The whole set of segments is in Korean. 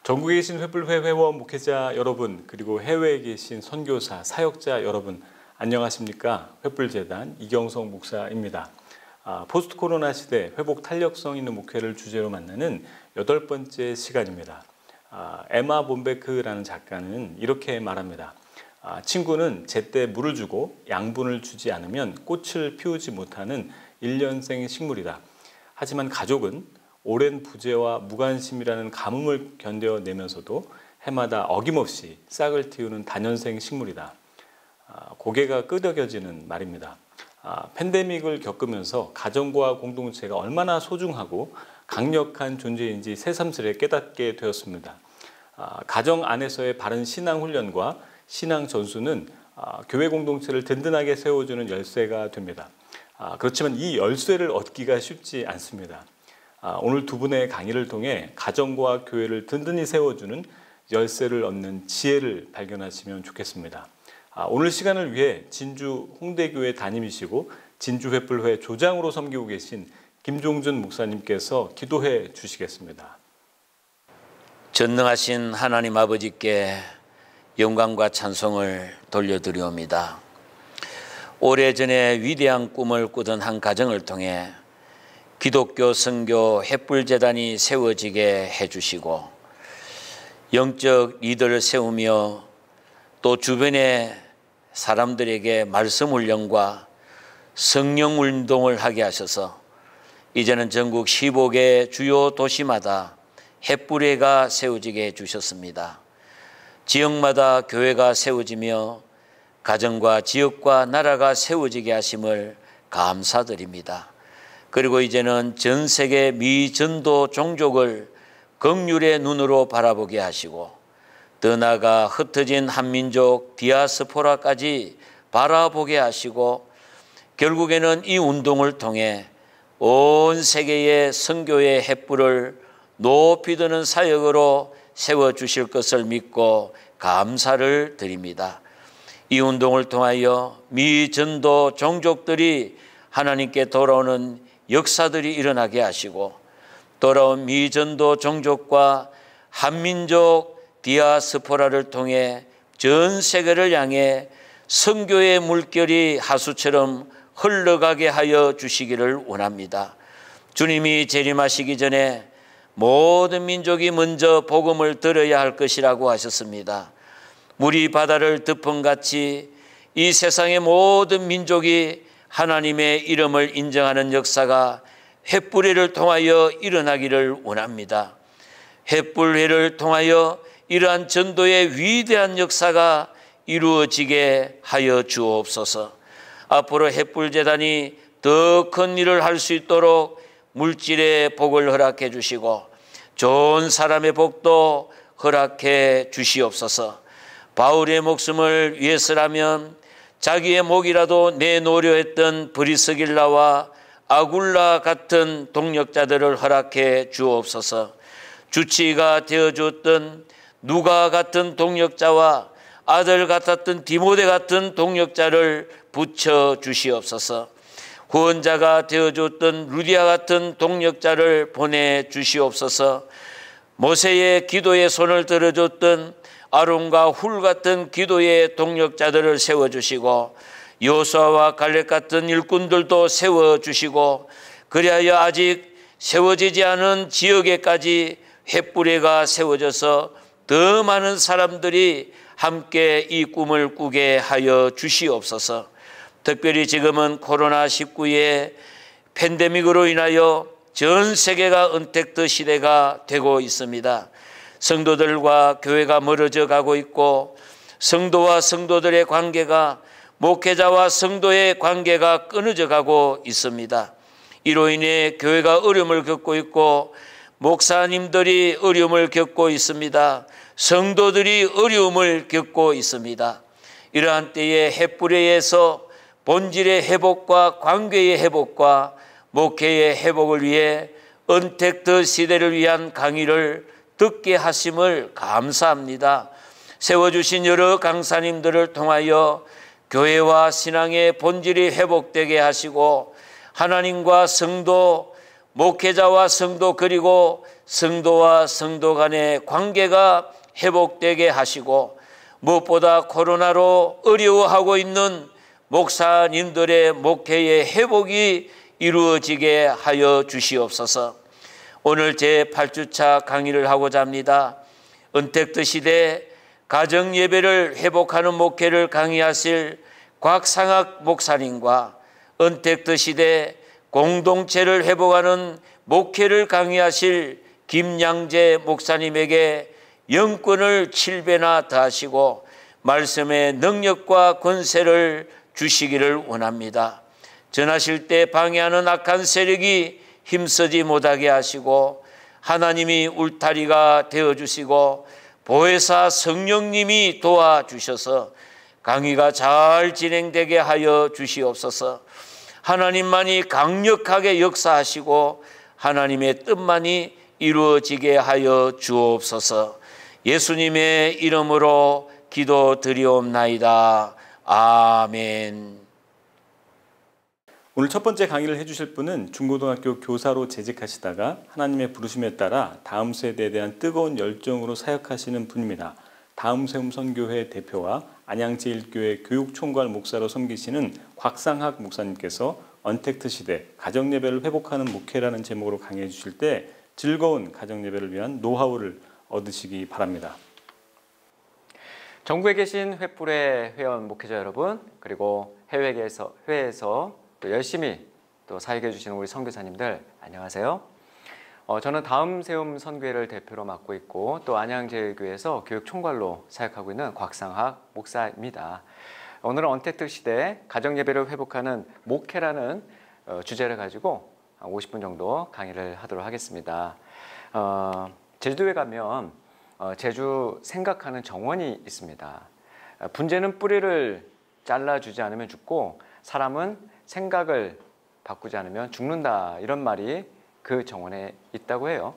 전국에 계신 횃불회 회원 목회자 여러분, 그리고 해외에 계신 선교사, 사역자 여러분, 안녕하십니까? 횃불재단 이경성 목사입니다. 포스트 코로나 시대 회복 탄력성 있는 목회를 주제로 만나는 8번째 시간입니다. 에마 본베크라는 작가는 이렇게 말합니다. 친구는 제때 물을 주고 양분을 주지 않으면 꽃을 피우지 못하는 1년생 식물이다. 하지만 가족은 오랜 부재와 무관심이라는 가뭄을 견뎌내면서도 해마다 어김없이 싹을 틔우는 다년생 식물이다. 고개가 끄덕여지는 말입니다. 팬데믹을 겪으면서 가정과 공동체가 얼마나 소중하고 강력한 존재인지 새삼스레 깨닫게 되었습니다. 가정 안에서의 바른 신앙 훈련과 신앙 전수는 교회 공동체를 든든하게 세워주는 열쇠가 됩니다. 그렇지만 이 열쇠를 얻기가 쉽지 않습니다. 오늘 두 분의 강의를 통해 가정과 교회를 든든히 세워주는 열쇠를 얻는 지혜를 발견하시면 좋겠습니다. 오늘 시간을 위해 진주 홍대교회 담임이시고 진주 횃불회 조장으로 섬기고 계신 김종준 목사님께서 기도해 주시겠습니다. 전능하신 하나님 아버지께 영광과 찬송을 돌려드리옵니다. 오래전에 위대한 꿈을 꾸던 한 가정을 통해 기독교 선교 횃불재단이 세워지게 해주시고 영적 리더를 세우며 또 주변의 사람들에게 말씀 훈련과 성령 운동을 하게 하셔서 이제는 전국 15개 주요 도시마다 횃불회가 세워지게 해주셨습니다. 지역마다 교회가 세워지며 가정과 지역과 나라가 세워지게 하심을 감사드립니다. 그리고 이제는 전 세계 미전도 종족을 긍휼의 눈으로 바라보게 하시고 더 나아가 흩어진 한민족 디아스포라까지 바라보게 하시고 결국에는 이 운동을 통해 온 세계의 선교의 횃불을 높이 드는 사역으로 세워주실 것을 믿고 감사를 드립니다. 이 운동을 통하여 미전도 종족들이 하나님께 돌아오는 역사들이 일어나게 하시고 돌아온 미전도 종족과 한민족 디아스포라를 통해 전 세계를 향해 선교의 물결이 하수처럼 흘러가게 하여 주시기를 원합니다. 주님이 재림하시기 전에 모든 민족이 먼저 복음을 들어야 할 것이라고 하셨습니다. 물이 바다를 덮음같이 이 세상의 모든 민족이 하나님의 이름을 인정하는 역사가 횃불회를 통하여 일어나기를 원합니다. 횃불회를 통하여 이러한 전도의 위대한 역사가 이루어지게 하여 주옵소서. 앞으로 횃불재단이 더 큰 일을 할 수 있도록 물질의 복을 허락해 주시고 좋은 사람의 복도 허락해 주시옵소서. 바울의 목숨을 위해서라면 자기의 목이라도 내놓으려 했던 브리스길라와 아굴라 같은 동력자들을 허락해 주옵소서. 주치의가 되어주었던 누가 같은 동력자와 아들 같았던 디모데 같은 동력자를 붙여 주시옵소서. 후원자가 되어줬던 루디아 같은 동력자를 보내주시옵소서. 모세의 기도에 손을 들어줬던 아론과 훌 같은 기도의 동력자들을 세워주시고 여호수아와 갈렙 같은 일꾼들도 세워주시고 그리하여 아직 세워지지 않은 지역에까지 횃불회가 세워져서 더 많은 사람들이 함께 이 꿈을 꾸게 하여 주시옵소서. 특별히 지금은 코로나19의 팬데믹으로 인하여 전 세계가 은택트 시대가 되고 있습니다. 성도들과 교회가 멀어져 가고 있고 성도와 성도들의 관계가 목회자와 성도의 관계가 끊어져 가고 있습니다. 이로 인해 교회가 어려움을 겪고 있고 목사님들이 어려움을 겪고 있습니다. 성도들이 어려움을 겪고 있습니다. 이러한 때에 횃불회에서 본질의 회복과 관계의 회복과 목회의 회복을 위해 은택트 시대를 위한 강의를 듣게 하심을 감사합니다. 세워주신 여러 강사님들을 통하여 교회와 신앙의 본질이 회복되게 하시고 하나님과 성도, 목회자와 성도 그리고 성도와 성도 간의 관계가 회복되게 하시고 무엇보다 코로나로 어려워하고 있는 목사님들의 목회의 회복이 이루어지게 하여 주시옵소서. 오늘 제8주차 강의를 하고자 합니다. 언택트 시대 가정예배를 회복하는 목회를 강의하실 곽상학 목사님과 언택트 시대 공동체를 회복하는 목회를 강의하실 김양재 목사님에게 영권을 7배나 더하시고 말씀의 능력과 권세를 주시기를 원합니다. 전하실 때 방해하는 악한 세력이 힘쓰지 못하게 하시고 하나님이 울타리가 되어주시고 보혜사 성령님이 도와주셔서 강의가 잘 진행되게 하여 주시옵소서. 하나님만이 강력하게 역사하시고 하나님의 뜻만이 이루어지게 하여 주옵소서. 예수님의 이름으로 기도드리옵나이다. 아멘. 오늘 첫 번째 강의를 해주실 분은 중고등학교 교사로 재직하시다가 하나님의 부르심에 따라 다음 세대에 대한 뜨거운 열정으로 사역하시는 분입니다. 다음세움 선교회 대표와 안양제일교회 교육총괄 목사로 섬기시는 곽상학 목사님께서 언택트 시대 가정예배를 회복하는 목회라는 제목으로 강의해 주실 때 즐거운 가정예배를 위한 노하우를 얻으시기 바랍니다. 전국에 계신 횃불의 회원 목회자 여러분, 그리고 해외에서 또 열심히 또 사역해 주시는 우리 선교사님들 안녕하세요. 저는 다음세움 선교회를 대표로 맡고 있고 또 안양제일교회에서 교육총괄로 사역하고 있는 곽상학 목사입니다. 오늘은 언택트 시대 가정예배를 회복하는 목회라는 주제를 가지고 50분 정도 강의를 하도록 하겠습니다. 제주도에 가면 제주 생각하는 정원이 있습니다. 분재는 뿌리를 잘라주지 않으면 죽고 사람은 생각을 바꾸지 않으면 죽는다, 이런 말이 그 정원에 있다고 해요.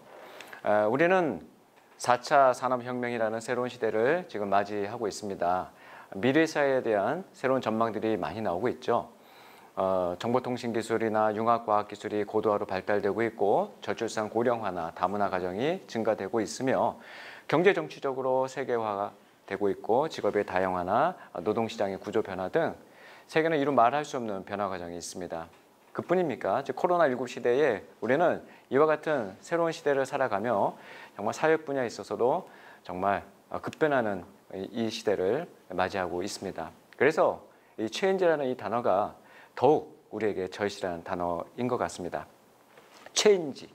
우리는 4차 산업혁명이라는 새로운 시대를 지금 맞이하고 있습니다. 미래 사회에 대한 새로운 전망들이 많이 나오고 있죠. 정보통신기술이나 융합과학기술이 고도화로 발달되고 있고 저출산 고령화나 다문화 가정이 증가되고 있으며 경제정치적으로 세계화가 되고 있고 직업의 다양화나 노동시장의 구조 변화 등 세계는 이루 말할 수 없는 변화 과정이 있습니다. 그뿐입니까? 즉 코로나19 시대에 우리는 이와 같은 새로운 시대를 살아가며 정말 사역 분야에 있어서도 정말 급변하는 이 시대를 맞이하고 있습니다. 그래서 이 체인지라는 이 단어가 더욱 우리에게 절실한 단어인 것 같습니다. 체인지.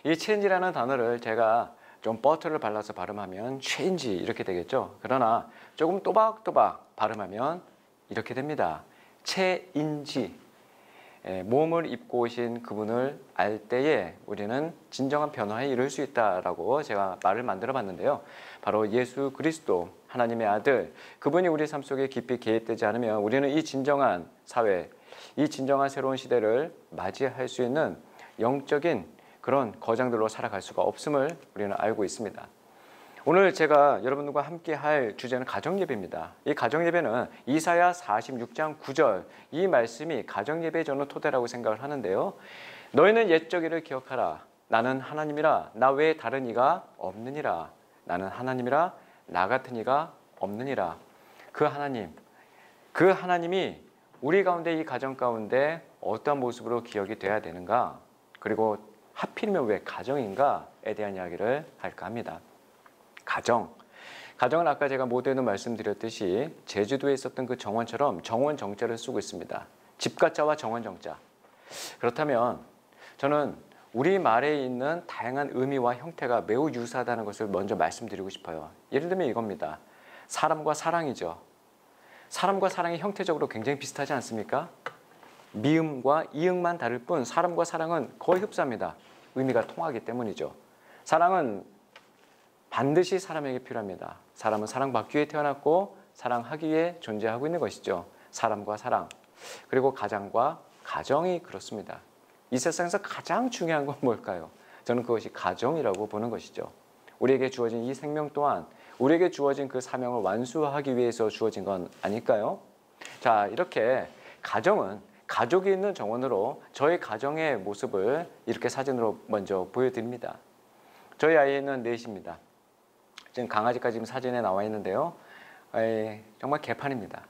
이 체인지라는 단어를 제가 좀 버터를 발라서 발음하면 체인지 이렇게 되겠죠. 그러나 조금 또박또박 발음하면 이렇게 됩니다. 체인지. 몸을 입고 오신 그분을 알 때에 우리는 진정한 변화에 이를 수 있다라고 제가 말을 만들어 봤는데요. 바로 예수 그리스도 하나님의 아들, 그분이 우리 삶 속에 깊이 개입되지 않으면 우리는 이 진정한 사회, 이 진정한 새로운 시대를 맞이할 수 있는 영적인 그런 거장들로 살아갈 수가 없음을 우리는 알고 있습니다. 오늘 제가 여러분들과 함께 할 주제는 가정예배입니다. 이 가정예배는 이사야 46장 9절, 이 말씀이 가정예배의 저는 토대라고 생각을 하는데요. 너희는 옛적 일을 기억하라. 나는 하나님이라. 나 외에 다른 이가 없느니라. 나는 하나님이라. 나 같은 이가 없느니라. 그 하나님이 우리 가운데, 이 가정 가운데 어떠한 모습으로 기억이 돼야 되는가, 그리고 하필이면 왜 가정인가에 대한 이야기를 할까 합니다. 가정은 아까 제가 모두에도 말씀드렸듯이 제주도에 있었던 그 정원처럼 정원 정자를 쓰고 있습니다. 집가자와 정원 정자. 그렇다면 저는 우리말에 있는 다양한 의미와 형태가 매우 유사하다는 것을 먼저 말씀드리고 싶어요. 예를 들면 이겁니다. 사람과 사랑이죠. 사람과 사랑이 형태적으로 굉장히 비슷하지 않습니까? 미음과 이응만 다를 뿐 사람과 사랑은 거의 흡사합니다. 의미가 통하기 때문이죠. 사랑은 반드시 사람에게 필요합니다. 사람은 사랑받기 위해 태어났고 사랑하기 위해 존재하고 있는 것이죠. 사람과 사랑, 그리고 가장과 가정이 그렇습니다. 이 세상에서 가장 중요한 건 뭘까요? 저는 그것이 가정이라고 보는 것이죠. 우리에게 주어진 이 생명 또한 우리에게 주어진 그 사명을 완수하기 위해서 주어진 건 아닐까요? 자, 이렇게 가정은 가족이 있는 정원으로 저의 가정의 모습을 이렇게 사진으로 먼저 보여드립니다. 저희 아이는 넷입니다. 지금 강아지까지 지금 사진에 나와 있는데요. 정말 개판입니다.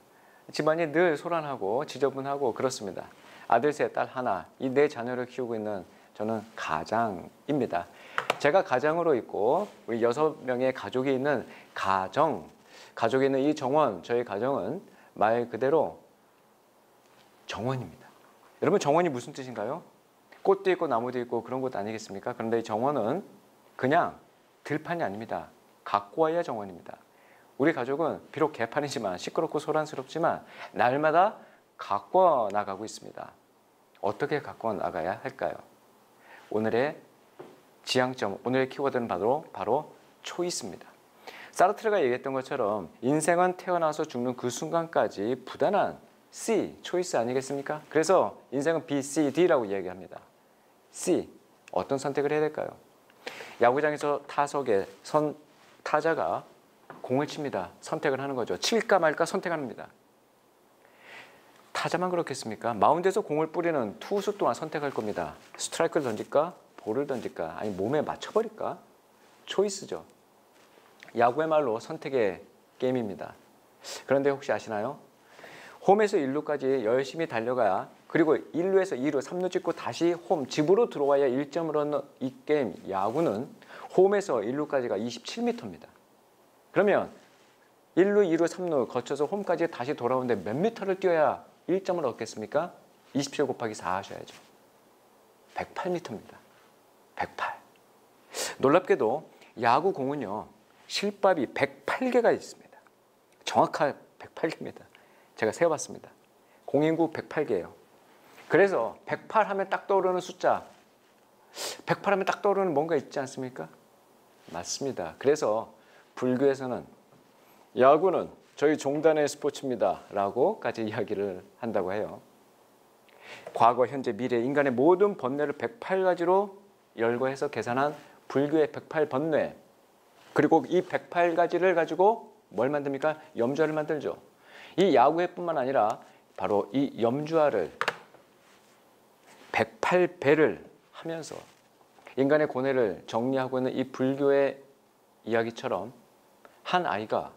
집안이 늘 소란하고 지저분하고 그렇습니다. 아들 셋, 딸 하나, 이 네 자녀를 키우고 있는 저는 가장입니다. 제가 가장으로 있고 우리 6명의 가족이 있는 가족이 있는 이 정원, 저희 가정은 말 그대로 정원입니다. 여러분, 정원이 무슨 뜻인가요? 꽃도 있고 나무도 있고 그런 곳 아니겠습니까? 그런데 이 정원은 그냥 들판이 아닙니다. 갖고 와야 정원입니다. 우리 가족은 비록 개판이지만 시끄럽고 소란스럽지만 날마다 갖고 나가고 있습니다. 어떻게 갖고 나가야 할까요? 오늘의 지향점, 오늘의 키워드는 바로 초이스입니다. 사르트르가 얘기했던 것처럼 인생은 태어나서 죽는 그 순간까지 부단한 C, 초이스 아니겠습니까? 그래서 인생은 B, C, D라고 이야기합니다. C, 어떤 선택을 해야 될까요? 야구장에서 타석에 타자가 공을 칩니다. 선택을 하는 거죠. 칠까 말까 선택합니다. 타자만 그렇겠습니까? 마운드에서 공을 뿌리는 투수 또한 선택할 겁니다. 스트라이크를 던질까? 볼을 던질까? 아니 몸에 맞춰버릴까? 초이스죠. 야구의 말로 선택의 게임입니다. 그런데 혹시 아시나요? 홈에서 1루까지 열심히 달려가야, 그리고 1루에서 2루, 3루 찍고 다시 집으로 들어와야 1점을 얻는 이 게임 야구는 홈에서 1루까지가 27m입니다. 그러면 1루, 2루, 3루 거쳐서 홈까지 다시 돌아오는데 몇 미터를 뛰어야 1점을 얻겠습니까? 27 곱하기 4 하셔야죠. 108m입니다. 108. 놀랍게도 야구 공은요, 실밥이 108개가 있습니다. 정확한 108개입니다. 제가 세어봤습니다. 공인구 108개예요. 그래서 108 하면 딱 떠오르는 숫자, 108 하면 딱 떠오르는 뭔가 있지 않습니까? 맞습니다. 그래서 불교에서는 야구는 저희 종단의 스포츠입니다 라고까지 이야기를 한다고 해요. 과거, 현재, 미래, 인간의 모든 번뇌를 108가지로 열거해서 계산한 불교의 108번뇌, 그리고 이 108가지를 가지고 뭘 만듭니까? 염주화를 만들죠. 이 야구회뿐만 아니라 바로 이 염주화를 108배를 하면서 인간의 고뇌를 정리하고 있는 이 불교의 이야기처럼 한 아이가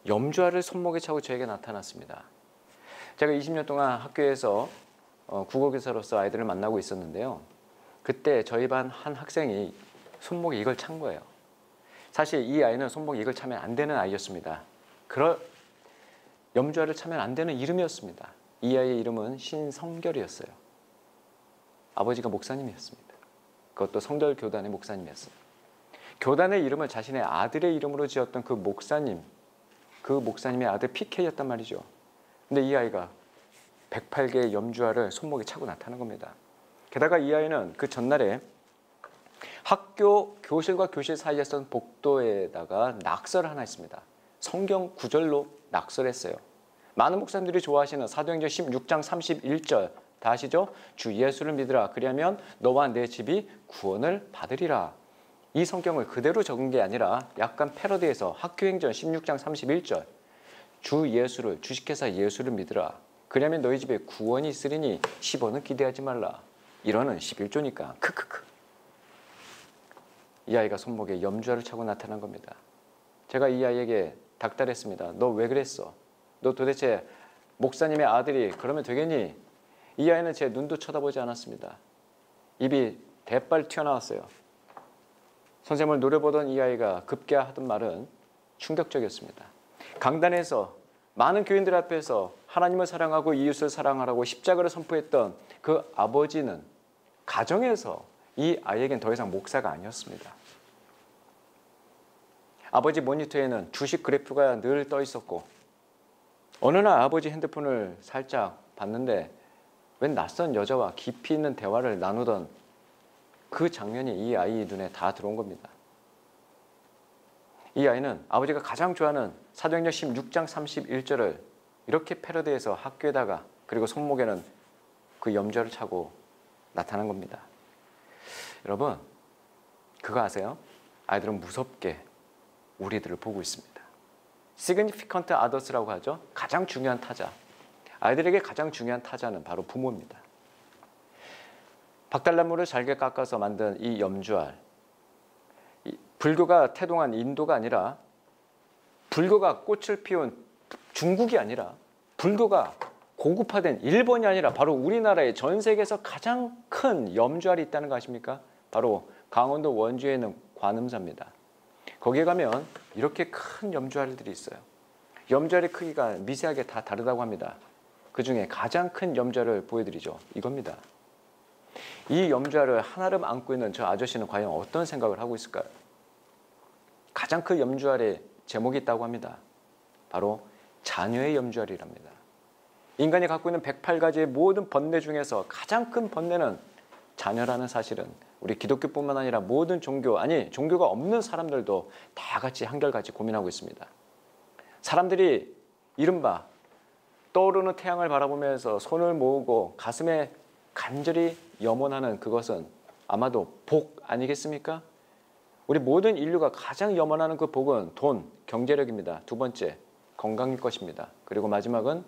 염주화를 손목에 차고 저에게 나타났습니다. 제가 20년 동안 학교에서 국어교사로서 아이들을 만나고 있었는데요. 그때 저희 반 한 학생이 손목에 이걸 찬 거예요. 사실 이 아이는 손목에 이걸 차면 안 되는 아이였습니다. 염주화를 차면 안 되는 이름이었습니다. 이 아이의 이름은 신성결이었어요. 아버지가 목사님이었습니다. 그것도 성결교단의 목사님이었어요. 교단의 이름을 자신의 아들의 이름으로 지었던 그 목사님의 아들 PK였단 말이죠. 근데 이 아이가 108개의 염주화를 손목에 차고 나타난 겁니다. 게다가 이 아이는 그 전날에 학교 교실과 교실 사이에 있던 복도에다가 낙서를 하나 했습니다. 성경 구절로 낙서를 했어요. 많은 목사님들이 좋아하시는 사도행전 16장 31절 다 아시죠? 주 예수를 믿으라. 그리하면 너와 내 집이 구원을 받으리라. 이 성경을 그대로 적은 게 아니라 약간 패러디해서 학교행전 16장 31절 주 예수를, 주식회사 예수를 믿으라. 그러면 너희 집에 구원이 있으리니 10원은 기대하지 말라. 1원은 11조니까 크크크. 이 아이가 손목에 염주화를 차고 나타난 겁니다. 제가 이 아이에게 닥달했습니다. 너 왜 그랬어? 너 도대체 목사님의 아들이 그러면 되겠니? 이 아이는 제 눈도 쳐다보지 않았습니다. 입이 대빨 튀어나왔어요. 선생님을 노려보던 이 아이가 급기야 하던 말은 충격적이었습니다. 강단에서 많은 교인들 앞에서 하나님을 사랑하고 이웃을 사랑하라고 십자가를 선포했던 그 아버지는 가정에서 이 아이에겐 더 이상 목사가 아니었습니다. 아버지 모니터에는 주식 그래프가 늘 떠 있었고 어느 날 아버지 핸드폰을 살짝 봤는데 웬 낯선 여자와 깊이 있는 대화를 나누던 그 장면이 이 아이 눈에 다 들어온 겁니다. 이 아이는 아버지가 가장 좋아하는 사도행전 16장 31절을 이렇게 패러디해서 학교에다가 그리고 손목에는 그 염주화를 차고 나타난 겁니다. 여러분, 그거 아세요? 아이들은 무섭게 우리들을 보고 있습니다. Significant others라고 하죠. 가장 중요한 타자. 아이들에게 가장 중요한 타자는 바로 부모입니다. 박달나무를 잘게 깎아서 만든 이 염주알, 불교가 태동한 인도가 아니라, 불교가 꽃을 피운 중국이 아니라, 불교가 고급화된 일본이 아니라 바로 우리나라의 전 세계에서 가장 큰 염주알이 있다는 거 아십니까? 바로 강원도 원주에 있는 관음사입니다. 거기에 가면 이렇게 큰 염주알들이 있어요. 염주알의 크기가 미세하게 다 다르다고 합니다. 그 중에 가장 큰 염주알을 보여드리죠. 이겁니다. 이 염주알을 한아름 안고 있는 저 아저씨는 과연 어떤 생각을 하고 있을까요? 가장 큰 염주알의 제목이 있다고 합니다. 바로 자녀의 염주알이랍니다. 인간이 갖고 있는 108가지의 모든 번뇌 중에서 가장 큰 번뇌는 자녀라는 사실은 우리 기독교뿐만 아니라 모든 종교, 아니 종교가 없는 사람들도 다 같이 한결같이 고민하고 있습니다. 사람들이 이른바 떠오르는 태양을 바라보면서 손을 모으고 가슴에 간절히 염원하는 그것은 아마도 복 아니겠습니까? 우리 모든 인류가 가장 염원하는 그 복은 돈, 경제력입니다. 두 번째, 건강일 것입니다. 그리고 마지막은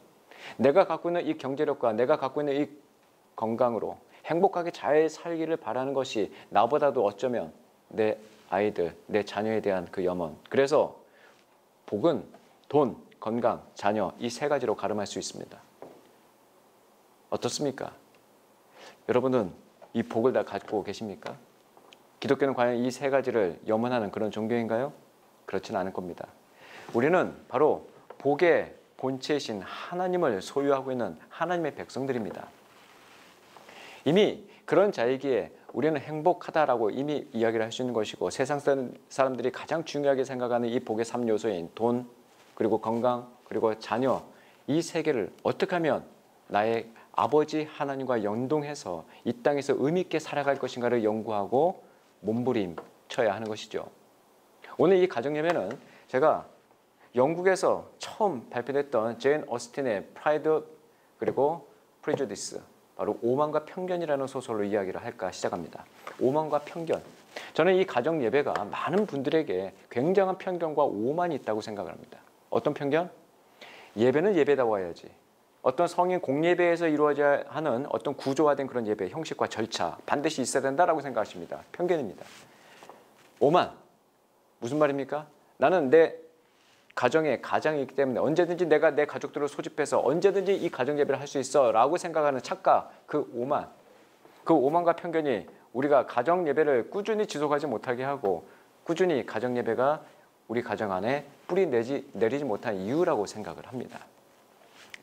내가 갖고 있는 이 경제력과 내가 갖고 있는 이 건강으로 행복하게 잘 살기를 바라는 것이 나보다도 어쩌면 내 아이들, 내 자녀에 대한 그 염원. 그래서 복은 돈, 건강, 자녀 이 세 가지로 가름할 수 있습니다. 어떻습니까? 여러분은 이 복을 다 갖고 계십니까? 기독교는 과연 이 세 가지를 염원하는 그런 종교인가요? 그렇지는 않을 겁니다. 우리는 바로 복의 본체이신 하나님을 소유하고 있는 하나님의 백성들입니다. 이미 그런 자이기에 우리는 행복하다라고 이미 이야기를 할 수 있는 것이고, 세상 사람들이 가장 중요하게 생각하는 이 복의 3요소인 돈, 그리고 건강, 그리고 자녀 이 세 개를 어떻게 하면 나의 아버지 하나님과 연동해서 이 땅에서 의미 있게 살아갈 것인가를 연구하고 몸부림쳐야 하는 것이죠. 오늘 이 가정예배는 제가 영국에서 처음 발표됐던 제인 어스틴의 프라이드 그리고 프레주디스, 바로 오만과 편견이라는 소설로 이야기를 할까 시작합니다. 오만과 편견. 저는 이 가정 예배가 많은 분들에게 굉장한 편견과 오만이 있다고 생각을 합니다. 어떤 편견? 예배는 예배다워야지. 어떤 성인 공예배에서 이루어져야 하는 어떤 구조화된 그런 예배 형식과 절차 반드시 있어야 된다라고 생각하십니다. 편견입니다. 오만. 무슨 말입니까? 나는 내 가정의 가장이 있기 때문에 언제든지 내가 내 가족들을 소집해서 언제든지 이 가정 예배를 할 수 있어 라고 생각하는 착각, 그 오만. 그 오만과 편견이 우리가 가정 예배를 꾸준히 지속하지 못하게 하고 꾸준히 가정 예배가 우리 가정 안에 뿌리 내리지 못한 이유라고 생각을 합니다.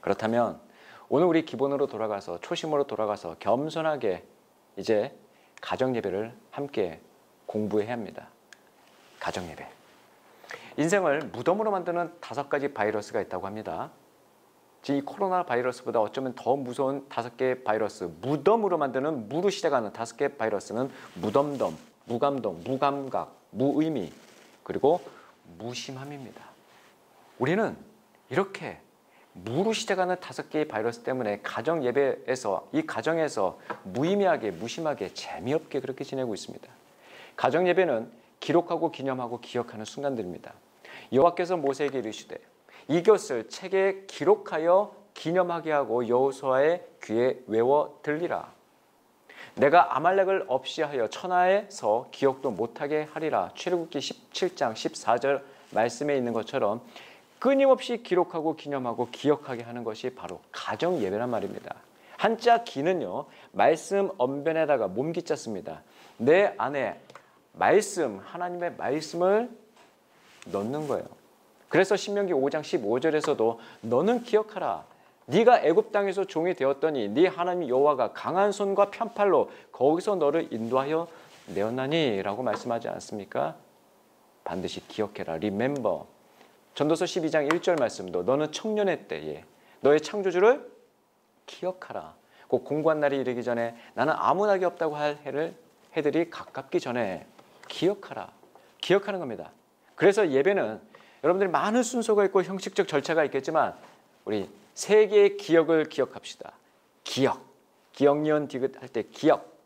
그렇다면 오늘 우리 기본으로 돌아가서 초심으로 돌아가서 겸손하게 이제 가정 예배를 함께 공부해야 합니다. 가정 예배. 인생을 무덤으로 만드는 5가지 바이러스가 있다고 합니다. 이 코로나 바이러스보다 어쩌면 더 무서운 5개의 바이러스, 무덤으로 만드는 무로 시작하는 5개의 바이러스는 무덤덤, 무감동, 무감각, 무의미, 그리고 무심함입니다. 우리는 이렇게 무로 시작하는 5개의 바이러스 때문에 가정 예배에서 이 가정에서 무의미하게, 무심하게, 재미없게 그렇게 지내고 있습니다. 가정 예배는 기록하고 기념하고 기억하는 순간들입니다. 여호와께서 모세에게 이르시되 이것을 책에 기록하여 기념하게 하고 여호수아의 귀에 외워 들리라. 내가 아말렉을 없이 하여 천하에서 기억도 못하게 하리라. 출애굽기 17장 14절 말씀에 있는 것처럼 끊임없이 기록하고 기념하고 기억하게 하는 것이 바로 가정 예배란 말입니다. 한자 기는요, 말씀 언변에다가 몸기자 씁니다. 내 안에 말씀, 하나님의 말씀을 넣는 거예요. 그래서 신명기 5장 15절에서도 너는 기억하라. 네가 애굽 땅에서 종이 되었더니 네 하나님 여호와가 강한 손과 편팔로 거기서 너를 인도하여 내었나니 라고 말씀하지 않습니까? 반드시 기억해라. Remember. 전도서 12장 1절 말씀도 너는 청년의 때에 너의 창조주를 기억하라. 그 공고한 날이 이르기 전에 나는 아무 낙이 없다고 할 해들이 가깝기 전에 기억하라. 기억하는 겁니다. 그래서 예배는 여러분들이 많은 순서가 있고 형식적 절차가 있겠지만 우리 세 개의 기억을 기억합시다. 기억. 기억, 니은, 디귿 할 때 기억.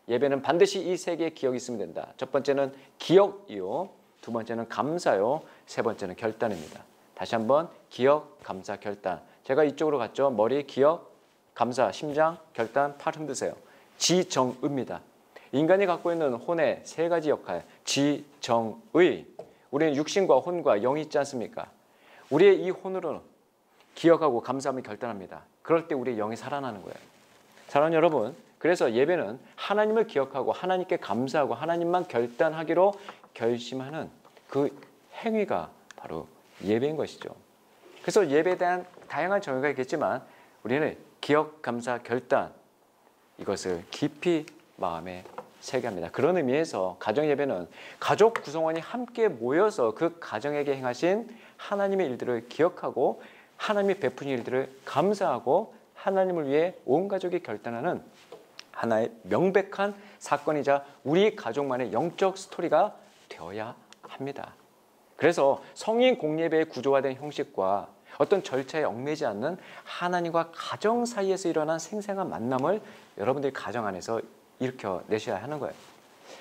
예배는 반드시 이 세 개의 기억이 있으면 된다. 첫 번째는 기억이요. 두 번째는 감사요. 세 번째는 결단입니다. 다시 한번 기억, 감사, 결단. 제가 이쪽으로 갔죠. 머리, 기억, 감사, 심장, 결단, 팔 흔드세요. 지정의입니다. 인간이 갖고 있는 혼의 세 가지 역할, 지, 정, 의. 우리는 육신과 혼과 영이 있지 않습니까? 우리의 이 혼으로 기억하고 감사하며 결단합니다. 그럴 때 우리의 영이 살아나는 거예요. 사랑하는 여러분, 그래서 예배는 하나님을 기억하고 하나님께 감사하고 하나님만 결단하기로 결심하는 그 행위가 바로 예배인 것이죠. 그래서 예배에 대한 다양한 정의가 있겠지만 우리는 기억, 감사, 결단 이것을 깊이 마음에 새깁니다. 그런 의미에서 가정 예배는 가족 구성원이 함께 모여서 그 가정에게 행하신 하나님의 일들을 기억하고 하나님이 베푼 일들을 감사하고 하나님을 위해 온 가족이 결단하는 하나의 명백한 사건이자 우리 가족만의 영적 스토리가 되어야 합니다. 그래서 성인 공예배의 구조화된 형식과 어떤 절차에 얽매지 않는 하나님과 가정 사이에서 일어난 생생한 만남을 여러분들이 가정 안에서 일으켜내셔야 하는 거예요.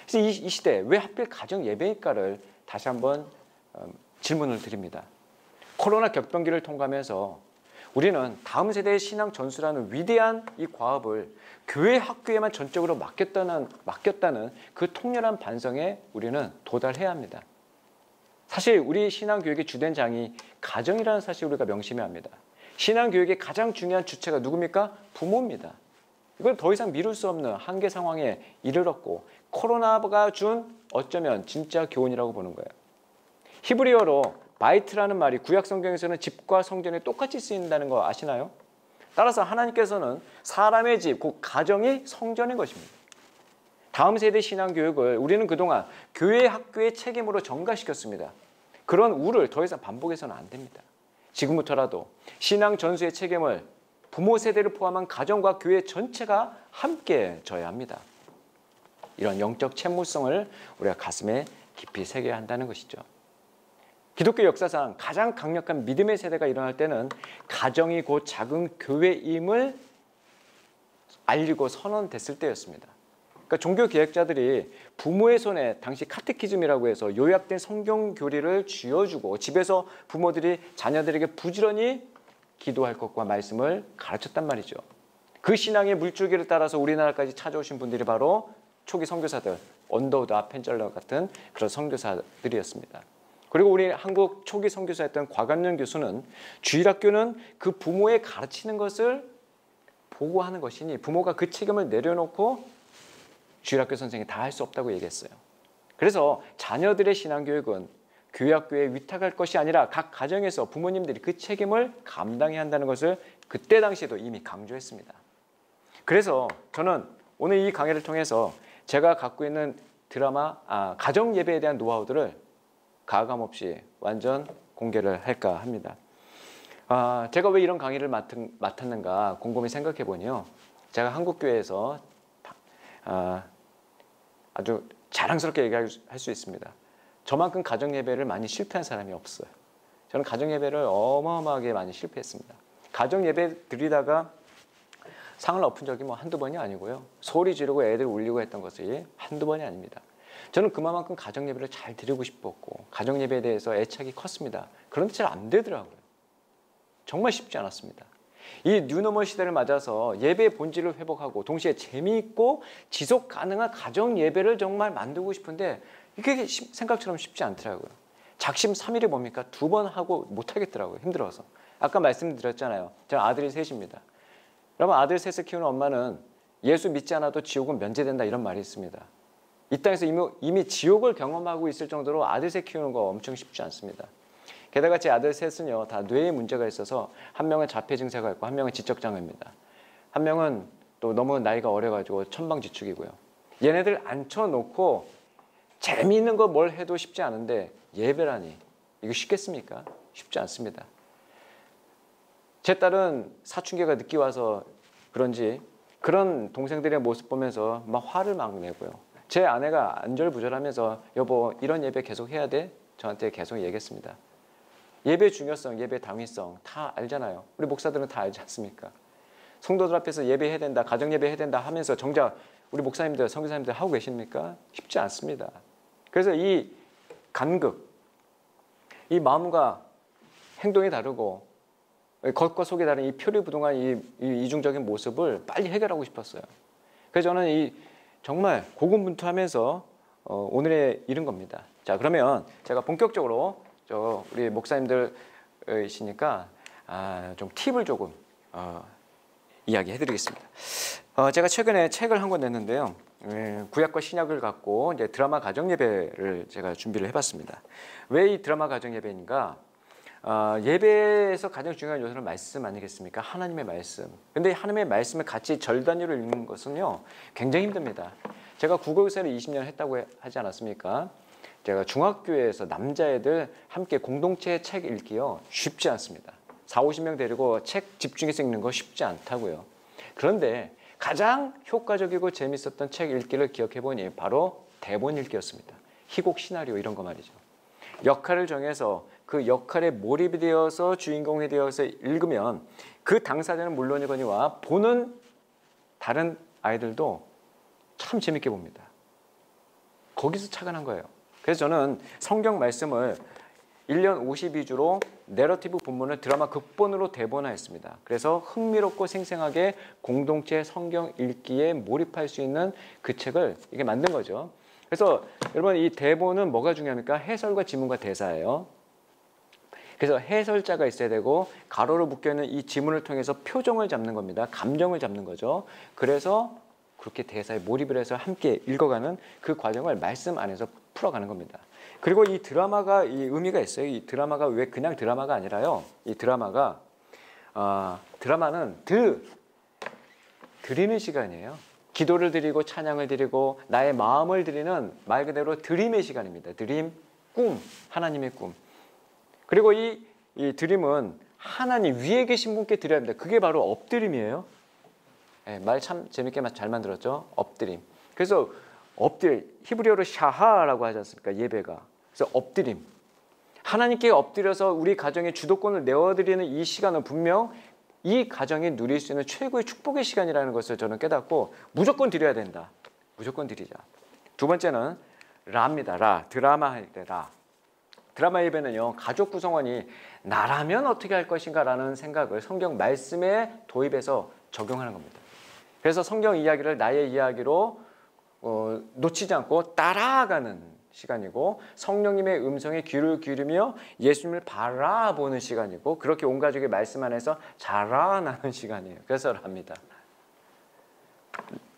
그래서 이 시대에 왜 하필 가정 예배일까를 다시 한번 질문을 드립니다. 코로나 격변기를 통과하면서 우리는 다음 세대의 신앙 전수라는 위대한 이 과업을 교회 학교에만 전적으로 맡겼다는 그 통렬한 반성에 우리는 도달해야 합니다. 사실 우리 신앙교육의 주된 장이 가정이라는 사실을 우리가 명심해야 합니다. 신앙교육의 가장 중요한 주체가 누굽니까? 부모입니다. 이건 더 이상 미룰 수 없는 한계 상황에 이르렀고 코로나가 준 어쩌면 진짜 교훈이라고 보는 거예요. 히브리어로 바이트라는 말이 구약 성경에서는 집과 성전에 똑같이 쓰인다는 거 아시나요? 따라서 하나님께서는 사람의 집, 곧 가정이 성전인 것입니다. 다음 세대 신앙교육을 우리는 그동안 교회 학교의 책임으로 전가시켰습니다. 그런 우를 더 이상 반복해서는 안 됩니다. 지금부터라도 신앙 전수의 책임을 부모 세대를 포함한 가정과 교회 전체가 함께 져야 합니다. 이런 영적 채무성을 우리가 가슴에 깊이 새겨야 한다는 것이죠. 기독교 역사상 가장 강력한 믿음의 세대가 일어날 때는 가정이 곧 작은 교회임을 알리고 선언됐을 때였습니다. 그러니까 종교 개혁자들이 부모의 손에 당시 카테키즘이라고 해서 요약된 성경 교리를 쥐어주고 집에서 부모들이 자녀들에게 부지런히 기도할 것과 말씀을 가르쳤단 말이죠. 그 신앙의 물줄기를 따라서 우리나라까지 찾아오신 분들이 바로 초기 선교사들, 언더우드 아펜젤러 같은 그런 선교사들이었습니다. 그리고 우리 한국 초기 선교사였던 곽완년 교수는 주일학교는 그 부모의 가르치는 것을 보고하는 것이니 부모가 그 책임을 내려놓고 주일학교 선생이 다 할 수 없다고 얘기했어요. 그래서 자녀들의 신앙교육은 교회학교에 위탁할 것이 아니라 각 가정에서 부모님들이 그 책임을 감당해야 한다는 것을 그때 당시에도 이미 강조했습니다. 그래서 저는 오늘 이 강의를 통해서 제가 갖고 있는 가정 예배에 대한 노하우들을 가감 없이 완전 공개를 할까 합니다. 제가 왜 이런 강의를 맡았는가 곰곰이 생각해 보니요. 제가 한국교회에서 아주 자랑스럽게 얘기할 수 있습니다. 저만큼 가정 예배를 많이 실패한 사람이 없어요. 저는 가정 예배를 어마어마하게 많이 실패했습니다. 가정 예배 드리다가 상을 엎은 적이 한두 번이 아니고요. 소리 지르고 애들 울리고 했던 것이 한두 번이 아닙니다. 저는 그만큼 가정 예배를 잘 드리고 싶었고 가정 예배에 대해서 애착이 컸습니다. 그런데 잘 안 되더라고요. 정말 쉽지 않았습니다. 이 뉴노멀 시대를 맞아서 예배의 본질을 회복하고 동시에 재미있고 지속 가능한 가정 예배를 정말 만들고 싶은데 이게 생각처럼 쉽지 않더라고요. 작심 삼일이 뭡니까? 2번 하고 못하겠더라고요. 힘들어서. 아까 말씀드렸잖아요. 저는 아들이 셋입니다. 여러분 아들 셋을 키우는 엄마는 예수 믿지 않아도 지옥은 면제된다 이런 말이 있습니다. 이 땅에서 이미 지옥을 경험하고 있을 정도로 아들 셋 키우는 거 엄청 쉽지 않습니다. 게다가 제 아들 셋은요 다 뇌에 문제가 있어서 한 명은 자폐 증세가 있고 한 명은 지적장애입니다. 한 명은 또 너무 나이가 어려가지고 천방지축이고요. 얘네들 앉혀놓고 재미있는 거 뭘 해도 쉽지 않은데 예배라니 이거 쉽겠습니까? 쉽지 않습니다. 제 딸은 사춘기가 늦게 와서 그런지 그런 동생들의 모습 보면서 막 화를 막 내고요. 제 아내가 안절부절하면서 여보 이런 예배 계속 해야 돼? 저한테 계속 얘기했습니다. 예배 중요성, 예배 당위성 다 알잖아요. 우리 목사들은 다 알지 않습니까? 성도들 앞에서 예배해야 된다, 가정 예배해야 된다 하면서 정작 우리 목사님들, 선교사님들 하고 계십니까? 쉽지 않습니다. 그래서 이 간극, 이 마음과 행동이 다르고 겉과 속이 다른 이 표리부동한 이 이중적인 모습을 빨리 해결하고 싶었어요. 그래서 저는 정말 고군분투하면서 오늘에 이른 겁니다. 자, 그러면 제가 본격적으로 우리 목사님들이시니까 좀 팁을 조금 이야기해드리겠습니다. 제가 최근에 책을 한 권 냈는데요. 구약과 신약을 갖고 이제 드라마 가정 예배를 제가 준비를 해봤습니다. 왜 이 드라마 가정 예배인가? 예배에서 가장 중요한 요소는 말씀 아니겠습니까? 하나님의 말씀. 근데 하나님의 말씀을 같이 절 단위로 읽는 것은요, 굉장히 힘듭니다. 제가 국어교사를 20년 했다고 하지 않았습니까? 제가 중학교에서 남자애들 함께 공동체 책 읽기요, 쉽지 않습니다. 40~50명 데리고 책 집중해서 읽는 거 쉽지 않다고요. 그런데 가장 효과적이고 재밌었던 책 읽기를 기억해보니 바로 대본 읽기였습니다. 희곡 시나리오 이런 거 말이죠. 역할을 정해서 그 역할에 몰입이 되어서 주인공이 되어서 읽으면 그 당사자는 물론이거니와 보는 다른 아이들도 참 재밌게 봅니다. 거기서 착안한 거예요. 그래서 저는 성경 말씀을 1년 52주로 내러티브 본문을 드라마 극본으로 대본화했습니다. 그래서 흥미롭고 생생하게 공동체 성경 읽기에 몰입할 수 있는 그 책을 이게 만든 거죠. 그래서 여러분, 이 대본은 뭐가 중요합니까? 해설과 지문과 대사예요. 그래서 해설자가 있어야 되고 가로로 묶여있는 이 지문을 통해서 표정을 잡는 겁니다. 감정을 잡는 거죠. 그래서 그렇게 대사에 몰입을 해서 함께 읽어가는 그 과정을 말씀 안에서 풀어가는 겁니다. 그리고 이 드라마가 이 의미가 있어요. 이 드라마가 왜 그냥 드라마가 아니라요. 이 드라마가 드라마는 드리는 시간이에요. 기도를 드리고 찬양을 드리고 나의 마음을 드리는 말 그대로 드림의 시간입니다. 드림, 꿈, 하나님의 꿈. 그리고 이 드림은 하나님 위에 계신 분께 드려야 합니다. 그게 바로 엎드림이에요. 네, 말 참 재밌게 잘 만들었죠. 엎드림. 그래서 히브리어로 샤하라고 하지 않습니까? 예배가. 그래서 엎드림. 하나님께 엎드려서 우리 가정의 주도권을 내어드리는 이 시간은 분명 이 가정이 누릴 수 있는 최고의 축복의 시간이라는 것을 저는 깨닫고 무조건 드려야 된다. 무조건 드리자. 두 번째는 라입니다. 라. 드라마 할 때 라. 드라마 예배는요, 가족 구성원이 나라면 어떻게 할 것인가라는 생각을 성경 말씀에 도입해서 적용하는 겁니다. 그래서 성경 이야기를 나의 이야기로 놓치지 않고 따라가는 시간이고 성령님의 음성에 귀를 기울이며 예수님을 바라보는 시간이고 그렇게 온 가족의 말씀 안에서 자라나는 시간이에요. 그래서 합니다.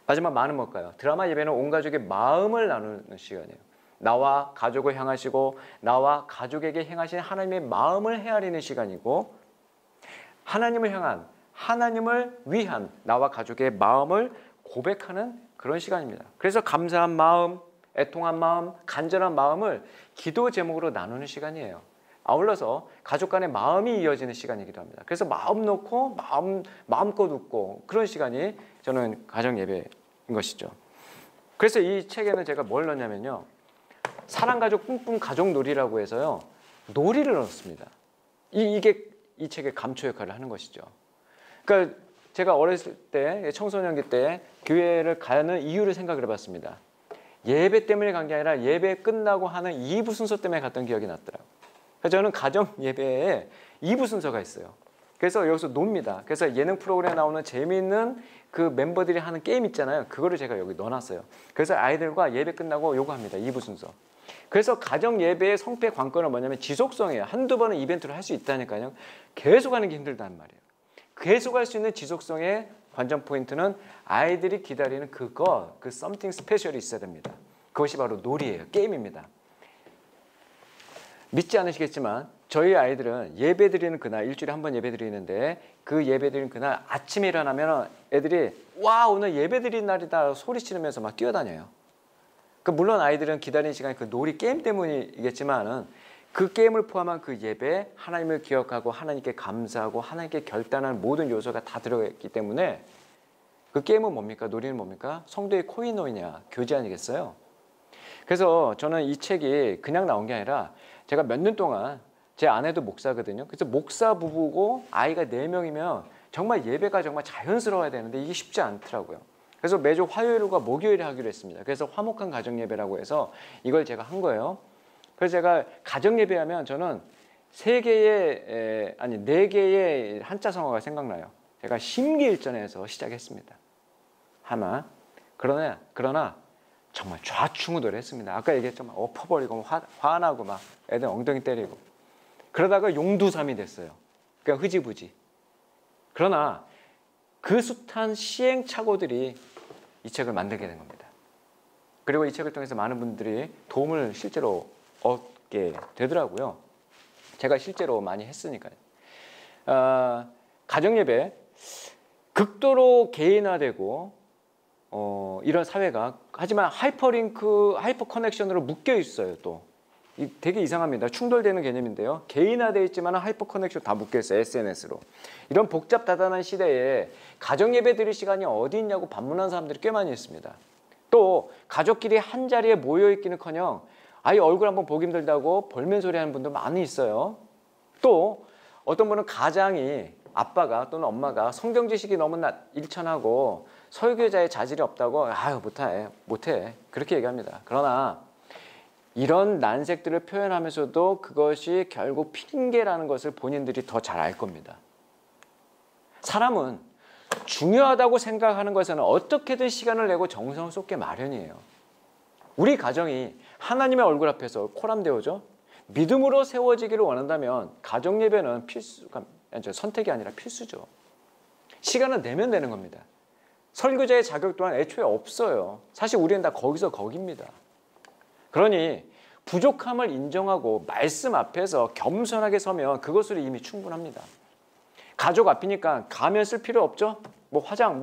마지막 마음은 뭘까요? 드라마 예배는 온 가족의 마음을 나누는 시간이에요. 나와 가족을 향하시고 나와 가족에게 행하신 하나님의 마음을 헤아리는 시간이고 하나님을 향한 하나님을 위한 나와 가족의 마음을 고백하는 그런 시간입니다. 그래서 감사한 마음, 애통한 마음, 간절한 마음을 기도 제목으로 나누는 시간이에요. 아울러서 가족 간의 마음이 이어지는 시간이기도 합니다. 그래서 마음 놓고 마음껏 웃고 그런 시간이 저는 가정 예배인 것이죠. 그래서 이 책에는 제가 뭘 넣냐면요. 사랑가족 뿜뿜 가족놀이라고 해서요. 놀이를 넣었습니다. 이게 이 책의 감초 역할을 하는 것이죠. 그러니까 제가 어렸을 때 청소년기 때 교회를 가는 이유를 생각을 해봤습니다. 예배 때문에 간 게 아니라 예배 끝나고 하는 2부 순서 때문에 갔던 기억이 났더라고요. 그래서 저는 가정 예배에 2부 순서가 있어요. 그래서 여기서 놉니다. 그래서 예능 프로그램에 나오는 재미있는 그 멤버들이 하는 게임 있잖아요. 그거를 제가 여기 넣어놨어요. 그래서 아이들과 예배 끝나고 요거 합니다. 2부 순서. 그래서 가정 예배의 성패 관건은 뭐냐면 지속성이에요. 한두 번은 이벤트를 할 수 있다니까요. 계속 하는 게 힘들단 말이에요. 계속 할 수 있는 지속성의 관전 포인트는 아이들이 기다리는 그 something special이 있어야 됩니다. 그것이 바로 놀이예요. 게임입니다. 믿지 않으시겠지만 저희 아이들은 예배 드리는 그날, 일주일에 한 번 예배 드리는데 그 예배 드리는 그날 아침에 일어나면 애들이 와 오늘 예배 드리는 날이다 소리 지르면서 막 뛰어다녀요. 물론 아이들은 기다리는 시간이 그 놀이 게임 때문이겠지만은 그 게임을 포함한 그 예배, 하나님을 기억하고 하나님께 감사하고 하나님께 결단하는 모든 요소가 다 들어있기 때문에 그 게임은 뭡니까? 놀이는 뭡니까? 성도의 코이노이냐, 교제 아니겠어요? 그래서 저는 이 책이 그냥 나온 게 아니라 제가 몇 년 동안 제 아내도 목사거든요. 그래서 목사 부부고 아이가 4명이면 정말 예배가 정말 자연스러워야 되는데 이게 쉽지 않더라고요. 그래서 매주 화요일과 목요일에 하기로 했습니다. 그래서 화목한 가정 예배라고 해서 이걸 제가 한 거예요. 그래서 제가 가정 예배하면 저는 4개의 한자 성어가 생각나요. 제가 심기일전에서 시작했습니다. 하나, 그러나 정말 좌충우돌 했습니다. 아까 얘기했지만 엎어버리고 화나고 막 애들 엉덩이 때리고 그러다가 용두삼이 됐어요. 그러니까 흐지부지. 그러나 그 숱한 시행착오들이 이 책을 만들게 된 겁니다. 그리고 이 책을 통해서 많은 분들이 도움을 실제로 얻게 되더라고요. 제가 실제로 많이 했으니까요. 가정예배 극도로 개인화되고 이런 사회가 하지만 하이퍼링크, 하이퍼 커넥션으로 묶여 있어요. 또 되게 이상합니다. 충돌되는 개념인데요. 개인화되어 있지만 하이퍼 커넥션 다 묶여 있어요. SNS로. 이런 복잡다단한 시대에 가정예배 드릴 시간이 어디 있냐고 반문하는 사람들이 꽤 많이 있습니다. 또 가족끼리 한 자리에 모여있기는커녕 아예 얼굴 한번 보기 힘들다고 볼멘소리 하는 분도 많이 있어요. 또 어떤 분은 가장이 아빠가 또는 엄마가 성경 지식이 너무 일천하고 설교자의 자질이 없다고 아유 못해 그렇게 얘기합니다. 그러나 이런 난색들을 표현하면서도 그것이 결국 핑계라는 것을 본인들이 더 잘 알 겁니다. 사람은 중요하다고 생각하는 것에는 어떻게든 시간을 내고 정성을 쏟게 마련이에요. 우리 가정이 하나님의 얼굴 앞에서 코람되어져 믿음으로 세워지기를 원한다면 가정예배는 선택이 아니라 필수죠. 시간을 내면 되는 겁니다. 설교자의 자격 또한 애초에 없어요. 사실 우리는 다 거기서 거기입니다. 그러니 부족함을 인정하고 말씀 앞에서 겸손하게 서면 그것으로 이미 충분합니다. 가족 앞이니까 가면 쓸 필요 없죠? 화장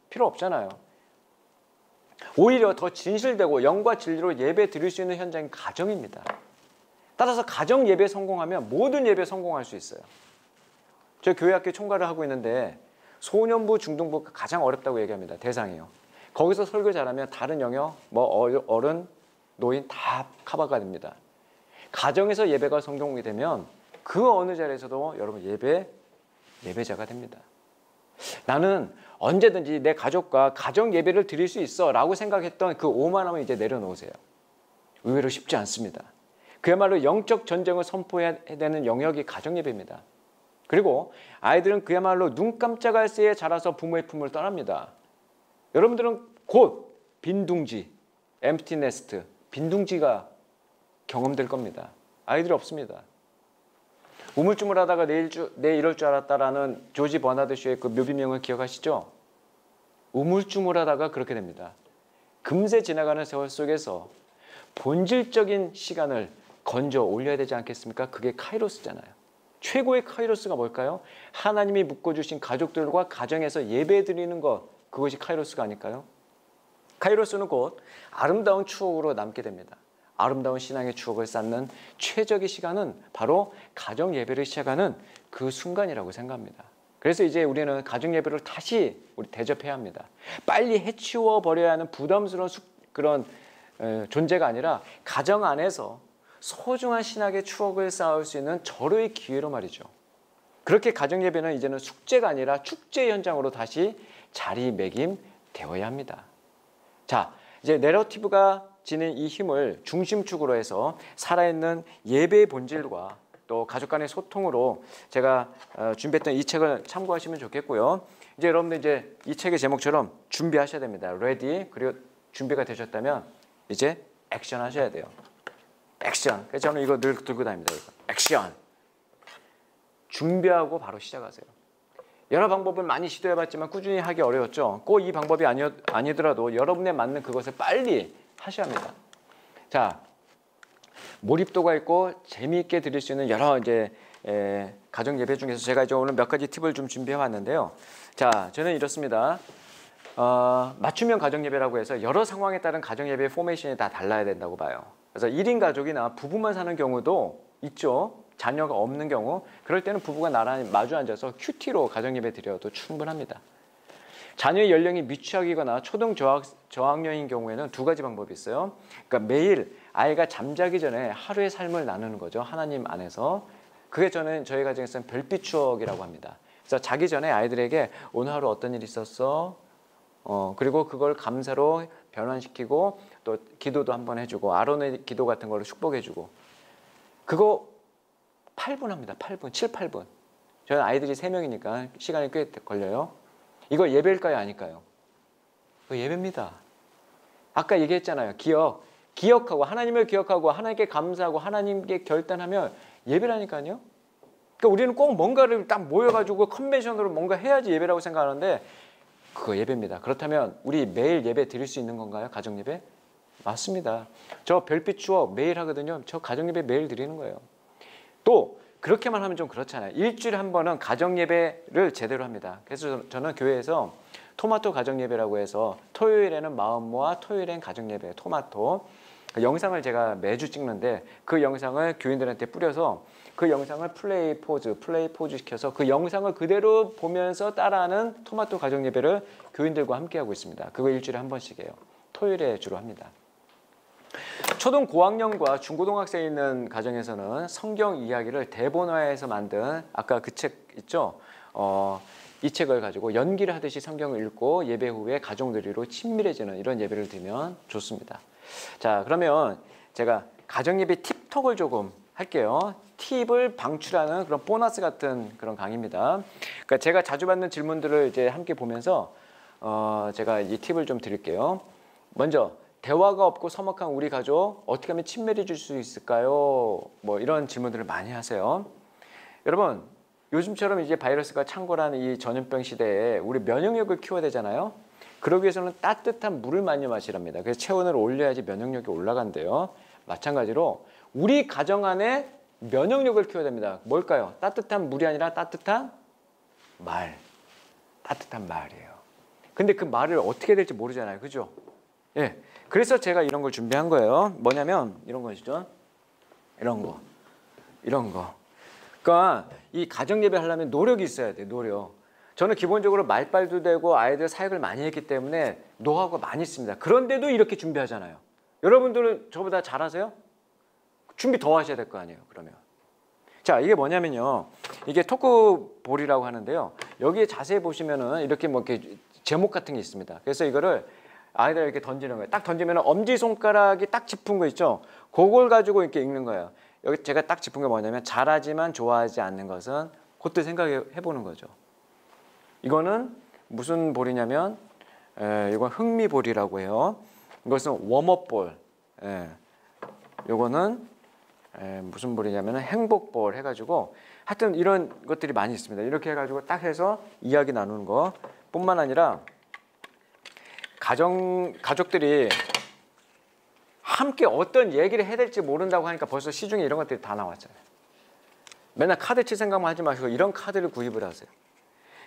필요 없잖아요. 오히려 더 진실되고 영과 진리로 예배 드릴 수 있는 현장이 가정입니다. 따라서 가정 예배 성공하면 모든 예배 성공할 수 있어요. 저 교회학교 총괄을 하고 있는데 소년부, 중등부가 가장 어렵다고 얘기합니다. 대상이요. 거기서 설교 잘하면 다른 영역, 어른, 노인 다 커버가 됩니다. 가정에서 예배가 성공이 되면 그 어느 자리에서도 여러분 예배자가 됩니다. 나는 언제든지 내 가족과 가정 예배를 드릴 수 있어 라고 생각했던 그 오만함을 이제 내려놓으세요. 의외로 쉽지 않습니다. 그야말로 영적 전쟁을 선포해야 되는 영역이 가정 예배입니다. 그리고 아이들은 그야말로 눈 깜짝할 새에 자라서 부모의 품을 떠납니다. 여러분들은 곧 빈둥지, 엠프티 네스트, 빈둥지가 경험될 겁니다. 아이들이 없습니다. 우물쭈물하다가 내일 이럴 줄 알았다라는 조지 버나드 쇼의 그 묘비명을 기억하시죠? 우물쭈물하다가 그렇게 됩니다. 금세 지나가는 세월 속에서 본질적인 시간을 건져 올려야 되지 않겠습니까? 그게 카이로스잖아요. 최고의 카이로스가 뭘까요? 하나님이 묶어주신 가족들과 가정에서 예배드리는 것, 그것이 카이로스가 아닐까요? 카이로스는 곧 아름다운 추억으로 남게 됩니다. 아름다운 신앙의 추억을 쌓는 최적의 시간은 바로 가정 예배를 시작하는 그 순간이라고 생각합니다. 그래서 이제 우리는 가정 예배를 다시 대접해야 합니다. 빨리 해치워 버려야 하는 부담스러운 그런 존재가 아니라 가정 안에서 소중한 신학의 추억을 쌓을 수 있는 절호의 기회로 말이죠. 그렇게 가정 예배는 이제는 숙제가 아니라 축제 현장으로 다시 자리매김되어야 합니다. 자, 이제 내러티브가 지닌 이 힘을 중심축으로 해서 살아있는 예배의 본질과 또 가족 간의 소통으로 제가 준비했던 이 책을 참고하시면 좋겠고요. 이제 여러분들 이제 이 책의 제목처럼 준비하셔야 됩니다. 레디. 그리고 준비가 되셨다면 이제 액션 하셔야 돼요. 액션. 그래서 저는 이거 늘 들고 다닙니다. 이거. 액션. 준비하고 바로 시작하세요. 여러 방법을 많이 시도해봤지만 꾸준히 하기 어려웠죠. 꼭 이 방법이 아니더라도 여러분에 맞는 그것을 빨리 하셔야 합니다. 자, 몰입도가 있고 재미있게 드릴 수 있는 여러 이제 가정 예배 중에서 제가 이제 오늘 몇 가지 팁을 좀 준비해 왔는데요. 자, 저는 이렇습니다. 맞춤형 가정 예배라고 해서 여러 상황에 따른 가정 예배 포메이션이 다 달라야 된다고 봐요. 그래서 1인 가족이나 부부만 사는 경우도 있죠. 자녀가 없는 경우, 그럴 때는 부부가 나란히 마주 앉아서 큐티로 가정 예배 드려도 충분합니다. 자녀의 연령이 미취학이거나 초등 저학년인 경우에는 두 가지 방법이 있어요. 그러니까 매일 아이가 잠자기 전에 하루의 삶을 나누는 거죠. 하나님 안에서. 그게 저희 가정에서는 별빛 추억이라고 합니다. 그래서 자기 전에 아이들에게 오늘 하루 어떤 일이 있었어? 그리고 그걸 감사로 변환시키고 또 기도도 한번 해주고 아론의 기도 같은 걸로 축복해주고 그거 8분 합니다. 8분, 7, 8분. 저는 아이들이 3명이니까 시간이 꽤 걸려요. 이거 예배일까요? 아닐까요? 이거 예배입니다. 아까 얘기했잖아요. 기억하고 하나님을 기억하고 하나님께 감사하고 하나님께 결단하면 예배라니까요. 그러니까 우리는 꼭 뭔가를 딱 모여가지고 컨벤션으로 뭔가 해야지 예배라고 생각하는데 그거 예배입니다. 그렇다면 우리 매일 예배 드릴 수 있는 건가요? 가정 예배? 맞습니다. 저 별빛 추억 매일 하거든요. 저 가정 예배 매일 드리는 거예요. 또 그렇게만 하면 좀 그렇잖아요. 일주일에 한 번은 가정 예배를 제대로 합니다. 그래서 저는 교회에서 토마토 가정 예배라고 해서 토요일에는 마음 모아, 토요일엔 가정 예배, 토마토 영상을 제가 매주 찍는데 그 영상을 교인들한테 뿌려서 그 영상을 플레이 포즈 시켜서 그 영상을 그대로 보면서 따라하는 토마토 가정 예배를 교인들과 함께 하고 있습니다. 그거 일주일에 한 번씩 해요. 토요일에 주로 합니다. 초등 고학년과 중고등학생이 있는 가정에서는 성경 이야기를 대본화해서 만든 아까 그 책 있죠? 이 책을 가지고 연기를 하듯이 성경을 읽고 예배 후에 가족들이로 친밀해지는 이런 예배를 드리면 좋습니다. 자, 그러면 제가 가정 예배 팁톡을 조금 할게요. 팁을 방출하는 그런 보너스 같은 그런 강의입니다. 그러니까 제가 자주 받는 질문들을 이제 함께 보면서 제가 이 팁을 좀 드릴게요. 먼저 대화가 없고 서먹한 우리 가족 어떻게 하면 친밀해질 수 있을까요? 뭐 이런 질문들을 많이 하세요. 여러분 요즘처럼 이제 바이러스가 창궐하는 이 전염병 시대에 우리 면역력을 키워야 되잖아요. 그러기 위해서는 따뜻한 물을 많이 마시랍니다. 그래서 체온을 올려야지 면역력이 올라간대요. 마찬가지로 우리 가정 안에 면역력을 키워야 됩니다. 뭘까요? 따뜻한 물이 아니라 따뜻한 말. 따뜻한 말이에요. 근데 그 말을 어떻게 될지 모르잖아요. 그죠? 예. 그래서 제가 이런 걸 준비한 거예요. 뭐냐면 이런 것이죠. 이런 거. 그러니까 이 가정 예배 하려면 노력이 있어야 돼요. 노력. 저는 기본적으로 말빨도 되고 아이들 사역을 많이 했기 때문에 노하우가 많이 있습니다. 그런데도 이렇게 준비하잖아요. 여러분들은 저보다 잘하세요? 준비 더 하셔야 될 거 아니에요. 그러면. 자, 이게 뭐냐면요. 이게 토크볼이라고 하는데요. 여기에 자세히 보시면은 이렇게 뭐 이렇게 제목 같은 게 있습니다. 그래서 이거를 아이들 이렇게 던지는 거예요. 딱 던지면 엄지손가락이 딱 짚은 거 있죠? 그걸 가지고 이렇게 읽는 거예요. 여기 제가 딱 짚은 게 뭐냐면 잘하지만 좋아하지 않는 것은 그때 생각해 보는 거죠. 이거는 무슨 볼이냐면 이건 흥미볼이라고 해요. 이것은 웜업볼. 이거는 무슨 볼이냐면 행복볼 해가지고 하여튼 이런 것들이 많이 있습니다. 이렇게 해가지고 딱 해서 이야기 나누는 거 뿐만 아니라 가족들이 함께 어떤 얘기를 해야 될지 모른다고 하니까 벌써 시중에 이런 것들이 다 나왔잖아요. 맨날 카드 칠 생각만 하지 마시고 이런 카드를 구입을 하세요.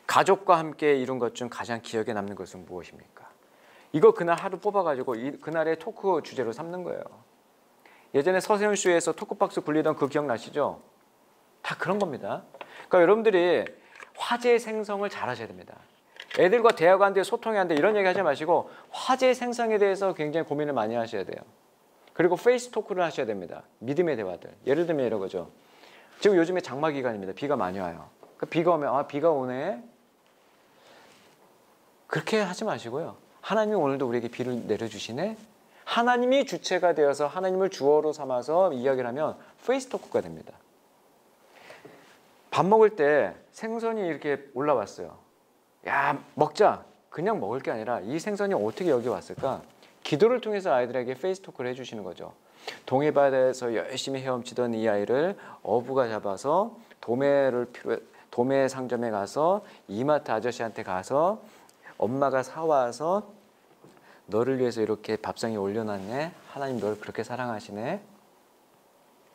가족과 함께 이룬 것 중 가장 기억에 남는 것은 무엇입니까? 이거 그날 하루 뽑아가지고 그날의 토크 주제로 삼는 거예요. 예전에 서세훈 쇼에서 토크박스 굴리던 그 기억나시죠? 다 그런 겁니다. 그러니까 여러분들이 화제 생성을 잘 하셔야 됩니다. 애들과 대화가 안 돼, 소통이 안 돼 이런 얘기 하지 마시고 화제 생성에 대해서 굉장히 고민을 많이 하셔야 돼요. 그리고 페이스 토크를 하셔야 됩니다. 믿음의 대화들. 예를 들면 이런 거죠. 지금 요즘에 장마 기간입니다. 비가 많이 와요. 그러니까 비가 오면 비가 오네. 그렇게 하지 마시고요. 하나님이 오늘도 우리에게 비를 내려주시네. 하나님이 주체가 되어서 하나님을 주어로 삼아서 이야기를 하면 페이스 토크가 됩니다. 밥 먹을 때 생선이 이렇게 올라왔어요. 야, 먹자. 그냥 먹을 게 아니라 이 생선이 어떻게 여기 왔을까? 기도를 통해서 아이들에게 페이스 토크를 해주시는 거죠. 동해바다에서 열심히 헤엄치던 이 아이를 어부가 잡아서 도매 상점에 가서 이마트 아저씨한테 가서 엄마가 사와서 너를 위해서 이렇게 밥상에 올려놨네. 하나님 너를 그렇게 사랑하시네.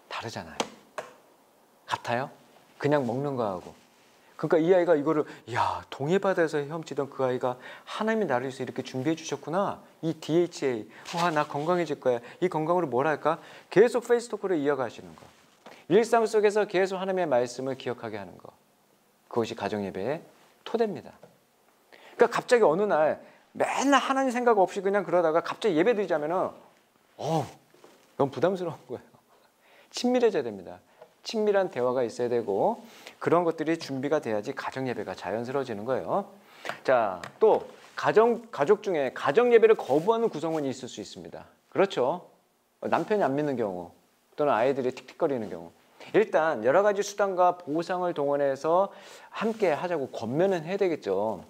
다르잖아요. 같아요? 그냥 먹는 거하고. 그러니까 이 아이가 이거를 동해바다에서 헤엄치던 그 아이가 하나님이 나를 위해서 이렇게 준비해 주셨구나. 이 DHA. 와, 나 건강해질 거야. 이 건강으로 뭘 할까? 계속 페이스 토크를 이어가시는 거. 일상 속에서 계속 하나님의 말씀을 기억하게 하는 거. 그것이 가정예배의 토대입니다. 그러니까 갑자기 어느 날 맨날 하나님 생각 없이 그냥 그러다가 갑자기 예배 드리자면은 너무 부담스러운 거예요. 친밀해져야 됩니다. 친밀한 대화가 있어야 되고 그런 것들이 준비가 돼야지 가정 예배가 자연스러워지는 거예요. 자, 또 가족 중에 가정 예배를 거부하는 구성원이 있을 수 있습니다. 그렇죠. 남편이 안 믿는 경우 또는 아이들이 틱틱거리는 경우. 일단 여러 가지 수단과 보상을 동원해서 함께 하자고 권면은 해야 되겠죠.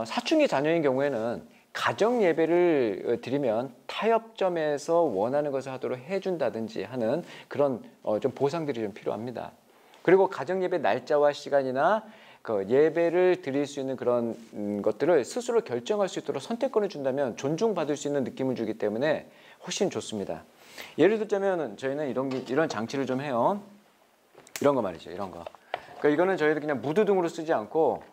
사춘기 자녀인 경우에는 가정 예배를 드리면 타협점에서 원하는 것을 하도록 해준다든지 하는 그런 좀 보상들이 좀 필요합니다. 그리고 가정 예배 날짜와 시간이나 그 예배를 드릴 수 있는 그런 것들을 스스로 결정할 수 있도록 선택권을 준다면 존중받을 수 있는 느낌을 주기 때문에 훨씬 좋습니다. 예를 들자면 저희는 이런 장치를 좀 해요. 이런 거 말이죠. 이런 거. 그러니까 이거는 저희들 그냥 무드 등으로 쓰지 않고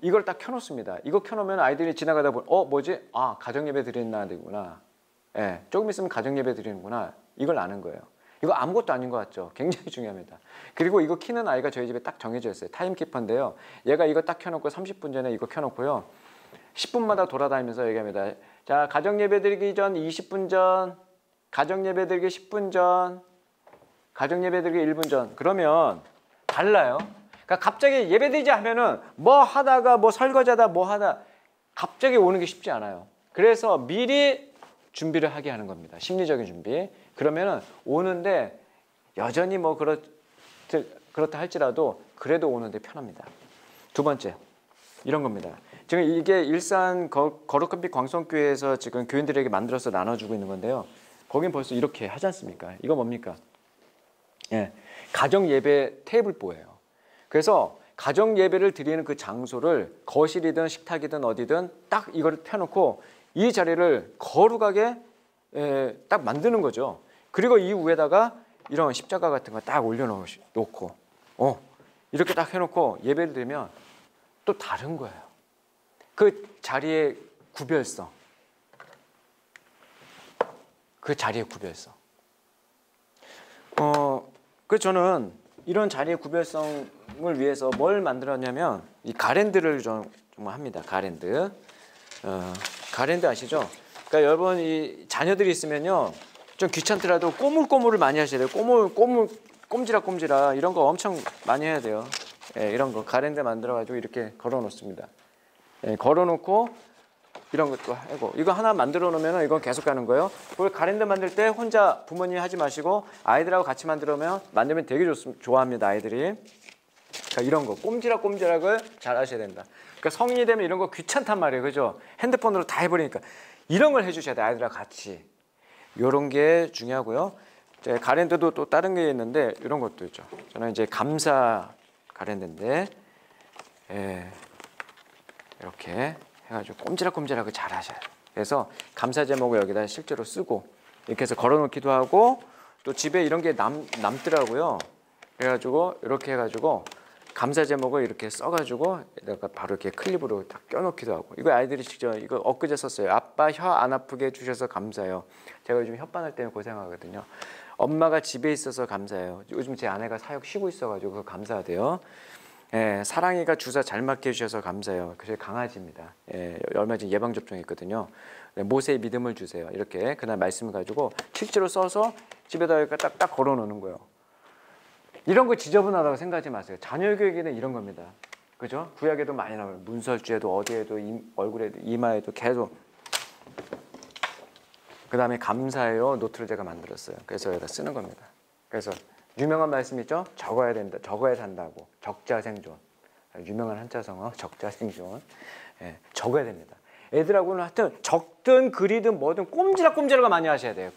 이걸 딱 켜놓습니다. 이거 켜놓으면 아이들이 지나가다 보면 뭐지? 아, 가정예배 드리는 데구나. 예, 조금 있으면 가정예배 드리는구나. 이걸 아는 거예요. 이거 아무것도 아닌 것 같죠? 굉장히 중요합니다. 그리고 이거 키는 아이가 저희 집에 딱 정해져 있어요. 타임키퍼인데요. 얘가 이거 딱 켜놓고 30분 전에 이거 켜놓고요. 10분마다 돌아다니면서 얘기합니다. 자, 가정예배 드리기 전 20분 전, 가정예배 드리기 10분 전, 가정예배 드리기 1분 전. 그러면 달라요. 그러니까 갑자기 예배드리자 하면은 뭐 하다가 뭐 설거지하다 뭐 하다 갑자기 오는 게 쉽지 않아요. 그래서 미리 준비를 하게 하는 겁니다. 심리적인 준비. 그러면은 오는데 여전히 뭐 그렇다 할지라도 그래도 오는데 편합니다. 두 번째, 이런 겁니다. 지금 이게 일산 거룩한빛 광성교회에서 지금 교인들에게 만들어서 나눠주고 있는 건데요. 거긴 벌써 이렇게 하지 않습니까? 이거 뭡니까? 예, 가정 예배 테이블보예요. 그래서 가정 예배를 드리는 그 장소를 거실이든 식탁이든 어디든 딱 이걸 펴놓고 이 자리를 거룩하게 딱 만드는 거죠. 그리고 이 위에다가 이런 십자가 같은 거 딱 올려놓고 이렇게 딱 해놓고 예배를 드리면 또 다른 거예요. 그 자리의 구별성. 그 자리의 구별성. 그래서 저는 이런 자리의 구별성을 위해서 뭘 만들었냐면 이 가랜드를 좀 합니다. 가랜드. 가랜드 아시죠? 그러니까 여러분 이 자녀들이 있으면요. 좀 귀찮더라도 꼬물꼬물을 많이 하셔야 돼요. 꼼지락 이런 거 엄청 많이 해야 돼요. 예, 이런 거 가랜드 만들어 가지고 이렇게 걸어 놓습니다. 예, 걸어 놓고 이런 것도 하고 이거 하나 만들어 놓으면 이건 계속 가는 거예요. 그걸 가랜드 만들 때 혼자 부모님이 하지 마시고 아이들하고 같이 만들면 되게 좋아합니다. 아이들이. 그러니까 이런 거 꼼지락을 잘 하셔야 된다. 그러니까 성인이 되면 이런 거 귀찮단 말이에요. 그죠? 핸드폰으로 다 해버리니까 이런 걸 해주셔야 돼요. 아이들하고 같이. 이런 게 중요하고요. 가랜드도 또 다른 게 있는데 이런 것도 있죠. 저는 이제 감사 가랜드인데 이렇게 해가지고 꼼지락을 잘 하셔야 돼요. 그래서 감사 제목을 여기다 실제로 쓰고 이렇게 해서 걸어놓기도 하고 또 집에 이런 게 남더라고요. 그래가지고 이렇게 해가지고 감사 제목을 이렇게 써가지고 바로 이렇게 클립으로 딱 껴놓기도 하고 이거 아이들이 직접 이거 엊그제 썼어요. 아빠 혀 안 아프게 해주셔서 감사해요. 제가 요즘 혓바늘 때문에 고생하거든요. 엄마가 집에 있어서 감사해요. 요즘 제 아내가 사역 쉬고 있어가지고 그거 감사하대요. 예, 사랑이가 주사 잘 맞게 해주셔서 감사해요. 그게 강아지입니다. 예, 얼마 전에 예방접종했거든요. 모세의 믿음을 주세요. 이렇게 그날 말씀을 가지고 실제로 써서 집에다 이렇게 딱 걸어놓는 거예요. 이런 거 지저분하다고 생각하지 마세요. 자녀 교육에는 이런 겁니다. 그죠? 구약에도 많이 나와요. 문설주에도 어디에도 얼굴에도 이마에도 계속. 그 다음에 감사해요 노트를 제가 만들었어요. 그래서 여기다 쓰는 겁니다. 그래서 유명한 말씀 있죠? 적어야 된다. 적어야 산다고. 적자생존. 유명한 한자성어 적자생존. 예, 적어야 됩니다. 애들하고는 하여튼 적든 그리든 뭐든 꼼지락을 많이 하셔야 돼요.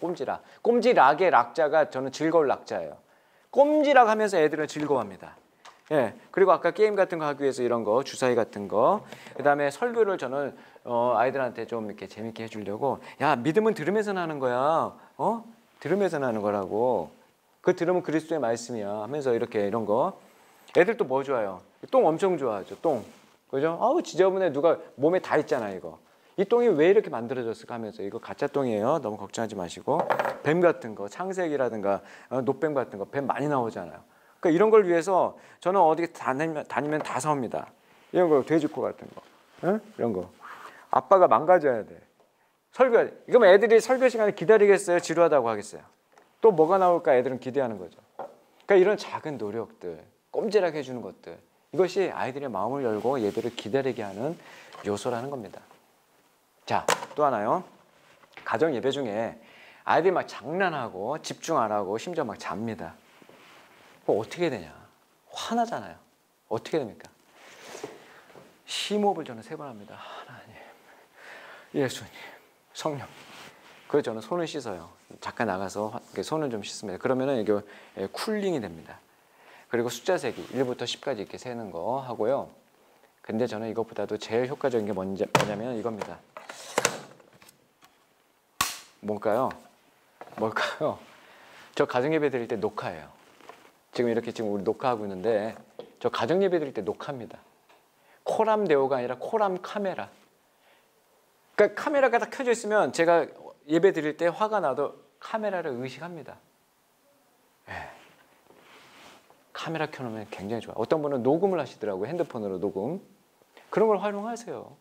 꼼지락의 락자가 저는 즐거울 락자예요. 꼼지락 하면서 애들은 즐거워합니다. 예, 그리고 아까 게임 같은 거 하기 위해서 이런 거 주사위 같은 거 그다음에 설교를 저는 아이들한테 좀 이렇게 재밌게 해주려고 야 믿음은 들으면서 나는 거야. 들으면서 나는 거라고. 그 들으면 그리스도의 말씀이야 하면서 이렇게 이런 거 애들 또 뭐 좋아해요? 똥 엄청 좋아하죠. 똥. 그죠? 지저분해. 누가 몸에 다 있잖아 이거. 이 똥이 왜 이렇게 만들어졌을까 하면서 이거 가짜 똥이에요. 너무 걱정하지 마시고 뱀 같은 거 창세기라든가 노뱀 같은 거 뱀 많이 나오잖아요. 그러니까 이런 걸 위해서 저는 어디 다니면 다 사옵니다. 이런 거 돼지코 같은 거 응? 이런 거 아빠가 망가져야 돼. 설교 이거면 애들이 설교 시간에 기다리겠어요? 지루하다고 하겠어요? 또 뭐가 나올까 애들은 기대하는 거죠. 그러니까 이런 작은 노력들 꼼지락 해주는 것들 이것이 아이들의 마음을 열고 예배를 기다리게 하는 요소라는 겁니다. 자, 또 하나요. 가정 예배 중에 아이들이 막 장난하고 집중 안 하고 심지어 막 잡니다. 그럼 어떻게 되냐? 화나잖아요. 어떻게 됩니까? 심호흡을 저는 3번 합니다. 하나님, 예수님, 성령. 그래서 저는 손을 씻어요. 잠깐 나가서 손을 좀 씻습니다. 그러면은 이게 쿨링이 됩니다. 그리고 숫자 세기 1부터 10까지 이렇게 세는 거 하고요. 근데 저는 이것보다도 제일 효과적인 게 뭐냐면 이겁니다. 뭘까요? 저 가정예배 드릴 때 녹화해요. 지금 우리 녹화하고 있는데 저 가정예배 드릴 때 녹화합니다. 코람 데오가 아니라 코람 카메라. 그러니까 카메라가 딱 켜져 있으면 제가 예배 드릴 때 화가 나도 카메라를 의식합니다. 카메라 켜놓으면 굉장히 좋아요. 어떤 분은 녹음을 하시더라고요. 핸드폰으로 녹음. 그런 걸 활용하세요.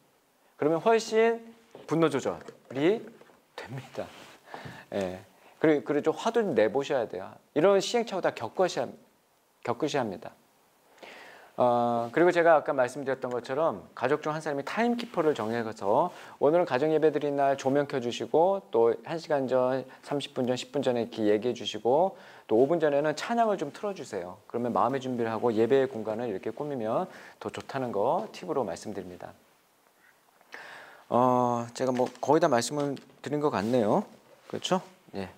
그러면 훨씬 분노 조절이 됩니다. 그리고 좀 화도 좀 내보셔야 돼요. 이런 시행착오 다 겪으셔야 합니다. 그리고 제가 아까 말씀드렸던 것처럼 가족 중 한 사람이 타임키퍼를 정해서 오늘은 가정예배 드린 날 조명 켜주시고 또 1시간 전, 30분 전, 10분 전에 이렇게 얘기해 주시고 또 5분 전에는 찬양을 좀 틀어주세요. 그러면 마음의 준비를 하고 예배의 공간을 이렇게 꾸미면 더 좋다는 거 팁으로 말씀드립니다. 제가 뭐 거의 다 말씀을 드린 것 같네요. 그렇죠? 예.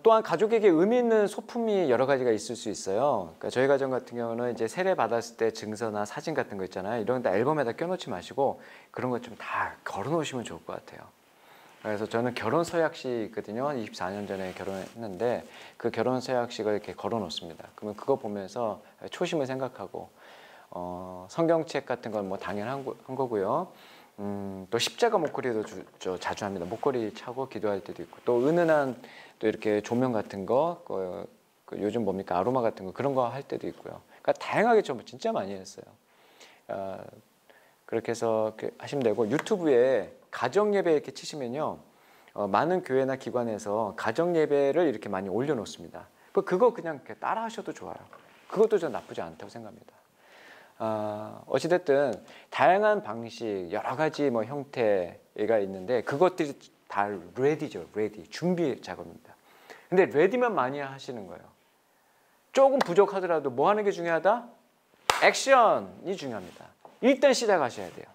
또한 가족에게 의미 있는 소품이 여러 가지가 있을 수 있어요. 그러니까 저희 가정 같은 경우는 이제 세례 받았을 때 증서나 사진 같은 거 있잖아요. 이런 거 앨범에다 껴놓지 마시고 그런 것 좀 다 걸어놓으시면 좋을 것 같아요. 그래서 저는 결혼 서약식이 있거든요. 24년 전에 결혼했는데 그 결혼 서약식을 이렇게 걸어놓습니다. 그러면 그거 보면서 초심을 생각하고 성경책 같은 건 뭐 당연한 거고요. 또 십자가 목걸이도 자주 합니다. 목걸이 차고 기도할 때도 있고 또 은은한 또 이렇게 조명 같은 거 요즘 뭡니까 아로마 같은 거 그런 거 할 때도 있고요. 그러니까 다양하게 좀 진짜 많이 했어요. 그렇게 해서 하시면 되고 유튜브에 가정 예배 이렇게 치시면요 많은 교회나 기관에서 가정 예배를 이렇게 많이 올려놓습니다. 그거 그냥 이렇게 따라 하셔도 좋아요. 그것도 전 나쁘지 않다고 생각합니다. 어찌됐든 다양한 방식 여러 가지 뭐 형태가 있는데 그것들이 다 레디죠. 준비 작업입니다. 근데 레디만 많이 하시는 거예요. 조금 부족하더라도 뭐 하는 게 중요하다? 액션이 중요합니다. 일단 시작하셔야 돼요.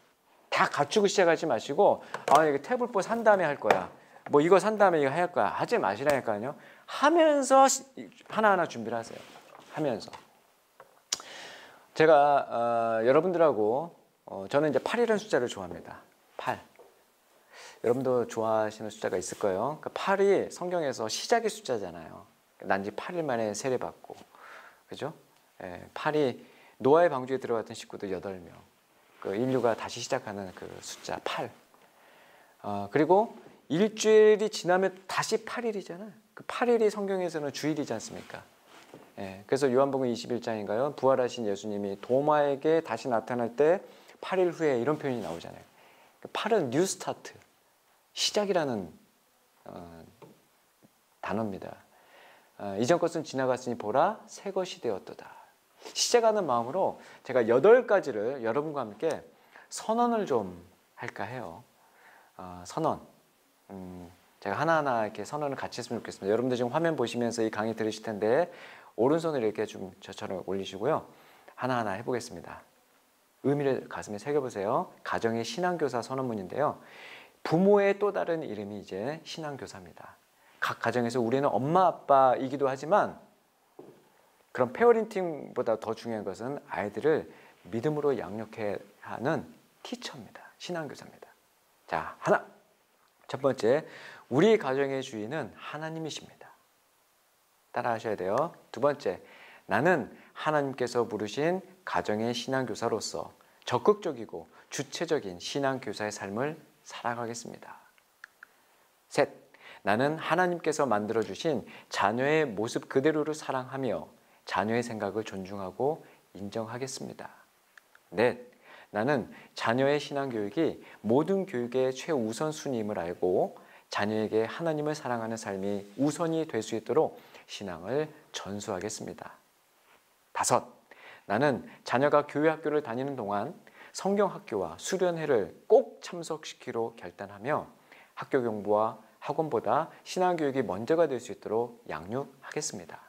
다 갖추고 시작하지 마시고 이거 태블보 산 다음에 할 거야. 뭐 이거 산 다음에 이거 할 거야. 하지 마시라니까요. 하면서 하나하나 준비를 하세요. 하면서. 제가 여러분들하고 저는 이제 8이라는 숫자를 좋아합니다. 8. 여러분도 좋아하시는 숫자가 있을 거예요. 그러니까 8이 성경에서 시작의 숫자잖아요. 난지 8일 만에 세례받고, 그죠? 8이 노아의 방주에 들어갔던 식구들 8명. 그 인류가 다시 시작하는 그 숫자 8. 그리고 일주일이 지나면 다시 8일이잖아요. 그 8일이 성경에서는 주일이지 않습니까? 그래서 요한복음 21장인가요? 부활하신 예수님이 도마에게 다시 나타날 때 8일 후에 이런 표현이 나오잖아요. 8은 뉴 스타트, 시작이라는 단어입니다. 이전 것은 지나갔으니 보라 새 것이 되었도다. 시작하는 마음으로 제가 8가지를 여러분과 함께 선언을 좀 할까 해요. 선언. 제가 하나하나 이렇게 선언을 같이 했으면 좋겠습니다. 여러분들 지금 화면 보시면서 이 강의 들으실 텐데 오른손을 이렇게 좀 저처럼 올리시고요. 하나하나 해보겠습니다. 의미를 가슴에 새겨보세요. 가정의 신앙교사 선언문인데요. 부모의 또 다른 이름이 이제 신앙교사입니다. 각 가정에서 우리는 엄마 아빠이기도 하지만 그런 페어린팅보다 더 중요한 것은 아이들을 믿음으로 양육해야 하는 티처입니다. 신앙교사입니다. 자, 하나. 첫 번째, 우리 가정의 주인은 하나님이십니다. 따라 하셔야 돼요. 두 번째, 나는 하나님께서 부르신 가정의 신앙교사로서 적극적이고 주체적인 신앙교사의 삶을 살아가겠습니다. 셋, 나는 하나님께서 만들어주신 자녀의 모습 그대로를 사랑하며 자녀의 생각을 존중하고 인정하겠습니다. 넷, 나는 자녀의 신앙교육이 모든 교육의 최우선순위임을 알고 자녀에게 하나님을 사랑하는 삶이 우선이 될 수 있도록 신앙을 전수하겠습니다. 다섯, 나는 자녀가 교회 학교를 다니는 동안 성경학교와 수련회를 꼭 참석시키기로 결단하며 학교 공부와 학원보다 신앙교육이 먼저가 될 수 있도록 양육하겠습니다.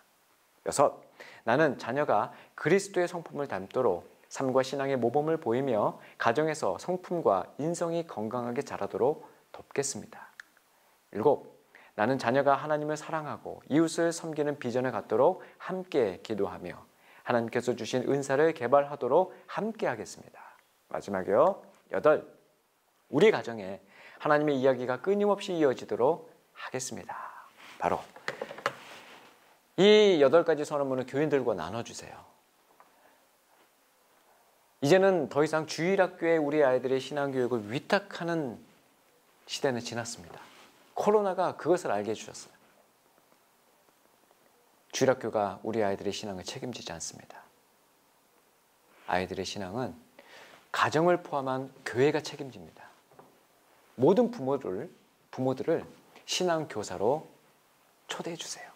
여섯, 나는 자녀가 그리스도의 성품을 닮도록 삶과 신앙의 모범을 보이며 가정에서 성품과 인성이 건강하게 자라도록 돕겠습니다. 7. 나는 자녀가 하나님을 사랑하고 이웃을 섬기는 비전을 갖도록 함께 기도하며 하나님께서 주신 은사를 개발하도록 함께 하겠습니다. 마지막이요. 8. 우리 가정에 하나님의 이야기가 끊임없이 이어지도록 하겠습니다. 바로 이 8가지 선언문을 교인들과 나눠주세요. 이제는 더 이상 주일학교에 우리 아이들의 신앙교육을 위탁하는 시대는 지났습니다. 코로나가 그것을 알게 해주셨어요. 주일학교가 우리 아이들의 신앙을 책임지지 않습니다. 아이들의 신앙은 가정을 포함한 교회가 책임집니다. 모든 부모들을 신앙교사로 초대해 주세요.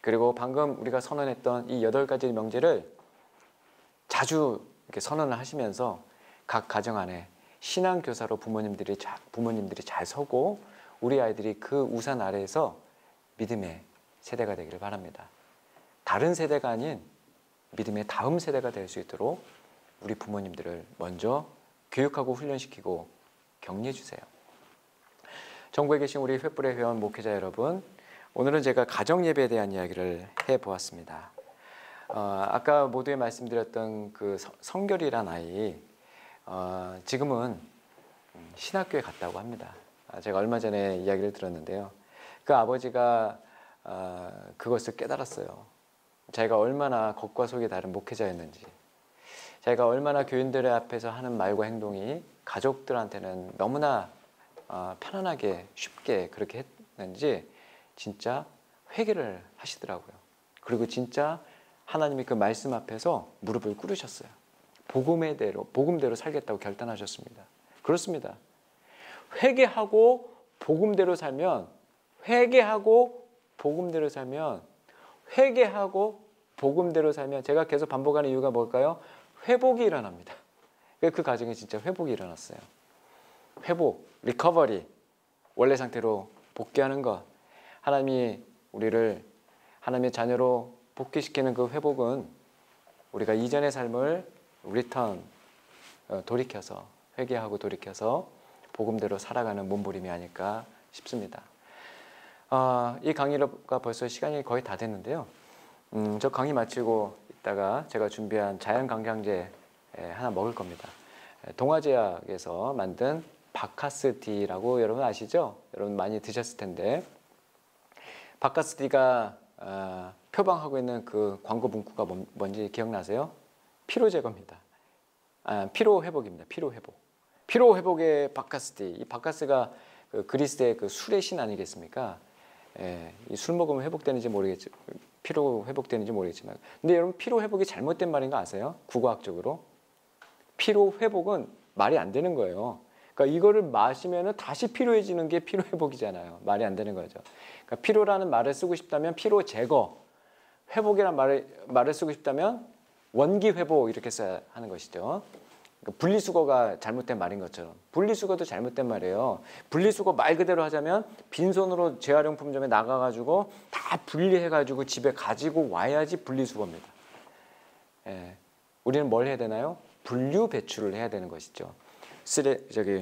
그리고 방금 우리가 선언했던 이 8가지 명제를 자주 이렇게 선언을 하시면서 각 가정 안에 신앙교사로 부모님들이 잘 서고 우리 아이들이 그 우산 아래에서 믿음의 세대가 되기를 바랍니다. 다른 세대가 아닌 믿음의 다음 세대가 될 수 있도록 우리 부모님들을 먼저 교육하고 훈련시키고 격려해 주세요. 전국에 계신 우리 횃불의 회원 목회자 여러분, 오늘은 제가 가정예배에 대한 이야기를 해보았습니다. 아까 모두에 말씀드렸던 그 성결이란 아이, 지금은 신학교에 갔다고 합니다. 제가 얼마 전에 이야기를 들었는데요. 그 아버지가 그것을 깨달았어요. 자기가 얼마나 겉과 속이 다른 목회자였는지, 자기가 얼마나 교인들의 앞에서 하는 말과 행동이 가족들한테는 너무나 편안하게 쉽게 그렇게 했는지 진짜 회개를 하시더라고요. 그리고 진짜 하나님이 그 말씀 앞에서 무릎을 꿇으셨어요. 복음대로 살겠다고 결단하셨습니다. 그렇습니다. 회개하고 복음대로 살면 제가 계속 반복하는 이유가 뭘까요? 회복이 일어납니다. 그 가정에 진짜 회복이 일어났어요. 회복, 리커버리, 원래 상태로 복귀하는 것. 하나님이 우리를 하나님의 자녀로 복귀시키는 그 회복은 우리가 이전의 삶을 돌이켜서 회개하고 돌이켜서 복음대로 살아가는 몸부림이 아닐까 싶습니다. 이 강의가 벌써 시간이 거의 다 됐는데요. 저 강의 마치고 이따가 제가 준비한 자연강장제 하나 먹을 겁니다. 동아제약에서 만든 바카스티라고 여러분 아시죠? 여러분 많이 드셨을 텐데 바카스티가 표방하고 있는 그 광고 문구가 뭔지 기억나세요? 피로 제거입니다. 피로 회복입니다. 피로 회복의 바카스티. 이 바카스가 그 그리스의 그 술의 신 아니겠습니까? 이 술 먹으면 피로 회복되는지 모르겠지만, 근데 여러분 피로 회복이 잘못된 말인 거 아세요? 국어학적으로 피로 회복은 말이 안 되는 거예요. 그러니까 이거를 마시면은 다시 피로해지는 게 피로 회복이잖아요. 말이 안 되는 거죠. 그러니까 피로라는 말을 쓰고 싶다면 피로 제거, 회복이라는 말을 쓰고 싶다면 원기 회복 이렇게 써야 하는 것이죠. 그러니까 분리수거가 잘못된 말인 것처럼 분리수거도 잘못된 말이에요. 분리수거 말 그대로 하자면 빈손으로 재활용품점에 나가가지고 다 분리해가지고 집에 가지고 와야지 분리수거입니다. 우리는 뭘 해야 되나요? 분류 배출을 해야 되는 것이죠.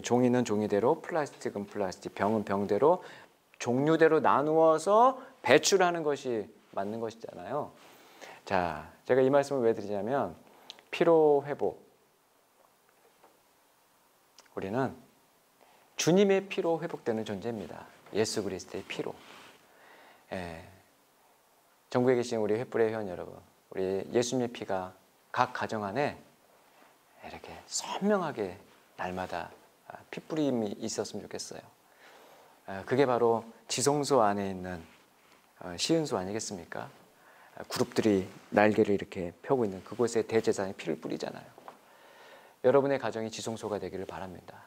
종이는 종이대로, 플라스틱은 플라스틱, 병은 병대로 종류대로 나누어서 배출하는 것이 맞는 것이잖아요. 자, 제가 이 말씀을 왜 드리냐면 피로 회복. 우리는 주님의 피로 회복되는 존재입니다. 예수 그리스도의 피로. 전국에 계신 우리 횃불의 회원 여러분, 우리 예수님의 피가 각 가정 안에 이렇게 선명하게 날마다 핏뿌림이 있었으면 좋겠어요. 그게 바로 지성소 안에 있는 시은소 아니겠습니까? 그룹들이 날개를 이렇게 펴고 있는 그곳에 대제사장이 피를 뿌리잖아요. 여러분의 가정이 지성소가 되기를 바랍니다.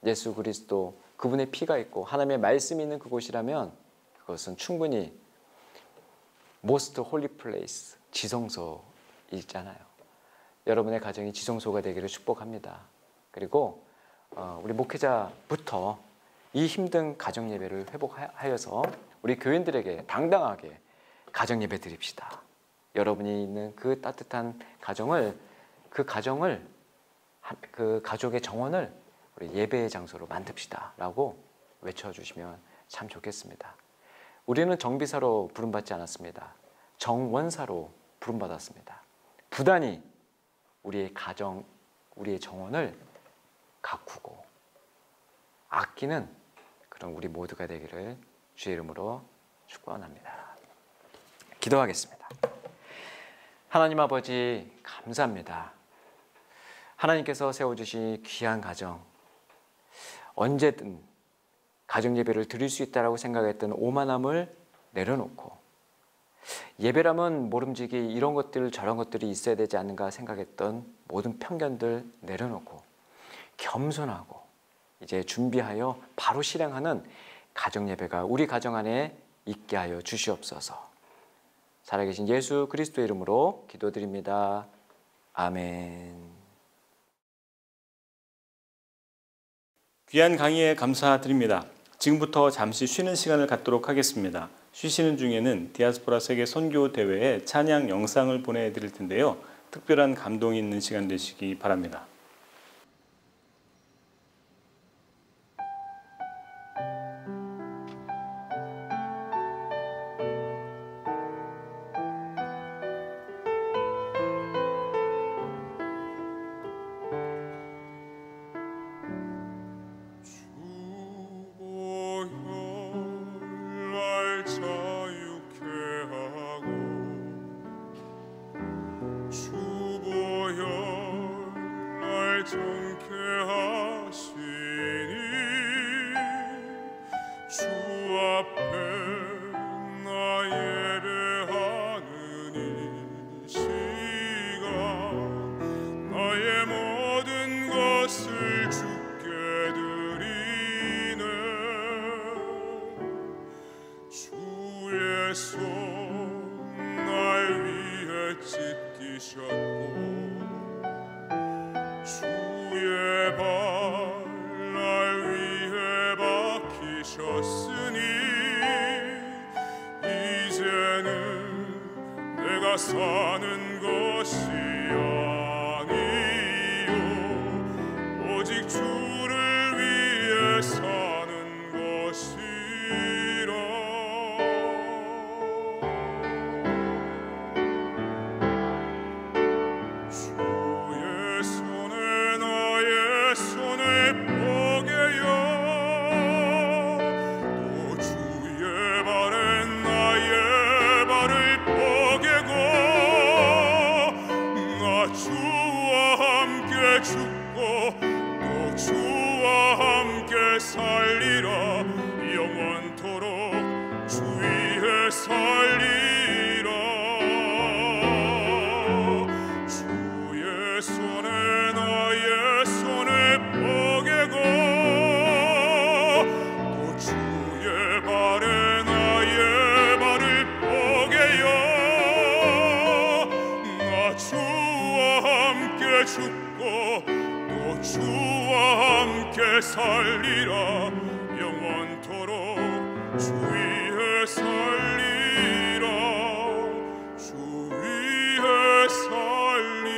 예수 그리스도 그분의 피가 있고 하나님의 말씀이 있는 그곳이라면 그것은 충분히 most holy place, 지성소이잖아요. 여러분의 가정이 지성소가 되기를 축복합니다. 그리고 우리 목회자부터 이 힘든 가정 예배를 회복하여서 우리 교인들에게 당당하게 가정 예배 드립시다. 여러분이 있는 그 따뜻한 가정을 그 가족의 정원을 우리 예배의 장소로 만듭시다라고 외쳐주시면 참 좋겠습니다. 우리는 정비사로 부름받지 않았습니다. 정원사로 부름받았습니다. 부단히 우리의 가정, 우리의 정원을 가꾸고 아끼는 그런 우리 모두가 되기를 주의 이름으로 축원합니다. 기도하겠습니다. 하나님 아버지 감사합니다. 하나님께서 세워주신 귀한 가정, 언제든 가정 예배를 드릴 수 있다라고 생각했던 오만함을 내려놓고 예배라면 모름지기 이런 것들 저런 것들이 있어야 되지 않는가 생각했던 모든 편견들 내려놓고 겸손하고 이제 준비하여 바로 실행하는 가정 예배가 우리 가정 안에 있게 하여 주시옵소서. 살아계신 예수 그리스도의 이름으로 기도드립니다. 아멘. 귀한 강의에 감사드립니다. 지금부터 잠시 쉬는 시간을 갖도록 하겠습니다. 쉬시는 중에는 디아스포라 세계 선교 대회의 찬양 영상을 보내드릴 텐데요. 특별한 감동이 있는 시간 되시기 바랍니다. 사는 것이 아니요 오직 주를 위해 사는 것이라. 주의 손에 나의 손에 뻐개요 또 주의 발에 나의 발을 뻐개고 주와 함께 죽고 또 주와 함께 살리라. 영원토록 주 위에 살리라. 주의 손에 나의 손에 뻐개고 또 주의 발에 나의 발을 뻐개요 나 주와 함께 죽고 또 주와 함께 살리라. 영원토록 주 위에 살리라. 주 위에 살리라.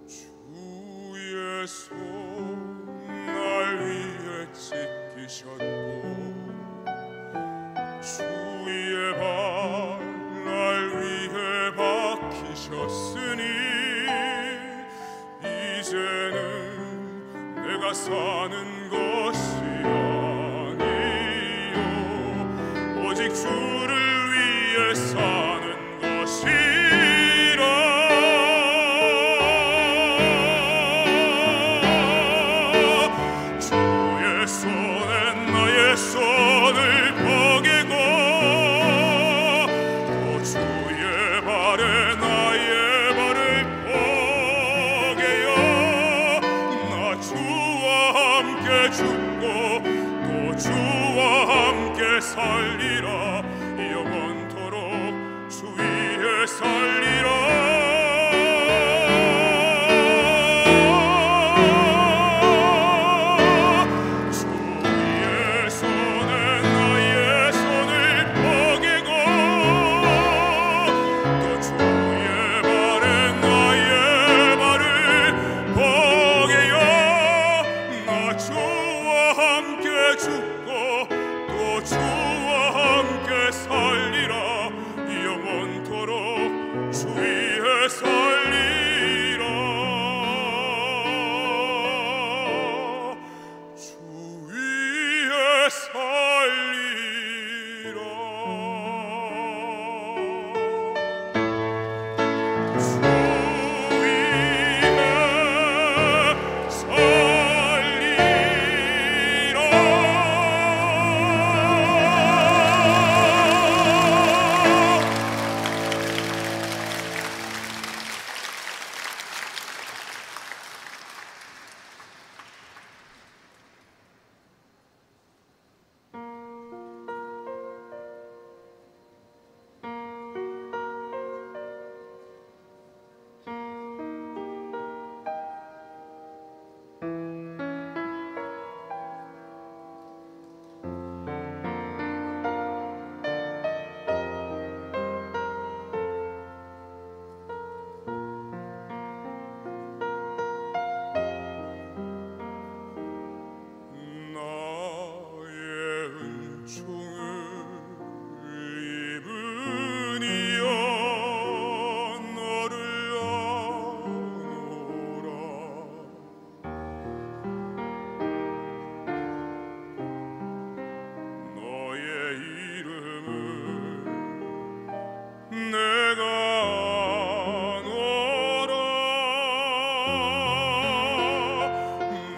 주의 손 날 위해 찢기셨고 주의 발 날 위해 박히셨으니 이제는 내가 사는 것이 아니요 오직 주를 위해 사는 것이라. 주의 손에 나의 손을 뻐개고 또 주의 발에 나의 발을 뻐개요 나 주와 함께 죽고 또 주와 함께 살리라.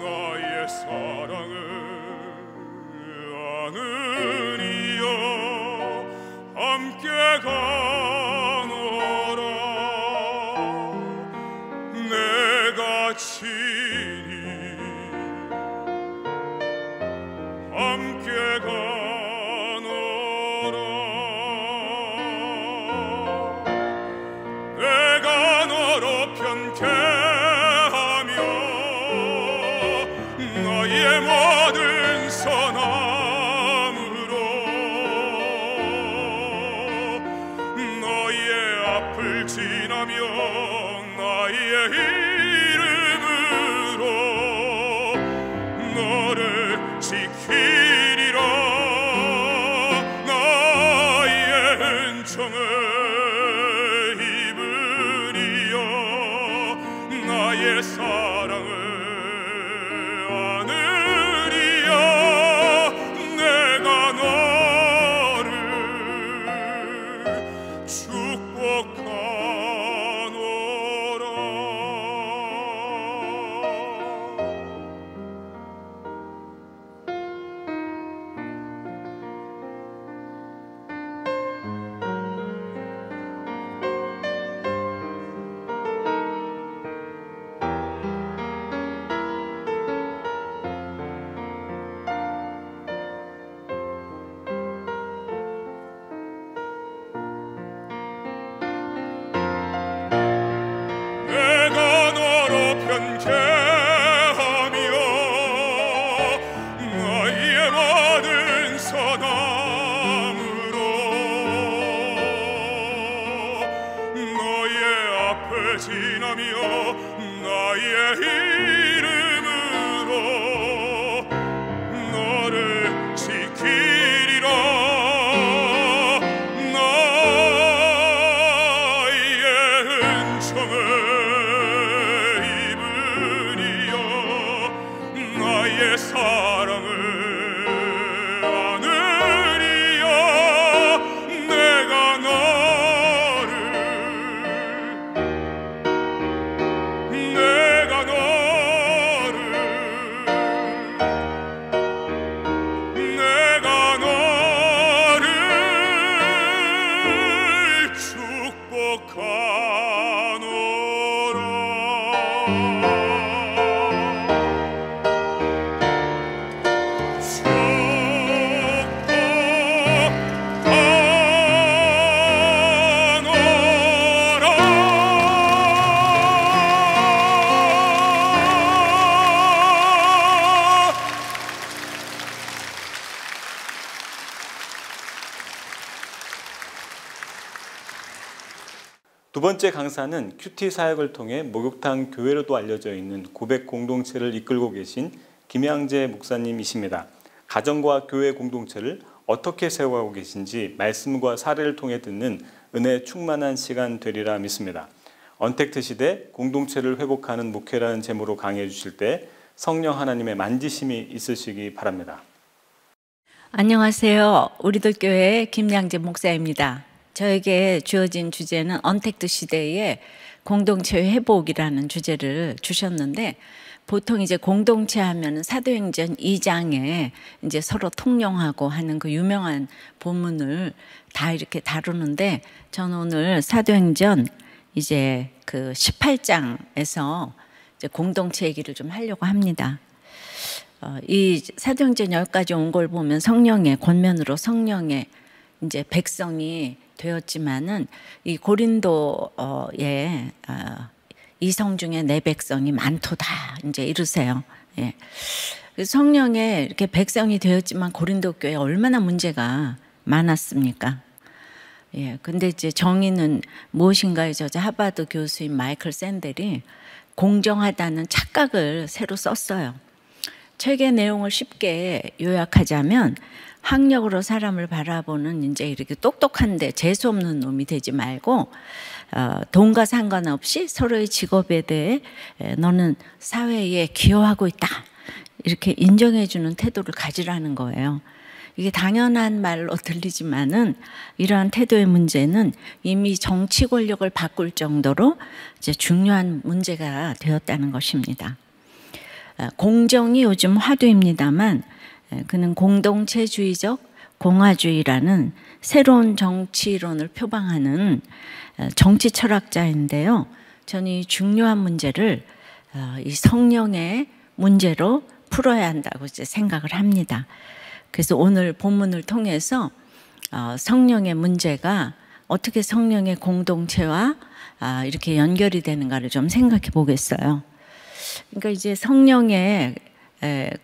나의 사랑을 아느니여 함께 가노라 내가 친히 함께 가노라 내가 너로 편케하며 너의 모든 선함으로 너의 앞을 지나며 나의 이름으로 너를 지키리라 나의 은총을 입으리여 나의 사랑을 아느리여 내가 너를 편케하며 나의 모든 선함으로 너의 앞을 지나며 나의 이름으로 너를 지키리라 나의 은총을 나의 사랑을 아느리여 내가 너를 두 번째 강사는 큐티 사역을 통해 목욕탕 교회로도 알려져 있는 고백 공동체를 이끌고 계신 김양재 목사님이십니다. 가정과 교회 공동체를 어떻게 세워가고 계신지 말씀과 사례를 통해 듣는 은혜 충만한 시간 되리라 믿습니다. 언택트 시대 공동체를 회복하는 목회라는 제목으로 강의해 주실 때 성령 하나님의 만지심이 있으시기 바랍니다. 안녕하세요. 우리들 교회 김양재 목사입니다. 저에게 주어진 주제는 언택트 시대의 공동체 회복이라는 주제를 주셨는데, 보통 이제 공동체 하면은 사도행전 2장에 이제 서로 통용하고 하는 그 유명한 본문을 다 이렇게 다루는데, 저는 오늘 사도행전 이제 그 18장에서 이제 공동체 얘기를 좀 하려고 합니다. 이 사도행전 여기까지 온 걸 보면 성령의 권면으로 성령의 이제 백성이 되었지만은 이 고린도에 이성 중에 내 백성이 많도다 이제 이르세요. 예. 성령에 이렇게 백성이 되었지만 고린도 교회에 얼마나 문제가 많았습니까? 예. 근데 이제 정의는 무엇인가의 저자 하버드 교수인 마이클 샌델이 공정하다는 착각을 새로 썼어요. 책의 내용을 쉽게 요약하자면, 학력으로 사람을 바라보는 이제 이렇게 똑똑한데 재수 없는 놈이 되지 말고, 돈과 상관없이 서로의 직업에 대해 너는 사회에 기여하고 있다, 이렇게 인정해주는 태도를 가지라는 거예요. 이게 당연한 말로 들리지만은 이러한 태도의 문제는 이미 정치 권력을 바꿀 정도로 이제 중요한 문제가 되었다는 것입니다. 공정이 요즘 화두입니다만 그는 공동체주의적 공화주의라는 새로운 정치론을 표방하는 정치 철학자인데요. 저는 이 중요한 문제를 이 성령의 문제로 풀어야 한다고 이제 생각을 합니다. 그래서 오늘 본문을 통해서 성령의 문제가 어떻게 성령의 공동체와 이렇게 연결이 되는가를 좀 생각해 보겠어요. 그러니까 이제 성령의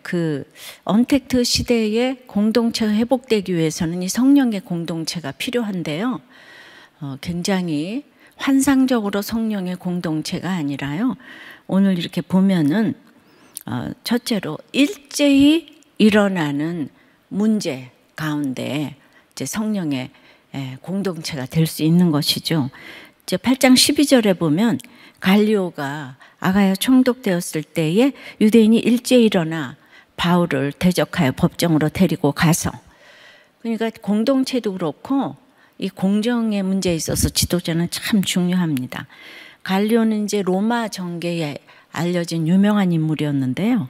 그 언택트 시대의 공동체가 회복되기 위해서는 이 성령의 공동체가 필요한데요. 굉장히 환상적으로 성령의 공동체가 아니라요. 오늘 이렇게 보면은 첫째로 일제히 일어나는 문제 가운데 이제 성령의 공동체가 될 수 있는 것이죠. 이제 8장 12절에 보면 갈리오가 아가야 총독되었을 때에 유대인이 일제히 일어나 바울을 대적하여 법정으로 데리고 가서, 그러니까 공동체도 그렇고 이 공정의 문제에 있어서 지도자는 참 중요합니다. 갈리오는 이제 로마 정계에 알려진 유명한 인물이었는데요.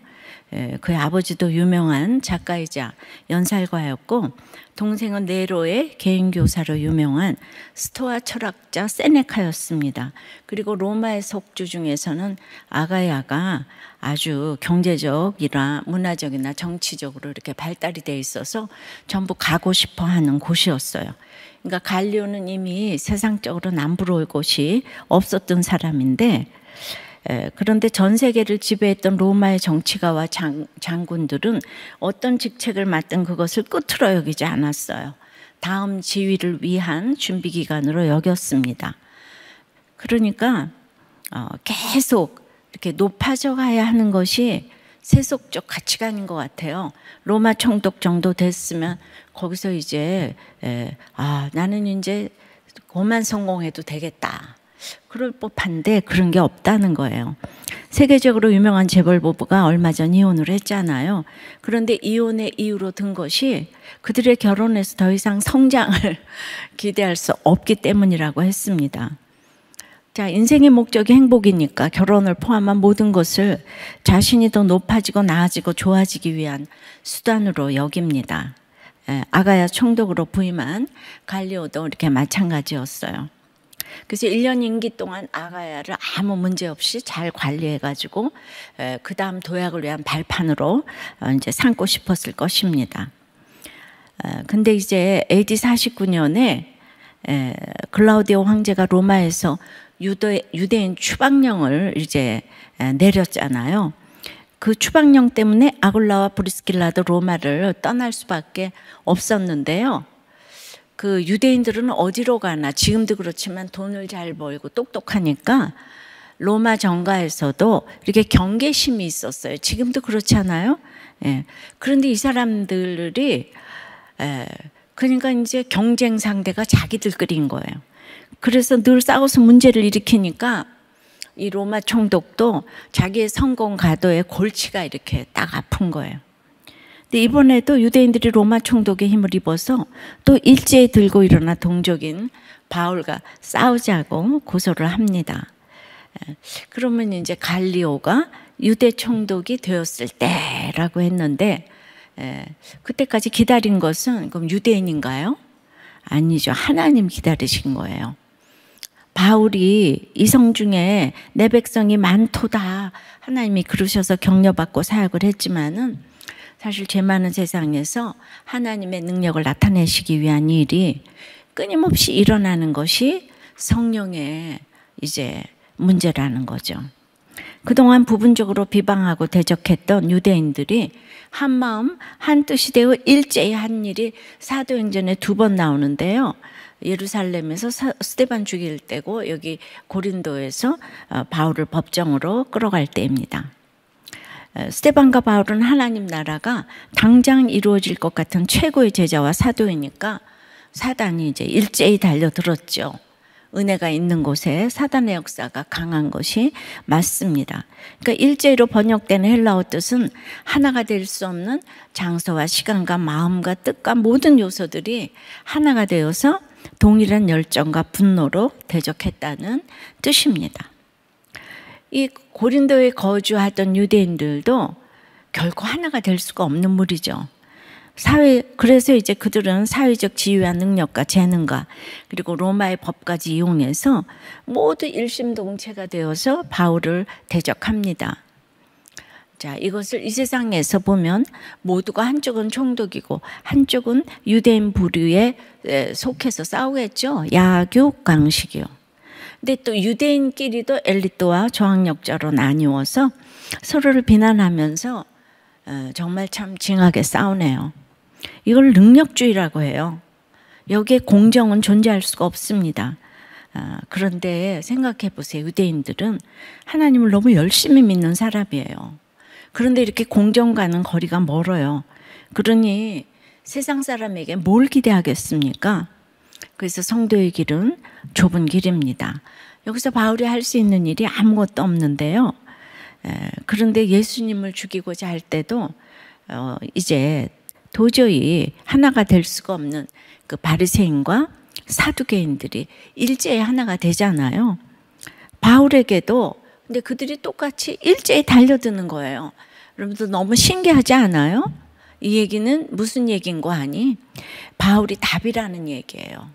그의 아버지도 유명한 작가이자 연살가였고 동생은 네로의 개인교사로 유명한 스토아 철학자 세네카였습니다. 그리고 로마의 속주 중에서는 아가야가 아주 경제적이나 문화적이나 정치적으로 이렇게 발달이 돼 있어서 전부 가고 싶어 하는 곳이었어요. 그러니까 갈리오는 이미 세상적으로 남부러울 곳이 없었던 사람인데, 그런데 전 세계를 지배했던 로마의 정치가와 장군들은 어떤 직책을 맡든 그것을 끝으로 여기지 않았어요. 다음 지위를 위한 준비 기간으로 여겼습니다. 그러니까 계속 이렇게 높아져 가야 하는 것이 세속적 가치관인 것 같아요. 로마 총독 정도 됐으면 거기서 이제 나는 이제 고만 성공해도 되겠다. 그럴 법한데 그런 게 없다는 거예요. 세계적으로 유명한 재벌 부부가 얼마 전 이혼을 했잖아요. 그런데 이혼의 이유로 든 것이 그들의 결혼에서 더 이상 성장을 기대할 수 없기 때문이라고 했습니다. 자, 인생의 목적이 행복이니까 결혼을 포함한 모든 것을 자신이 더 높아지고 나아지고 좋아지기 위한 수단으로 여깁니다. 아가야 총독으로 부임한 갈리오도 이렇게 마찬가지였어요. 그래서 1년 임기 동안 아가야를 아무 문제 없이 잘 관리해가지고 그 다음 도약을 위한 발판으로 이제 삼고 싶었을 것입니다. 근데 이제 AD 49년에 글라우디오 황제가 로마에서 유대인 추방령을 이제 내렸잖아요. 그 추방령 때문에 아굴라와 브리스길라도 로마를 떠날 수밖에 없었는데요. 그 유대인들은 어디로 가나, 지금도 그렇지만 돈을 잘 벌고 똑똑하니까 로마 정가에서도 이렇게 경계심이 있었어요. 지금도 그렇잖아요. 그런데 이 사람들이 그러니까 이제 경쟁 상대가 자기들끼리인 거예요. 그래서 늘 싸워서 문제를 일으키니까 이 로마 총독도 자기의 성공 가도에 골치가 이렇게 딱 아픈 거예요. 근데 이번에도 유대인들이 로마 총독의 힘을 입어서 또 일제히 들고 일어나 동족인 바울과 싸우자고 고소를 합니다. 그러면 이제 갈리오가 유대 총독이 되었을 때라고 했는데, 그때까지 기다린 것은 그럼 유대인인가요? 아니죠. 하나님 기다리신 거예요. 바울이 이성 중에 내 백성이 많도다 하나님이 그러셔서 격려받고 사역을 했지만은 사실 죄 많은 세상에서 하나님의 능력을 나타내시기 위한 일이 끊임없이 일어나는 것이 성령의 이제 문제라는 거죠. 그동안 부분적으로 비방하고 대적했던 유대인들이 한마음 한뜻이 되어 일제히 한 일이 사도행전에 2번 나오는데요. 예루살렘에서 스데반 죽일 때고 여기 고린도에서 바울을 법정으로 끌어갈 때입니다. 스데반과 바울은 하나님 나라가 당장 이루어질 것 같은 최고의 제자와 사도이니까 사단이 이제 일제히 달려들었죠. 은혜가 있는 곳에 사단의 역사가 강한 것이 맞습니다. 그러니까 일제히로 번역된 헬라어 뜻은 하나가 될 수 없는 장소와 시간과 마음과 뜻과 모든 요소들이 하나가 되어서 동일한 열정과 분노로 대적했다는 뜻입니다. 이 고린도에 거주하던 유대인들도 결코 하나가 될 수가 없는 무리죠. 그래서 이제 그들은 사회적 지위와 능력과 재능과 그리고 로마의 법까지 이용해서 모두 일심동체가 되어서 바울을 대적합니다. 자, 이것을 이 세상에서 보면 모두가 한쪽은 총독이고 한쪽은 유대인 부류에 속해서 싸우겠죠. 야교, 강식이요. 근데 또 유대인끼리도 엘리트와 저항력자로 나뉘어서 서로를 비난하면서 정말 참 징하게 싸우네요. 이걸 능력주의라고 해요. 여기에 공정은 존재할 수가 없습니다. 그런데 생각해 보세요. 유대인들은 하나님을 너무 열심히 믿는 사람이에요. 그런데 이렇게 공정과는 거리가 멀어요. 그러니 세상 사람에게 뭘 기대하겠습니까? 그래서 성도의 길은 좁은 길입니다. 여기서 바울이 할 수 있는 일이 아무것도 없는데요. 그런데 예수님을 죽이고자 할 때도 이제 도저히 하나가 될 수가 없는 그 바리새인과 사두개인들이 일제히 하나가 되잖아요. 바울에게도 근데 그들이 똑같이 일제히 달려드는 거예요. 여러분들 너무 신기하지 않아요? 이 얘기는 무슨 얘기인고 하니 바울이 답이라는 얘기예요.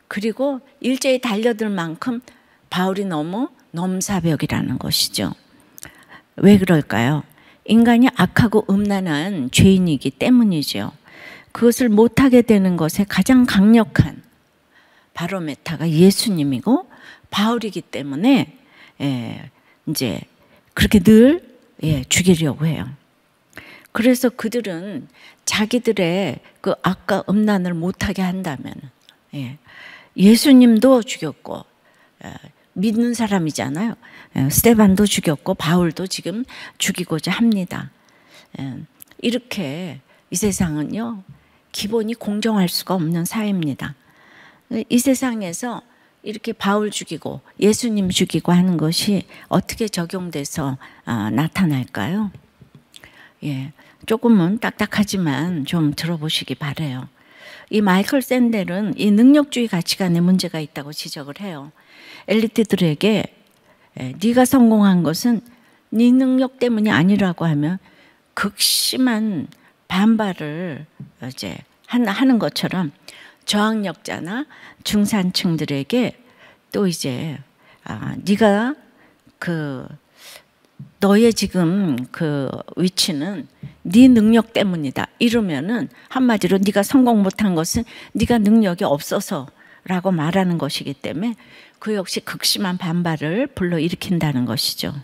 그리고 일제히 달려들 만큼 바울이 너무 넘사벽이라는 것이죠. 왜 그럴까요? 인간이 악하고 음란한 죄인이기 때문이죠. 그것을 못하게 되는 것에 가장 강력한 바로메타가 예수님이고 바울이기 때문에 이제 그렇게 늘 죽이려고 해요. 그래서 그들은 자기들의 그 악과 음란을 못하게 한다면 예수님도 죽였고 믿는 사람이잖아요. 스데반도 죽였고 바울도 지금 죽이고자 합니다. 이렇게 이 세상은요 기본이 공정할 수가 없는 사회입니다. 이 세상에서 이렇게 바울 죽이고 예수님 죽이고 하는 것이 어떻게 적용돼서 나타날까요? 조금은 딱딱하지만 좀 들어보시기 바라요. 이 마이클 샌델은 이 능력주의 가치관에 문제가 있다고 지적을 해요. 엘리트들에게 네가 성공한 것은 네 능력 때문이 아니라고 하면 극심한 반발을 이제 하는 것처럼 저항력자나 중산층들에게 또 이제 네가 너의 지금 그 위치는 네 능력 때문이다 이러면은 한마디로 네가 성공 못한 것은 네가 능력이 없어서라고 말하는 것이기 때문에 그 역시 극심한 반발을 불러일으킨다는 것이죠.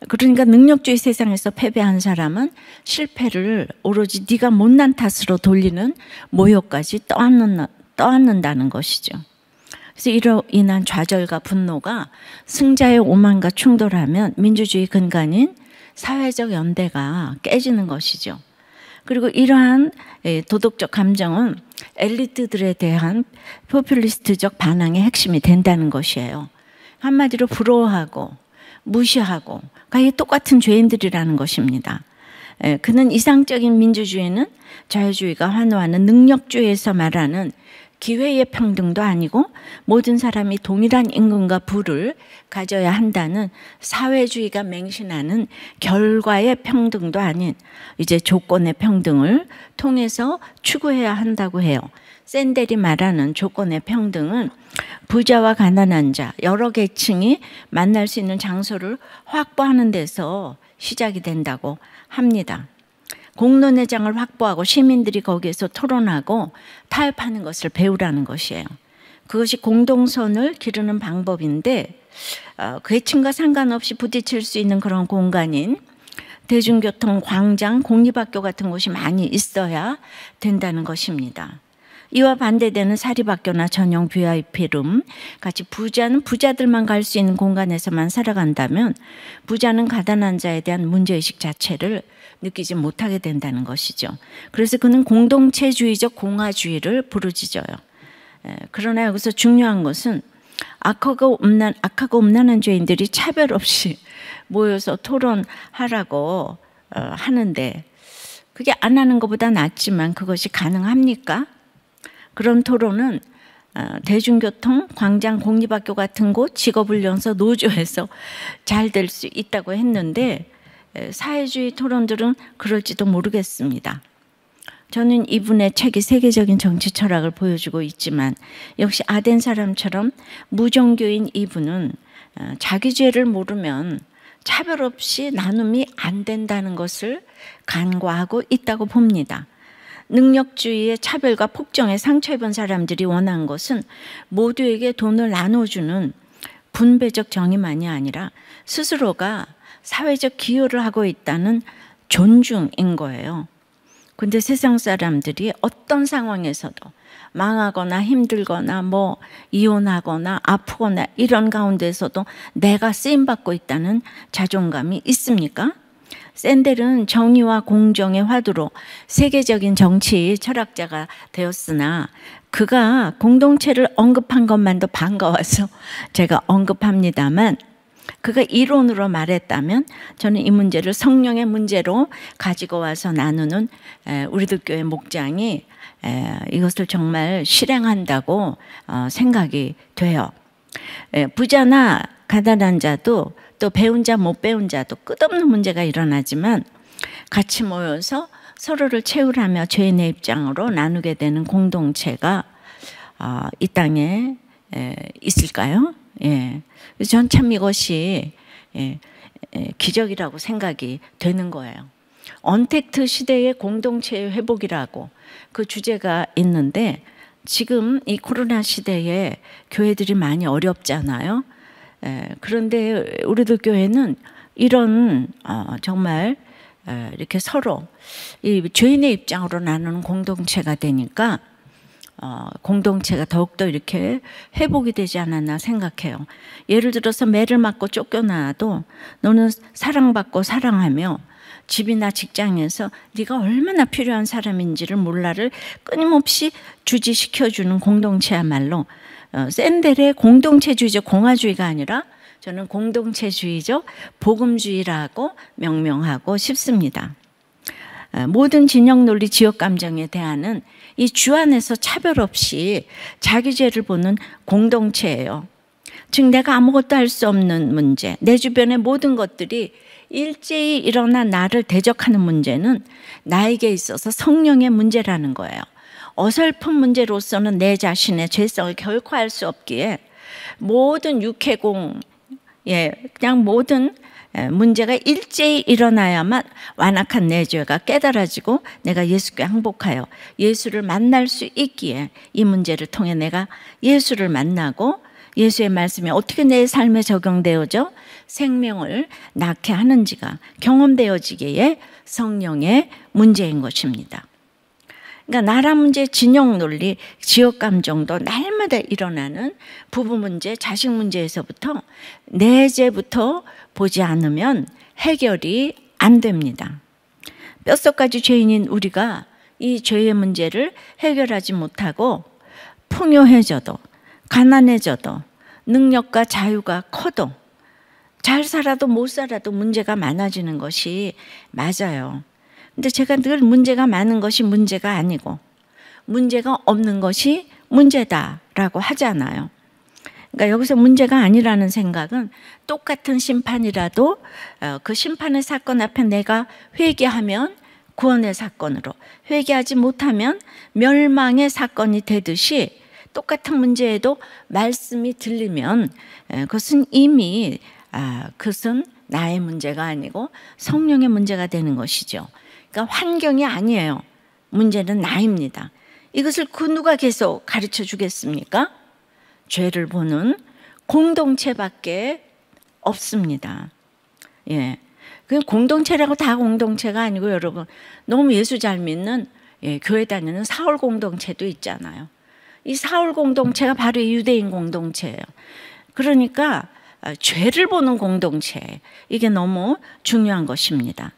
그러니까 능력주의 세상에서 패배한 사람은 실패를 오로지 네가 못난 탓으로 돌리는 모욕까지 떠안는다는 것이죠. 그래서 이로 인한 좌절과 분노가 승자의 오만과 충돌하면 민주주의 근간인 사회적 연대가 깨지는 것이죠. 그리고 이러한 도덕적 감정은 엘리트들에 대한 포퓰리스트적 반항의 핵심이 된다는 것이에요. 한마디로 부러워하고 무시하고 그러니까 똑같은 죄인들이라는 것입니다. 그는 이상적인 민주주의는 자유주의가 환호하는 능력주의에서 말하는 기회의 평등도 아니고 모든 사람이 동일한 임금과 부를 가져야 한다는 사회주의가 맹신하는 결과의 평등도 아닌 이제 조건의 평등을 통해서 추구해야 한다고 해요. 샌델이 말하는 조건의 평등은 부자와 가난한 자 여러 계층이 만날 수 있는 장소를 확보하는 데서 시작이 된다고 합니다. 공론회장을 확보하고 시민들이 거기에서 토론하고 타협하는 것을 배우라는 것이에요. 그것이 공동선을 기르는 방법인데 계층과 상관없이 부딪힐 수 있는 그런 공간인 대중교통, 광장, 공립학교 같은 곳이 많이 있어야 된다는 것입니다. 이와 반대되는 사립학교나 전용 VIP룸 같이 부자는 부자들만 갈 수 있는 공간에서만 살아간다면 부자는 가난한 자에 대한 문제의식 자체를 느끼지 못하게 된다는 것이죠. 그래서 그는 공동체주의적 공화주의를 부르짖어요. 그러나 여기서 중요한 것은 악하고 음란한 죄인들이 차별 없이 모여서 토론하라고 하는데 그게 안 하는 것보다 낫지만 그것이 가능합니까? 그런 토론은 대중교통, 광장, 공립학교 같은 곳, 직업훈련소, 노조에서 잘 될 수 있다고 했는데 사회주의 토론들은 그럴지도 모르겠습니다. 저는 이분의 책이 세계적인 정치 철학을 보여주고 있지만 역시 아덴 사람처럼 무종교인 이분은 자기 죄를 모르면 차별 없이 나눔이 안 된다는 것을 간과하고 있다고 봅니다. 능력주의의 차별과 폭정에 상처 입은 사람들이 원한 것은 모두에게 돈을 나눠주는 분배적 정의만이 아니라 스스로가 사회적 기여를 하고 있다는 존중인 거예요. 근데 세상 사람들이 어떤 상황에서도 망하거나 힘들거나 뭐 이혼하거나 아프거나 이런 가운데서도 내가 쓰임받고 있다는 자존감이 있습니까? 샌델은 정의와 공정의 화두로 세계적인 정치 철학자가 되었으나 그가 공동체를 언급한 것만도 반가워서 제가 언급합니다만 그가 이론으로 말했다면 저는 이 문제를 성령의 문제로 가지고 와서 나누는 우리들 교회 목장이 이것을 정말 실행한다고 생각이 돼요. 부자나 가난한 자도 또 배운 자 못 배운 자도 끝없는 문제가 일어나지만 같이 모여서 서로를 채우라며 죄인의 입장으로 나누게 되는 공동체가 이 땅에 있을까요? 예. 전 참 이것이 기적이라고 생각이 되는 거예요. 언택트 시대의 공동체의 회복이라고 그 주제가 있는데 지금 이 코로나 시대에 교회들이 많이 어렵잖아요. 그런데 우리들 교회는 이런 정말 이렇게 서로 이 죄인의 입장으로 나누는 공동체가 되니까 공동체가 더욱더 이렇게 회복이 되지 않았나 생각해요. 예를 들어서 매를 맞고 쫓겨나도 너는 사랑받고 사랑하며 집이나 직장에서 네가 얼마나 필요한 사람인지를 몰라를 끊임없이 주지시켜주는 공동체야말로 샌델의 공동체주의적 공화주의가 아니라 저는 공동체주의적 복음주의라고 명명하고 싶습니다. 모든 진영 논리 지역 감정에 대한 이 주 안에서 차별 없이 자기 죄를 보는 공동체예요. 즉 내가 아무것도 할 수 없는 문제, 내 주변의 모든 것들이 일제히 일어나 나를 대적하는 문제는 나에게 있어서 성령의 문제라는 거예요. 어설픈 문제로서는 내 자신의 죄성을 결코 알 수 없기에 모든 육해공, 그냥 모든 문제가 일제히 일어나야만 완악한 내 죄가 깨달아지고 내가 예수께 항복하여 예수를 만날 수 있기에 이 문제를 통해 내가 예수를 만나고 예수의 말씀이 어떻게 내 삶에 적용되어져 생명을 낳게 하는지가 경험되어지기에 성령의 문제인 것입니다. 그러니까 나라 문제, 진영 논리, 지역 감정도 날마다 일어나는 부부 문제, 자식 문제에서부터 내 죄부터 보지 않으면 해결이 안 됩니다. 뼛속까지 죄인인 우리가 이 죄의 문제를 해결하지 못하고 풍요해져도 가난해져도 능력과 자유가 커도 잘 살아도 못 살아도 문제가 많아지는 것이 맞아요. 근데 제가 늘 문제가 많은 것이 문제가 아니고 문제가 없는 것이 문제다라고 하잖아요. 그러니까 여기서 문제가 아니라는 생각은 똑같은 심판이라도 그 심판의 사건 앞에 내가 회개하면 구원의 사건으로, 회개하지 못하면 멸망의 사건이 되듯이 똑같은 문제에도 말씀이 들리면 그것은 이미 그것은 나의 문제가 아니고 성령의 문제가 되는 것이죠. 그러니까 환경이 아니에요. 문제는 나입니다. 이것을 그 누가 계속 가르쳐 주겠습니까? 죄를 보는 공동체밖에 없습니다. 예, 그 공동체라고 다 공동체가 아니고 여러분 너무 예수 잘 믿는 교회 다니는 사울 공동체도 있잖아요. 이 사울 공동체가 바로 이 유대인 공동체예요. 그러니까 죄를 보는 공동체, 이게 너무 중요한 것입니다.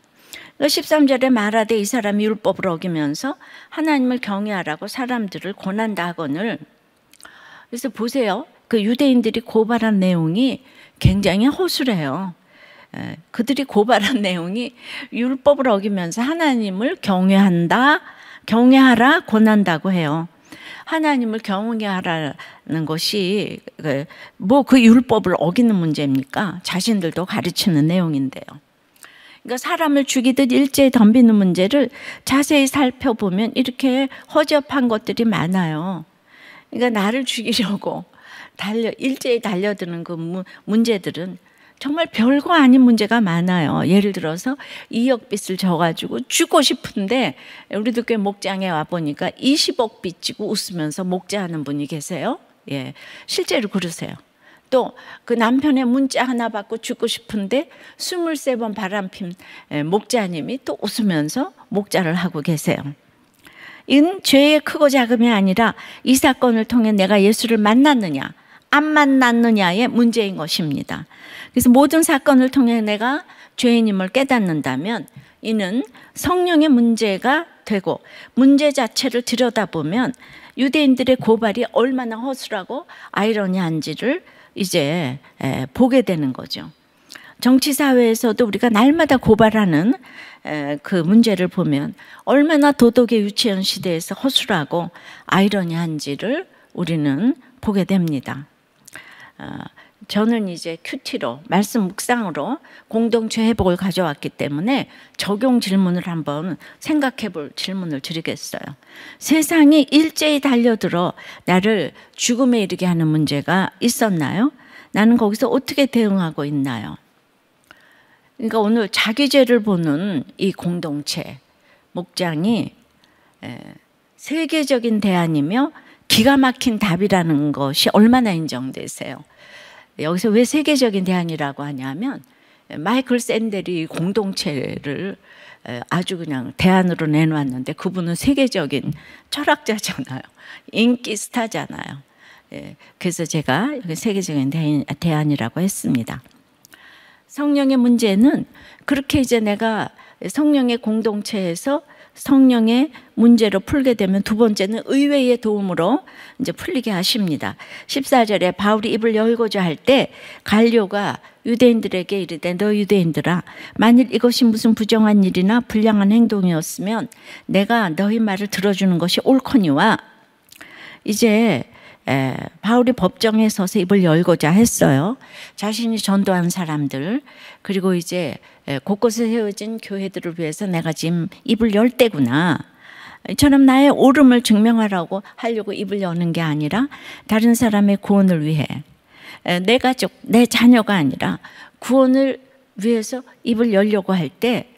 13절에 말하되 이 사람이 율법을 어기면서 하나님을 경외하라고 사람들을 권한다 하거늘 그래서 보세요. 그 유대인들이 고발한 내용이 굉장히 허술해요. 그들이 고발한 내용이 율법을 어기면서 하나님을 경외하라 권한다고 해요. 하나님을 경외하라는 것이 뭐 그 율법을 어기는 문제입니까? 자신들도 가르치는 내용인데요. 그러니까 사람을 죽이듯 일제히 덤비는 문제를 자세히 살펴보면 이렇게 허접한 것들이 많아요. 그러니까 나를 죽이려고 일제히 달려드는 그 문제들은 정말 별거 아닌 문제가 많아요. 예를 들어서 2억 빚을 져가지고 죽고 싶은데 우리도 꽤 목장에 와보니까 20억 빚지고 웃으면서 목자하는 분이 계세요. 예, 실제로 그러세요. 또 그 남편의 문자 하나 받고 죽고 싶은데 23번 바람핀 목자님이 또 웃으면서 목자를 하고 계세요. 이건 죄의 크고 작음이 아니라 이 사건을 통해 내가 예수를 만났느냐 안 만났느냐의 문제인 것입니다. 그래서 모든 사건을 통해 내가 죄인임을 깨닫는다면 이는 성령의 문제가 되고 문제 자체를 들여다보면 유대인들의 고발이 얼마나 허술하고 아이러니한지를 이제 보게 되는 거죠. 정치사회에서도 우리가 날마다 고발하는 그 문제를 보면 얼마나 도덕의 유치원 시대에서 허술하고 아이러니한지를 우리는 보게 됩니다. 저는 이제 큐티로 말씀 묵상으로 공동체 회복을 가져왔기 때문에 적용 질문을 한번 생각해 볼 질문을 드리겠어요. 세상이 일제히 달려들어 나를 죽음에 이르게 하는 문제가 있었나요? 나는 거기서 어떻게 대응하고 있나요? 그러니까 오늘 자기 죄를 보는 이 공동체 목장이 세계적인 대안이며 기가 막힌 답이라는 것이 얼마나 인정되세요? 여기서 왜 세계적인 대안이라고 하냐면 마이클 샌델이 공동체를 아주 그냥 대안으로 내놓았는데 그분은 세계적인 철학자잖아요. 인기 스타잖아요. 그래서 제가 세계적인 대안이라고 했습니다. 성령의 문제는 그렇게 이제 내가 성령의 공동체에서 성령의 문제로 풀게 되면 두 번째는 의외의 도움으로 이제 풀리게 하십니다. 14절에 바울이 입을 열고자 할 때 갈료가 유대인들에게 이르되 너 유대인들아 만일 이것이 무슨 부정한 일이나 불량한 행동이었으면 내가 너희 말을 들어주는 것이 옳거니와 이제 바울이 법정에 서서 입을 열고자 했어요. 자신이 전도한 사람들 그리고 이제 곳곳에 세워진 교회들을 위해서 내가 지금 입을 열 때구나. 이처럼 나의 옳음을 증명하려고 입을 여는 게 아니라 다른 사람의 구원을 위해 내 가족, 내 자녀가 아니라 구원을 위해서 입을 열려고 할 때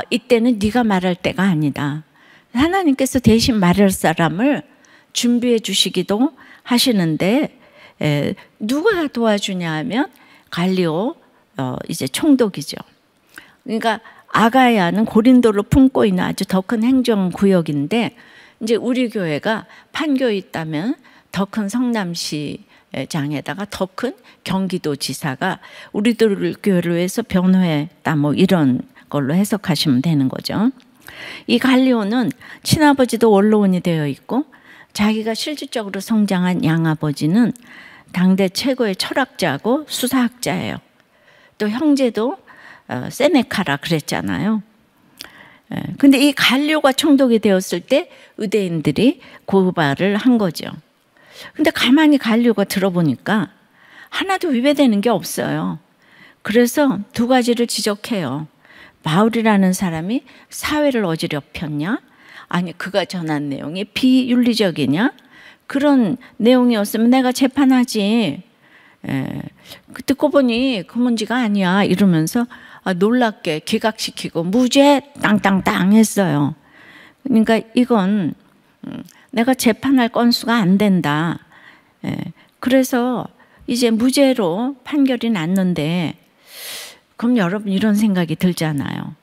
이때는 네가 말할 때가 아니다. 하나님께서 대신 말할 사람을 준비해 주시기도 하시는데 누가 도와주냐 하면 갈리오 이제 총독이죠. 그러니까 아가야는 고린도를 품고 있는 아주 더 큰 행정구역인데 이제 우리 교회가 판교에 있다면 더 큰 성남시장에다가 더 큰 경기도지사가 우리들 교회를 위해서 변호했다 뭐 이런 걸로 해석하시면 되는 거죠. 이 갈리오는 친아버지도 원로원이 되어 있고 자기가 실질적으로 성장한 양아버지는 당대 최고의 철학자고 수사학자예요. 또 형제도 세네카라 그랬잖아요. 근데 이 갈리오가 총독이 되었을 때 유대인들이 고발을 한 거죠. 근데 가만히 갈리오가 들어보니까 하나도 위배되는 게 없어요. 그래서 두 가지를 지적해요. 바울이라는 사람이 사회를 어지럽혔냐? 아니 그가 전한 내용이 비윤리적이냐? 그런 내용이었으면 내가 재판하지. 듣고 보니 그 문제가 아니야 이러면서 놀랍게 기각시키고 무죄 땅땅땅 했어요. 그러니까 이건 내가 재판할 건수가 안 된다. 그래서 이제 무죄로 판결이 났는데 그럼 여러분 이런 생각이 들잖아요.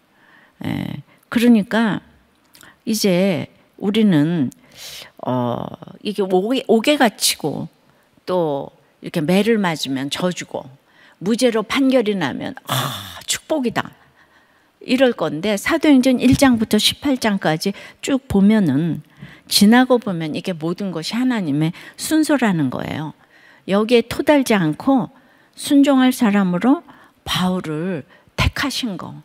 그러니까 이제 우리는 이게 옥에가 치고 또 이렇게 매를 맞으면 져주고 무죄로 판결이 나면 축복이다. 이럴 건데 사도행전 1장부터 18장까지 쭉 보면은 지나고 보면 이게 모든 것이 하나님의 순서라는 거예요. 여기에 토달지 않고 순종할 사람으로 바울을 택하신 거.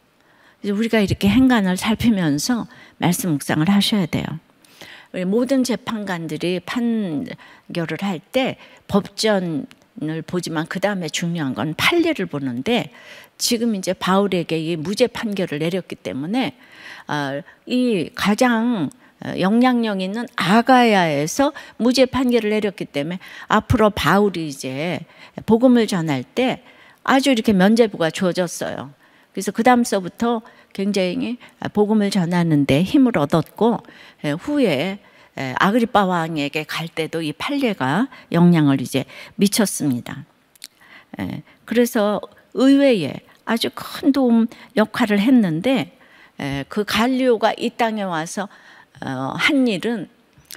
우리가 이렇게 행간을 살피면서 말씀 묵상을 하셔야 돼요. 모든 재판관들이 판결을 할 때 법전을 보지만 그 다음에 중요한 건 판례를 보는데 지금 이제 바울에게 이 무죄 판결을 내렸기 때문에 이 가장 영향력 있는 아가야에서 무죄 판결을 내렸기 때문에 앞으로 바울이 이제 복음을 전할 때 아주 이렇게 면죄부가 주어졌어요. 그래서 그 다음서부터 굉장히 복음을 전하는데 힘을 얻었고 후에 아그리빠 왕에게 갈 때도 이 판례가 영향을 이제 미쳤습니다. 그래서 의회에 아주 큰 도움 역할을 했는데 그 갈리오가 이 땅에 와서 한 일은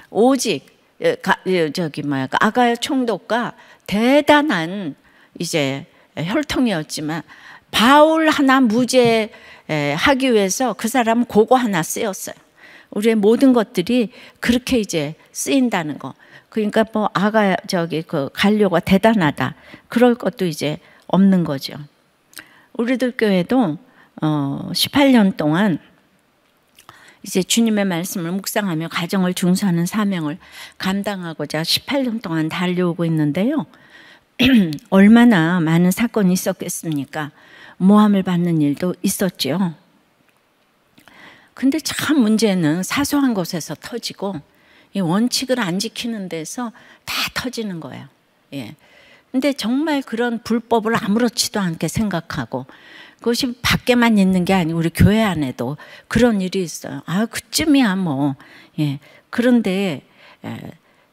오직 아가야 총독과 대단한 이제 혈통이었지만 바울 하나 무죄 하기 위해서 그 사람 고거 하나 쓰였어요. 우리의 모든 것들이 그렇게 이제 쓰인다는 거. 그러니까 뭐 그 갈료가 대단하다. 그럴 것도 이제 없는 거죠. 우리들 교회도 18년 동안 이제 주님의 말씀을 묵상하며 가정을 중수하는 사명을 감당하고자 18년 동안 달려오고 있는데요. 얼마나 많은 사건이 있었겠습니까? 모함을 받는 일도 있었죠. 근데 참 문제는 사소한 곳에서 터지고 이 원칙을 안 지키는 데서 다 터지는 거예요. 예. 근데 정말 그런 불법을 아무렇지도 않게 생각하고 그것이 밖에만 있는 게 아니고 우리 교회 안에도 그런 일이 있어요. 아, 그쯤이야 뭐. 예. 그런데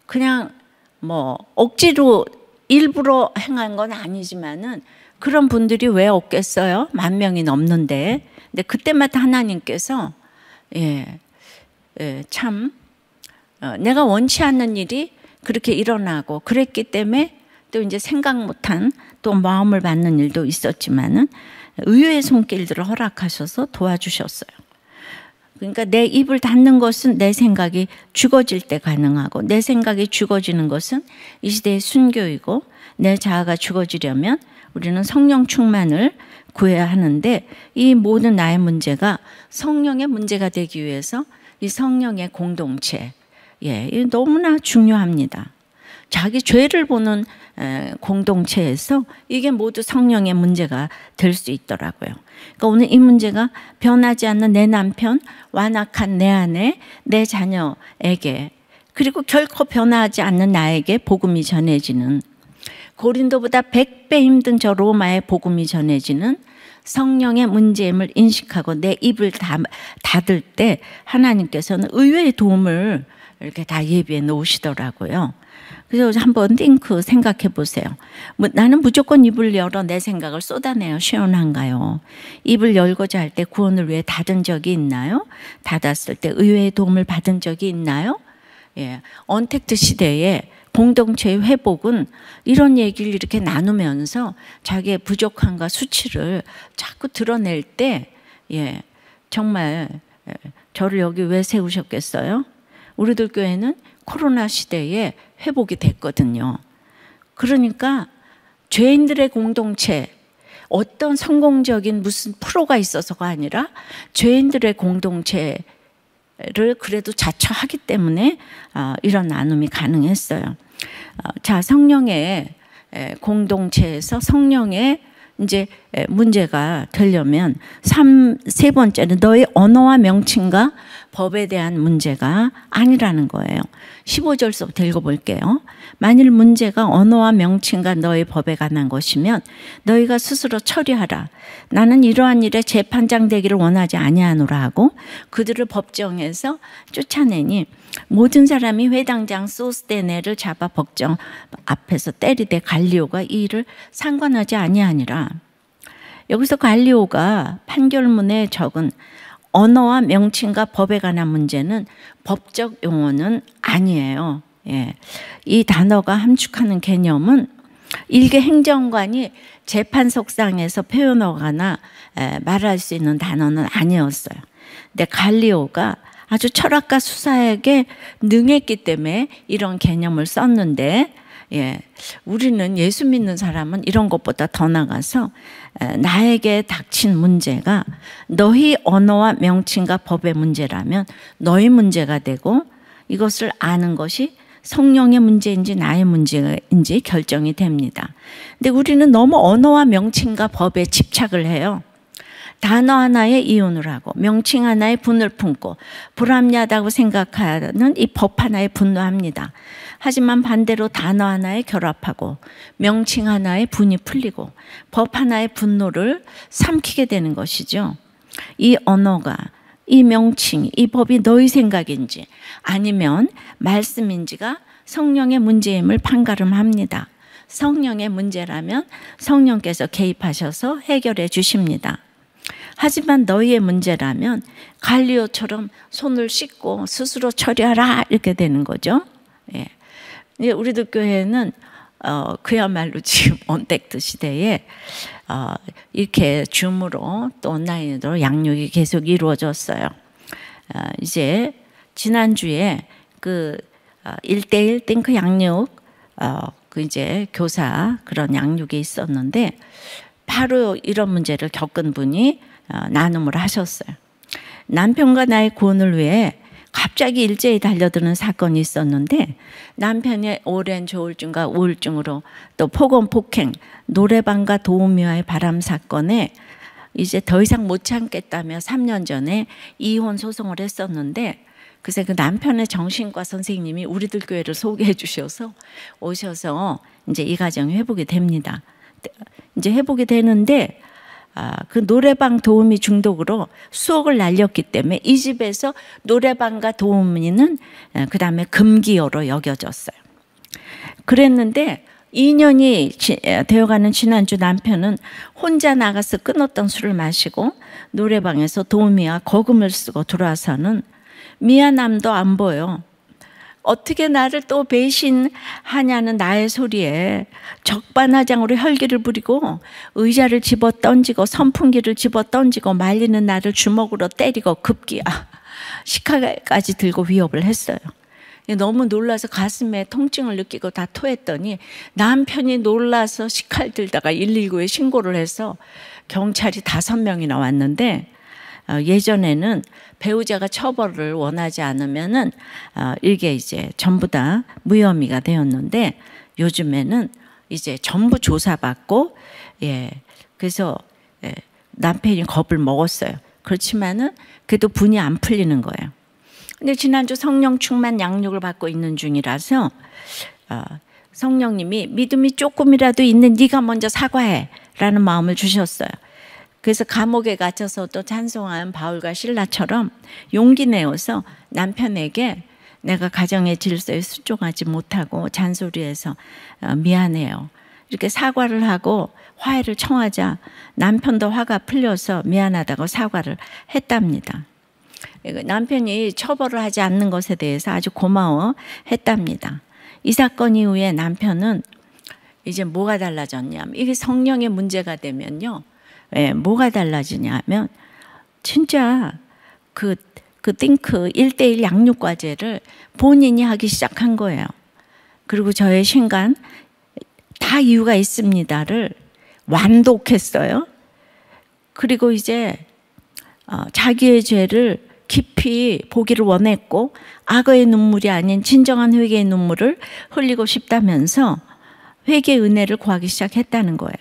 그냥 뭐 억지로 일부러 행한 건 아니지만은 그런 분들이 왜 없겠어요? 10,000명이 넘는데. 근데 그때마다 하나님께서 참 내가 원치 않는 일이 그렇게 일어나고 그랬기 때문에 또 이제 생각 못한 또 마음을 받는 일도 있었지만은 의외의 손길들을 허락하셔서 도와주셨어요. 그러니까 내 입을 닫는 것은 내 생각이 죽어질 때 가능하고 내 생각이 죽어지는 것은 이 시대의 순교이고 내 자아가 죽어지려면 우리는 성령 충만을 구해야 하는데 이 모든 나의 문제가 성령의 문제가 되기 위해서 이 성령의 공동체 너무나 중요합니다. 자기 죄를 보는 공동체에서 이게 모두 성령의 문제가 될 수 있더라고요. 그러니까 오늘 이 문제가 변하지 않는 내 남편, 완악한 내 아내, 내 자녀에게 그리고 결코 변하지 않는 나에게 복음이 전해지는 고린도보다 100배 힘든 저 로마의 복음이 전해지는 성령의 문제임을 인식하고 내 입을 닫을 때 하나님께서는 의외의 도움을 이렇게 다 예비해 놓으시더라고요. 그래서 한번 띵크 생각해 보세요. 나는 무조건 입을 열어 내 생각을 쏟아내어 시원한가요? 입을 열고자 할 때 구원을 위해 닫은 적이 있나요? 닫았을 때 의외의 도움을 받은 적이 있나요? 언택트 시대에 공동체의 회복은 이런 얘기를 이렇게 나누면서 자기의 부족함과 수치를 자꾸 드러낼 때 정말 저를 여기 왜 세우셨겠어요? 우리들 교회는 코로나 시대에 회복이 됐거든요. 그러니까 죄인들의 공동체, 어떤 성공적인 무슨 프로가 있어서가 아니라 죄인들의 공동체를 그래도 자처하기 때문에 이런 나눔이 가능했어요. 자, 성령의 공동체에서 성령의 이제 문제가 되려면 세 번째는 너의 언어와 명칭과 법에 대한 문제가 아니라는 거예요. 15절서부터 읽어볼게요. 만일 문제가 언어와 명칭과 너의 법에 관한 것이면 너희가 스스로 처리하라. 나는 이러한 일에 재판장 되기를 원하지 아니하노라 하고 그들을 법정에서 쫓아내니 모든 사람이 회당장 소스데네를 잡아 법정 앞에서 때리되 갈리오가 이 일을 상관하지 아니하니라. 여기서 갈리오가 판결문에 적은 언어와 명칭과 법에 관한 문제는 법적 용어는 아니에요. 이 단어가 함축하는 개념은 일개 행정관이 재판석상에서 표현하거나 말할 수 있는 단어는 아니었어요. 근데 갈리오가 아주 철학과 수사에게 능했기 때문에 이런 개념을 썼는데, 우리는 예수 믿는 사람은 이런 것보다 더 나가서 나에게 닥친 문제가 너희 언어와 명칭과 법의 문제라면 너희 문제가 되고, 이것을 아는 것이 성령의 문제인지 나의 문제인지 결정이 됩니다. 근데 우리는 너무 언어와 명칭과 법에 집착을 해요. 단어 하나에 이혼을 하고 명칭 하나에 분을 품고 불합리하다고 생각하는 이 법 하나에 분노합니다. 하지만 반대로 단어 하나에 결합하고 명칭 하나에 분이 풀리고 법 하나의 분노를 삼키게 되는 것이죠. 이 언어가, 이 명칭, 이 법이 너희 생각인지 아니면 말씀인지가 성령의 문제임을 판가름합니다. 성령의 문제라면 성령께서 개입하셔서 해결해 주십니다. 하지만 너희의 문제라면 갈리오처럼 손을 씻고 스스로 처리하라 이렇게 되는 거죠. 우리도 교회는 그야말로 지금 언택트 시대에 이렇게 줌으로 또 온라인으로 양육이 계속 이루어졌어요. 이제 지난주에 그 1:1 띵크 양육 그 이제 교사 그런 양육이 있었는데 바로 이런 문제를 겪은 분이 나눔을 하셨어요. 남편과 나의 구원을 위해 갑자기 일제히 달려드는 사건이 있었는데 남편의 오랜 조울증과 우울증으로 또 폭언, 폭행, 노래방과 도우미와의 바람 사건에 이제 더 이상 못 참겠다며 3년 전에 이혼 소송을 했었는데 그래서 그 남편의 정신과 선생님이 우리들 교회를 소개해 주셔서 오셔서 이제 이 가정이 회복이 됩니다. 이제 회복이 되는데 그 노래방 도우미 중독으로 수억을 날렸기 때문에 이 집에서 노래방과 도우미는 그 다음에 금기어로 여겨졌어요. 그랬는데 2년이 되어가는 지난주 남편은 혼자 나가서 끊었던 술을 마시고 노래방에서 도우미와 거금을 쓰고 들어와서는 미안함도 안 보여. 어떻게 나를 또 배신하냐는 나의 소리에 적반하장으로 혈기를 부리고 의자를 집어 던지고 선풍기를 집어 던지고 말리는 나를 주먹으로 때리고 급기야 식칼까지 들고 위협을 했어요. 너무 놀라서 가슴에 통증을 느끼고 다 토했더니 남편이 놀라서 식칼 들다가 119에 신고를 해서 경찰이 5명이나 왔는데 예전에는 배우자가 처벌을 원하지 않으면은 이게 이제 전부 다 무혐의가 되었는데 요즘에는 이제 전부 조사받고 그래서 남편이 겁을 먹었어요. 그렇지만은 그래도 분이 안 풀리는 거예요. 근데 지난주 성령 충만 양육을 받고 있는 중이라서 성령님이 믿음이 조금이라도 있는 네가 먼저 사과해라는 마음을 주셨어요. 그래서 감옥에 갇혀서 또 찬송한 바울과 실라처럼 용기 내어서 남편에게 내가 가정의 질서에 순종하지 못하고 잔소리해서 미안해요. 이렇게 사과를 하고 화해를 청하자 남편도 화가 풀려서 미안하다고 사과를 했답니다. 남편이 처벌을 하지 않는 것에 대해서 아주 고마워했답니다. 이 사건 이후에 남편은 이제 뭐가 달라졌냐면 이게 성령의 문제가 되면요. 뭐가 달라지냐면 진짜 그 띵크 1:1 양육 과제를 본인이 하기 시작한 거예요. 그리고 저의 신간 다 이유가 있습니다를 완독했어요. 그리고 이제 자기의 죄를 깊이 보기를 원했고 악어의 눈물이 아닌 진정한 회개의 눈물을 흘리고 싶다면서 회개의 은혜를 구하기 시작했다는 거예요.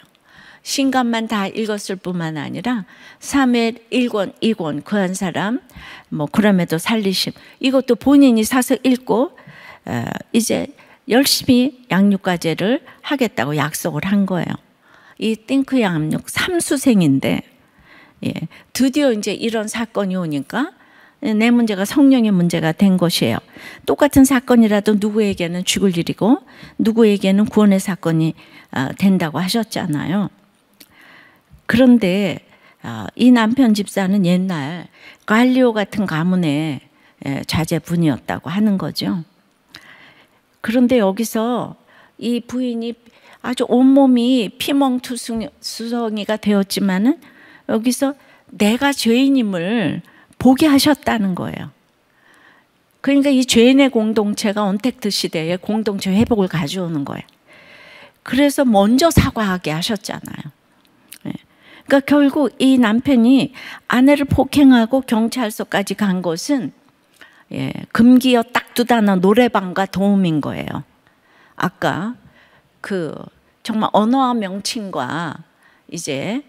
신간만 다 읽었을 뿐만 아니라 사무엘 1권, 2권 그 한 사람 그럼에도 살리심 이것도 본인이 사서 읽고 이제 열심히 양육과제를 하겠다고 약속을 한 거예요. 이 띵크 양육 3수생인데 드디어 이제 이런 사건이 오니까 내 문제가 성령의 문제가 된 것이에요. 똑같은 사건이라도 누구에게는 죽을 일이고 누구에게는 구원의 사건이 된다고 하셨잖아요. 그런데 이 남편 집사는 옛날 갈리오 같은 가문의 자제분이었다고 하는 거죠. 그런데 여기서 이 부인이 아주 온몸이 피멍투성이가 되었지만은 여기서 내가 죄인임을 보게 하셨다는 거예요. 그러니까 이 죄인의 공동체가 언택트 시대에 공동체 회복을 가져오는 거예요. 그래서 먼저 사과하게 하셨잖아요. 그러니까 결국 이 남편이 아내를 폭행하고 경찰서까지 간 것은 금기어 딱 두 단어 노래방과 도움인 거예요. 아까 그 정말 언어와 명칭과 이제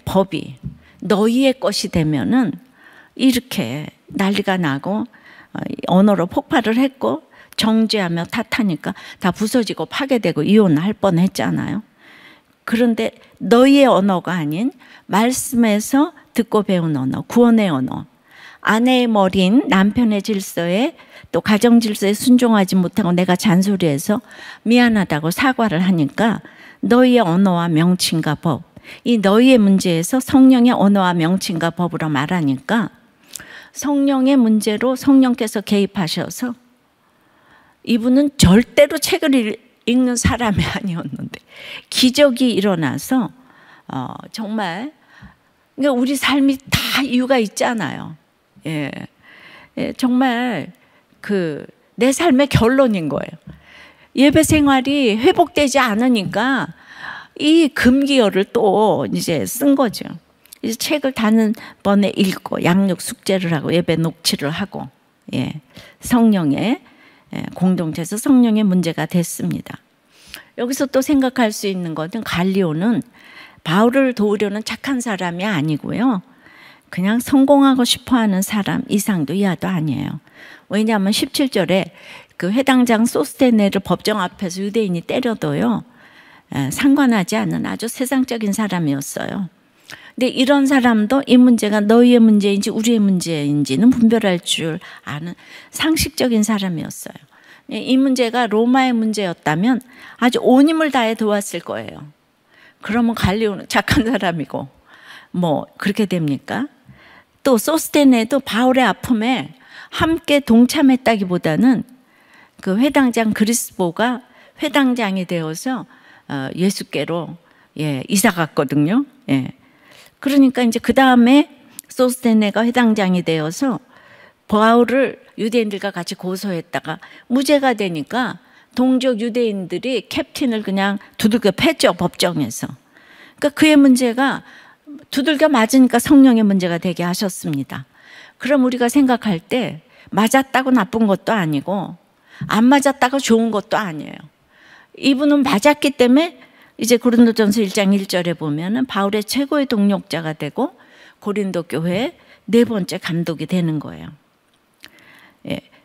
법이 너희의 것이 되면은 이렇게 난리가 나고 언어로 폭발을 했고 정죄하며 탓하니까 다 부서지고 파괴되고 이혼할 뻔했잖아요. 그런데 너희의 언어가 아닌 말씀에서 듣고 배운 언어, 구원의 언어, 아내의 머리인 남편의 질서에 또 가정 질서에 순종하지 못하고 내가 잔소리해서 미안하다고 사과를 하니까 너희의 언어와 명칭과 법, 이 너희의 문제에서 성령의 언어와 명칭과 법으로 말하니까 성령의 문제로 성령께서 개입하셔서 이분은 절대로 책을 읽는 사람이 아니었는데 기적이 일어나서 정말 그러니까 우리 삶이 다 이유가 있잖아요. 정말 내 삶의 결론인 거예요. 예배 생활이 회복되지 않으니까 이 금기어를 또 이제 쓴 거죠. 이제 책을 단번에 읽고 양육 숙제를 하고 예배 녹취를 하고 성령의 공동체에서 성령의 문제가 됐습니다. 여기서 또 생각할 수 있는 것은 갈리오는 바울을 도우려는 착한 사람이 아니고요. 그냥 성공하고 싶어하는 사람 이상도 이하도 아니에요. 왜냐하면 17절에 그 회당장 소스테네를 법정 앞에서 유대인이 때려도요. 상관하지 않는 아주 세상적인 사람이었어요. 근데 이런 사람도 이 문제가 너희의 문제인지 우리의 문제인지는 분별할 줄 아는 상식적인 사람이었어요. 이 문제가 로마의 문제였다면 아주 온 힘을 다해 도왔을 거예요. 그러면 갈리오는 착한 사람이고 뭐 그렇게 됩니까? 또 소스테네도 바울의 아픔에 함께 동참했다기보다는 그 회당장 그리스보가 회당장이 되어서 예수께로 이사 갔거든요. 그러니까 이제 그 다음에 소스테네가 회당장이 되어서 바울을 유대인들과 같이 고소했다가 무죄가 되니까 동족 유대인들이 캡틴을 그냥 두들겨 팼죠, 법정에서. 그러니까 그의 문제가 두들겨 맞으니까 성령의 문제가 되게 하셨습니다. 그럼 우리가 생각할 때 맞았다고 나쁜 것도 아니고 안 맞았다고 좋은 것도 아니에요. 이분은 맞았기 때문에 이제 고린도전서 1장 1절에 보면은 바울의 최고의 동력자가 되고 고린도 교회의 네 번째 감독이 되는 거예요.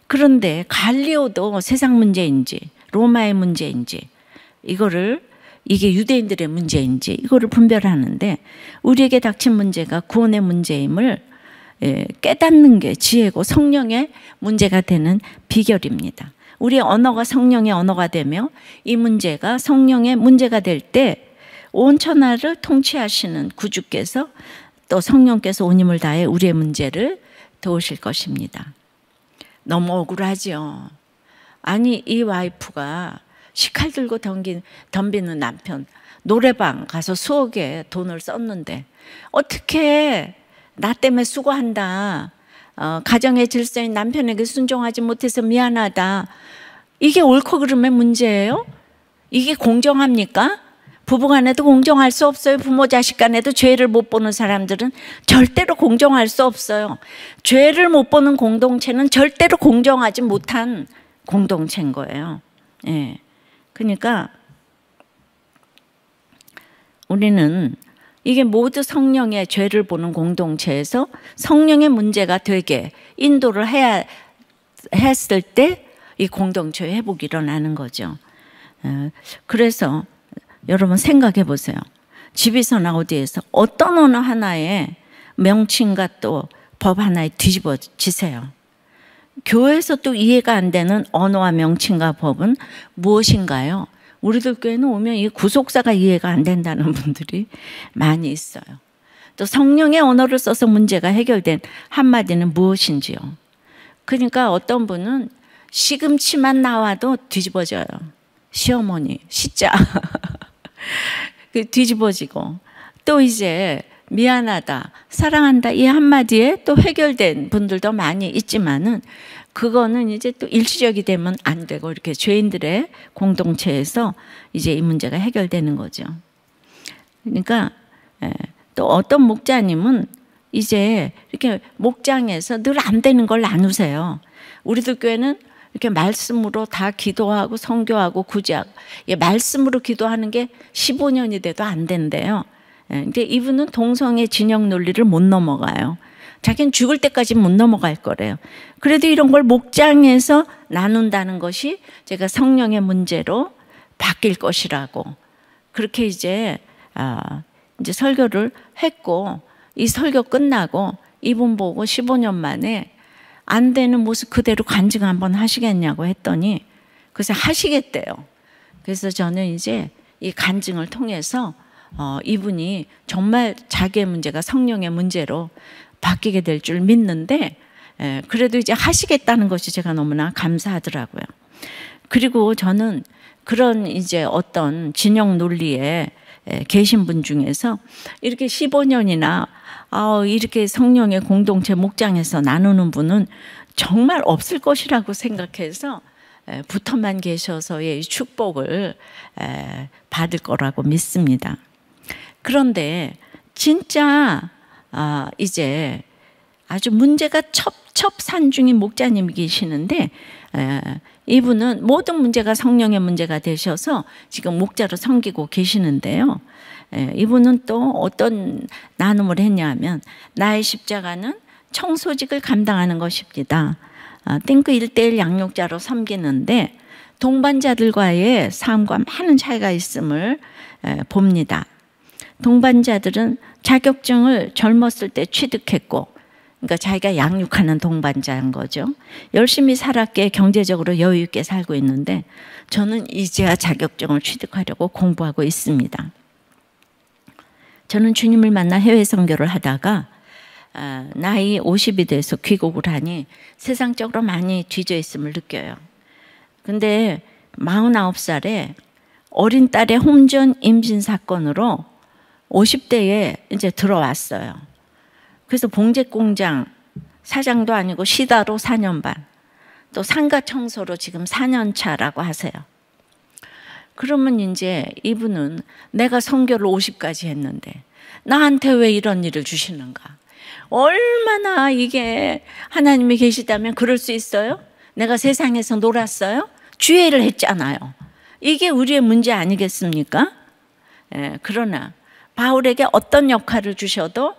그런데 갈리오도 세상 문제인지 로마의 문제인지 이게 유대인들의 문제인지 이거를 분별하는데 우리에게 닥친 문제가 구원의 문제임을 깨닫는 게 지혜고 성령의 문제가 되는 비결입니다. 우리의 언어가 성령의 언어가 되며 이 문제가 성령의 문제가 될 때 온 천하를 통치하시는 구주께서 또 성령께서 온 힘을 다해 우리의 문제를 도우실 것입니다. 너무 억울하죠. 아니 이 와이프가 식칼 들고 덤비는 남편 노래방 가서 수억에 돈을 썼는데 어떻게 나 때문에 수고한다. 가정의 질서인 남편에게 순종하지 못해서 미안하다. 이게 옳고 그름의 문제예요? 이게 공정합니까? 부부간에도 공정할 수 없어요. 부모 자식 간에도 죄를 못 보는 사람들은 절대로 공정할 수 없어요. 죄를 못 보는 공동체는 절대로 공정하지 못한 공동체인 거예요. 그러니까 우리는 이게 모두 성령의 죄를 보는 공동체에서 성령의 문제가 되게 인도를 했을 때 이 공동체의 회복이 일어나는 거죠. 그래서 여러분 생각해 보세요. 집에서나 어디에서 어떤 언어 하나에 명칭과 또 법 하나에 뒤집어지세요. 교회에서 또 이해가 안 되는 언어와 명칭과 법은 무엇인가요? 우리들 교회는 오면 이 구속사가 이해가 안 된다는 분들이 많이 있어요. 또 성령의 언어를 써서 문제가 해결된 한마디는 무엇인지요? 그러니까 어떤 분은 시금치만 나와도 뒤집어져요. 시어머니, 시자. 뒤집어지고 또 이제 미안하다, 사랑한다 이 한마디에 또 해결된 분들도 많이 있지만은 그거는 이제 또 일시적이 되면 안 되고 이렇게 죄인들의 공동체에서 이제 이 문제가 해결되는 거죠. 그러니까 또 어떤 목자님은 이제 이렇게 목장에서 늘 안 되는 걸 나누세요. 우리들 교회는 이렇게 말씀으로 다 기도하고 선교하고 구제하고 말씀으로 기도하는 게 15년이 돼도 안 된대요. 근데 이분은 동성애 진영 논리를 못 넘어가요. 자기는 죽을 때까지 못 넘어갈 거래요. 그래도 이런 걸 목장에서 나눈다는 것이 제가 성령의 문제로 바뀔 것이라고 그렇게 이제 설교를 했고 이 설교 끝나고 이분 보고 15년 만에 안 되는 모습 그대로 간증 한번 하시겠냐고 했더니 그래서 하시겠대요. 그래서 저는 이제 이 간증을 통해서 이분이 정말 자기의 문제가 성령의 문제로 바뀌게 될 줄 믿는데 그래도 이제 하시겠다는 것이 제가 너무나 감사하더라고요. 그리고 저는 그런 이제 어떤 진영 논리에 계신 분 중에서 이렇게 15년이나 이렇게 성령의 공동체 목장에서 나누는 분은 정말 없을 것이라고 생각해서 붙어만 계셔서의 축복을 받을 거라고 믿습니다. 그런데 진짜 이제 아주 문제가 첩첩산중인 목자님이 계시는데 이분은 모든 문제가 성령의 문제가 되셔서 지금 목자로 섬기고 계시는데요. 이분은 또 어떤 나눔을 했냐면 나의 십자가는 청소직을 감당하는 것입니다. 띵크 1:1 양육자로 섬기는데 동반자들과의 삶과 많은 차이가 있음을 봅니다. 동반자들은 자격증을 젊었을 때 취득했고 그러니까 자기가 양육하는 동반자인 거죠. 열심히 살았기에 경제적으로 여유 있게 살고 있는데 저는 이제야 자격증을 취득하려고 공부하고 있습니다. 저는 주님을 만나 해외 선교를 하다가 나이 50이 돼서 귀국을 하니 세상적으로 많이 뒤져 있음을 느껴요. 근데 49살에 어린 딸의 홈전 임신 사건으로 50대에 이제 들어왔어요. 그래서 봉제공장 사장도 아니고 시다로 4년 반, 또 상가 청소로 지금 4년 차라고 하세요. 그러면 이제 이분은 내가 선교를 50까지 했는데 나한테 왜 이런 일을 주시는가? 얼마나 이게 하나님이 계시다면 그럴 수 있어요? 내가 세상에서 놀았어요? 주의를 했잖아요. 이게 우리의 문제 아니겠습니까? 그러나 바울에게 어떤 역할을 주셔도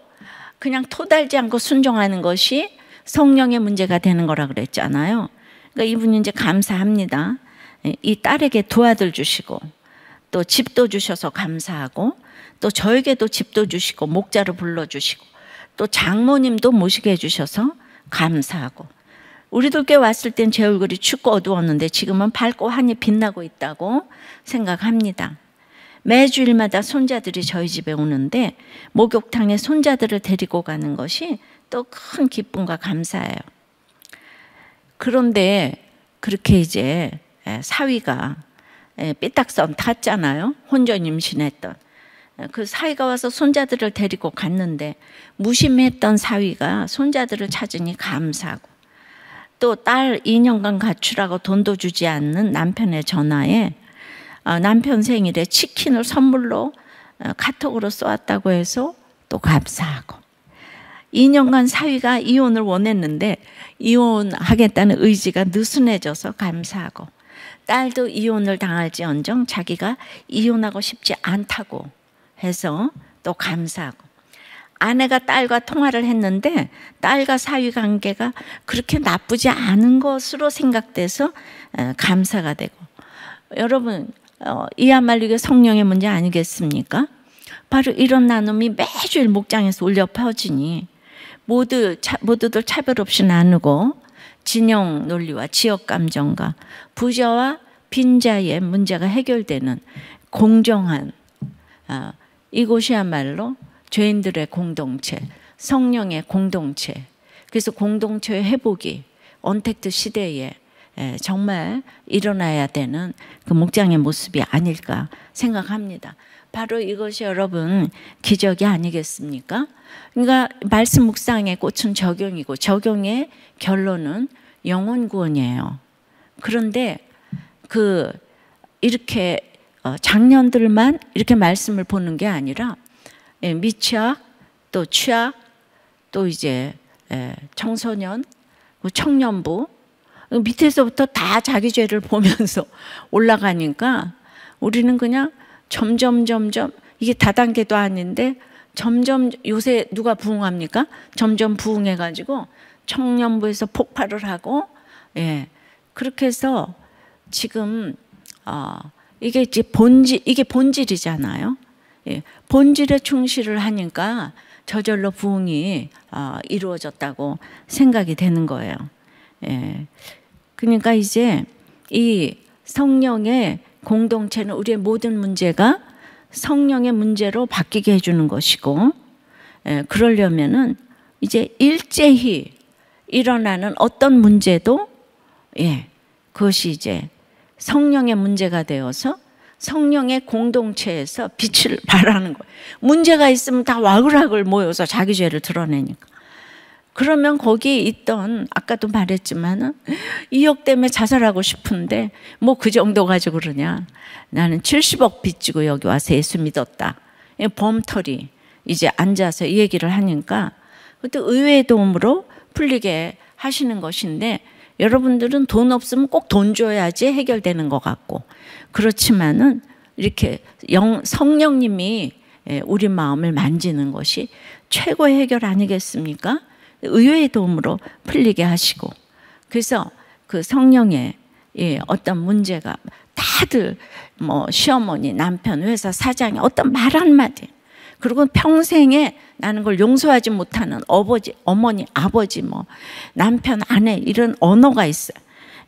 그냥 토달지 않고 순종하는 것이 성령의 문제가 되는 거라 그랬잖아요. 그러니까 이분이 이제 감사합니다. 이 딸에게 두 아들 주시고 또 집도 주셔서 감사하고 또 저에게도 집도 주시고 목자를 불러주시고 또 장모님도 모시게 해주셔서 감사하고 우리들 께 왔을 땐 제 얼굴이 춥고 어두웠는데 지금은 밝고 환히 빛나고 있다고 생각합니다. 매주일마다 손자들이 저희 집에 오는데 목욕탕에 손자들을 데리고 가는 것이 또 큰 기쁨과 감사예요. 그런데 그렇게 이제 사위가 삐딱선 탔잖아요. 혼전 임신했던. 그 사위가 와서 손자들을 데리고 갔는데 무심했던 사위가 손자들을 찾으니 감사하고 또 딸 2년간 가출하고 돈도 주지 않는 남편의 전화에 남편 생일에 치킨을 선물로 카톡으로 쏘았다고 해서 또 감사하고 2년간 사위가 이혼을 원했는데 이혼하겠다는 의지가 느슨해져서 감사하고 딸도 이혼을 당할지언정 자기가 이혼하고 싶지 않다고 해서 또 감사하고 아내가 딸과 통화를 했는데 딸과 사위 관계가 그렇게 나쁘지 않은 것으로 생각돼서 감사가 되고 여러분 이야말로 이게 성령의 문제 아니겠습니까? 바로 이런 나눔이 매주일 목장에서 울려 퍼지니 모두들 차별 없이 나누고 진영 논리와 지역 감정과 부자와 빈자의 문제가 해결되는 공정한 이곳이야말로 죄인들의 공동체, 성령의 공동체. 그래서 공동체의 회복이 언택트 시대에 정말 일어나야 되는 그 목장의 모습이 아닐까 생각합니다. 바로 이것이 여러분 기적이 아니겠습니까? 그러니까 말씀 묵상의 꽃은 적용이고 적용의 결론은 영혼 구원이에요. 그런데 그 이렇게 장년들만 이렇게 말씀을 보는 게 아니라 미취학 또 취학 또 이제 청소년 청년부 밑에서부터 다 자기 죄를 보면서 올라가니까 우리는 그냥 점점 이게 다단계도 아닌데 점점 요새 누가 부흥합니까? 점점 부흥해가지고 청년부에서 폭발을 하고 그렇게 해서 지금 이게 이제 이게 본질이잖아요. 본질에 충실을 하니까 저절로 부흥이 이루어졌다고 생각이 되는 거예요. 그러니까 이제 이 성령의 공동체는 우리의 모든 문제가 성령의 문제로 바뀌게 해주는 것이고, 그러려면은 이제 일제히 일어나는 어떤 문제도 그것이 이제 성령의 문제가 되어서 성령의 공동체에서 빛을 발하는 거예요. 문제가 있으면 다 와글와글 모여서 자기 죄를 드러내니까. 그러면 거기 있던 아까도 말했지만은 2억 때문에 자살하고 싶은데 뭐 그 정도 가지고 그러냐. 나는 70억 빚지고 여기 와서 예수 믿었다. 범털이 이제 앉아서 이 얘기를 하니까 그것도 의외의 도움으로 풀리게 하시는 것인데, 여러분들은 돈 없으면 꼭 돈 줘야지 해결되는 것 같고, 그렇지만은 이렇게 성령님이 우리 마음을 만지는 것이 최고의 해결 아니겠습니까? 의외의 도움으로 풀리게 하시고, 그래서 그 성령의 어떤 문제가 다들 뭐 시어머니, 남편, 회사 사장이 어떤 말 한마디, 그리고 평생에 나는 걸 용서하지 못하는 어머니, 아버지, 뭐 남편, 아내 이런 언어가 있어요.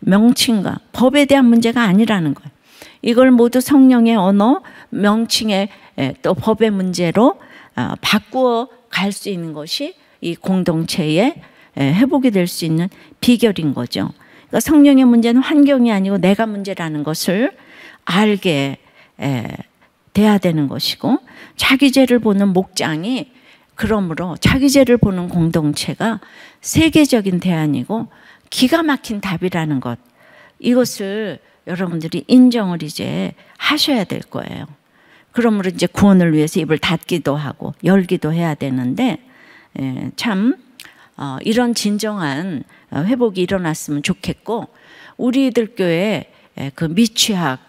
명칭과 법에 대한 문제가 아니라는 거예요. 이걸 모두 성령의 언어, 명칭의 또 법의 문제로 바꾸어 갈 수 있는 것이 이 공동체의 회복이 될 수 있는 비결인 거죠. 그러니까 성령의 문제는 환경이 아니고 내가 문제라는 것을 알게 돼야 되는 것이고, 자기 죄를 보는 목장이 그러므로 자기 죄를 보는 공동체가 세계적인 대안이고 기가 막힌 답이라는 것, 이것을 여러분들이 인정을 이제 하셔야 될 거예요. 그러므로 이제 구원을 위해서 입을 닫기도 하고 열기도 해야 되는데, 참 이런 진정한 회복이 일어났으면 좋겠고, 우리들 교회 그 미취학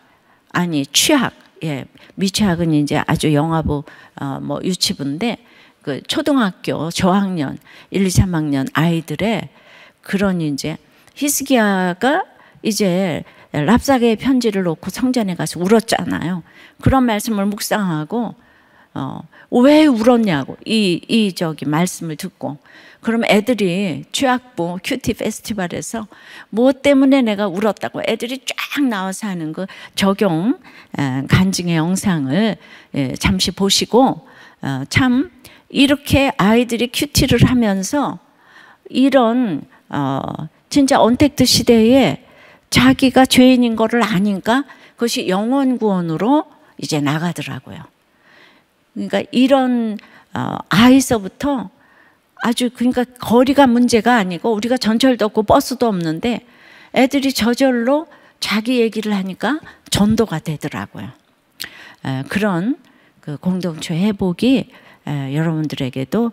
아니 취학, 미취학은 이제 아주 영아부 뭐 유치부인데, 그 초등학교 저학년 1, 2, 3학년 아이들의 그런 이제 히스기야가 이제 랍사게의 편지를 놓고 성전에 가서 울었잖아요. 그런 말씀을 묵상하고 왜 울었냐고 이 저기 말씀을 듣고, 그럼 애들이 취학부 큐티 페스티벌에서 뭐 때문에 내가 울었다고 애들이 쫙 나와서 하는 그 적용 간증의 영상을 잠시 보시고, 참 이렇게 아이들이 큐티를 하면서 이런 진짜 언택트 시대에 자기가 죄인인 거를 아니까 그것이 영원 구원으로 이제 나가더라고요. 그러니까 이런 아이서부터 아주, 그러니까 거리가 문제가 아니고 우리가 전철도 없고 버스도 없는데 애들이 저절로 자기 얘기를 하니까 전도가 되더라고요. 그런 그 공동체 회복이 여러분들에게도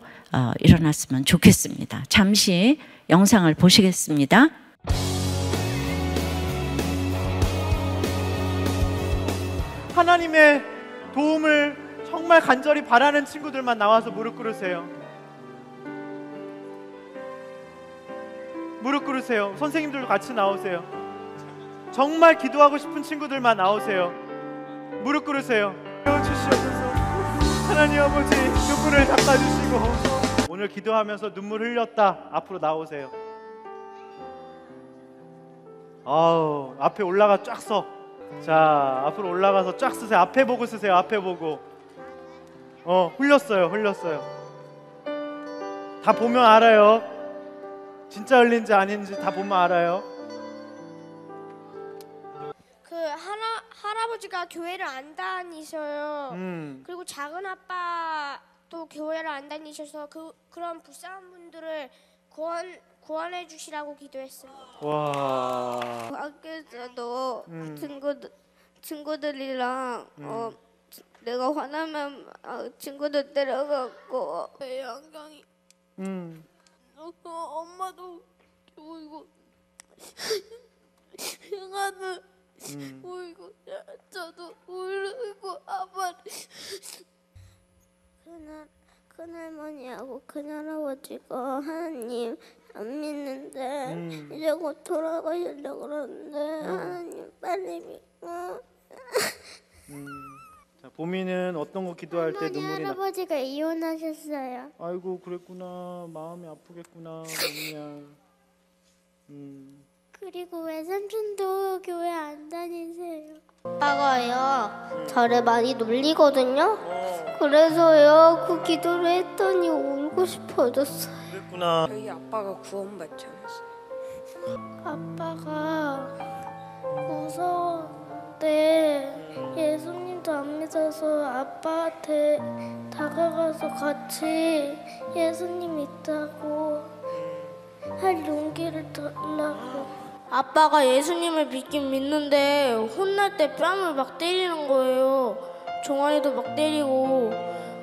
일어났으면 좋겠습니다. 잠시 영상을 보시겠습니다. 하나님의 도움을 정말 간절히 바라는 친구들만 나와서 무릎 꿇으세요. 무릎 꿇으세요. 선생님들도 같이 나오세요. 정말 기도하고 싶은 친구들만 나오세요. 무릎 꿇으세요. 주시옵소서. 하나님 아버지, 눈물을 닦아주시고, 오늘 기도하면서 눈물 흘렸다 앞으로 나오세요. 앞에 올라가 쫙 서. 자, 앞으로 올라가서 쫙 쓰세요. 앞에 보고 쓰세요. 앞에 보고. 흘렸어요. 다 보면 알아요. 진짜 흘린지 아닌지 다 보면 알아요. 할아버지가 교회를 안 다니셔요. 그리고 작은 아빠도 교회를 안 다니셔서 그런 불쌍한 분들을 구원해 주시라고 기도했어요. 와. 학교에서도 친구들이랑 내가 화나면 친구들 데려가고 영경이 엄마도 울고 형아는 울고 저도 울고 아빠는 큰할머니하고 큰할아버지가 하나님 안 믿는데 이제 곧 돌아가시려고 그러는데 하나님 빨리 믿고. 자, 보미는 어떤 거 기도할 때 눈물이 나? 할아버지가 이혼하셨어요. 아이고 그랬구나. 마음이 아프겠구나. 보미야. 그리고 외삼촌도 교회 안 다니세요. 아빠가요 저를 많이 놀리거든요. 그래서요 그 기도를 했더니 울고 싶어졌어요. 그랬구나. 저희 아빠가 구원받지 않았어요. 아빠가 무서운데 예수님도 안 믿어서 아빠한테 다가가서 같이 예수님 있다고 할 용기를 달라고. 아빠가 예수님을 믿긴 믿는데 혼날 때 뺨을 막 때리는 거예요. 종아리도 막 때리고.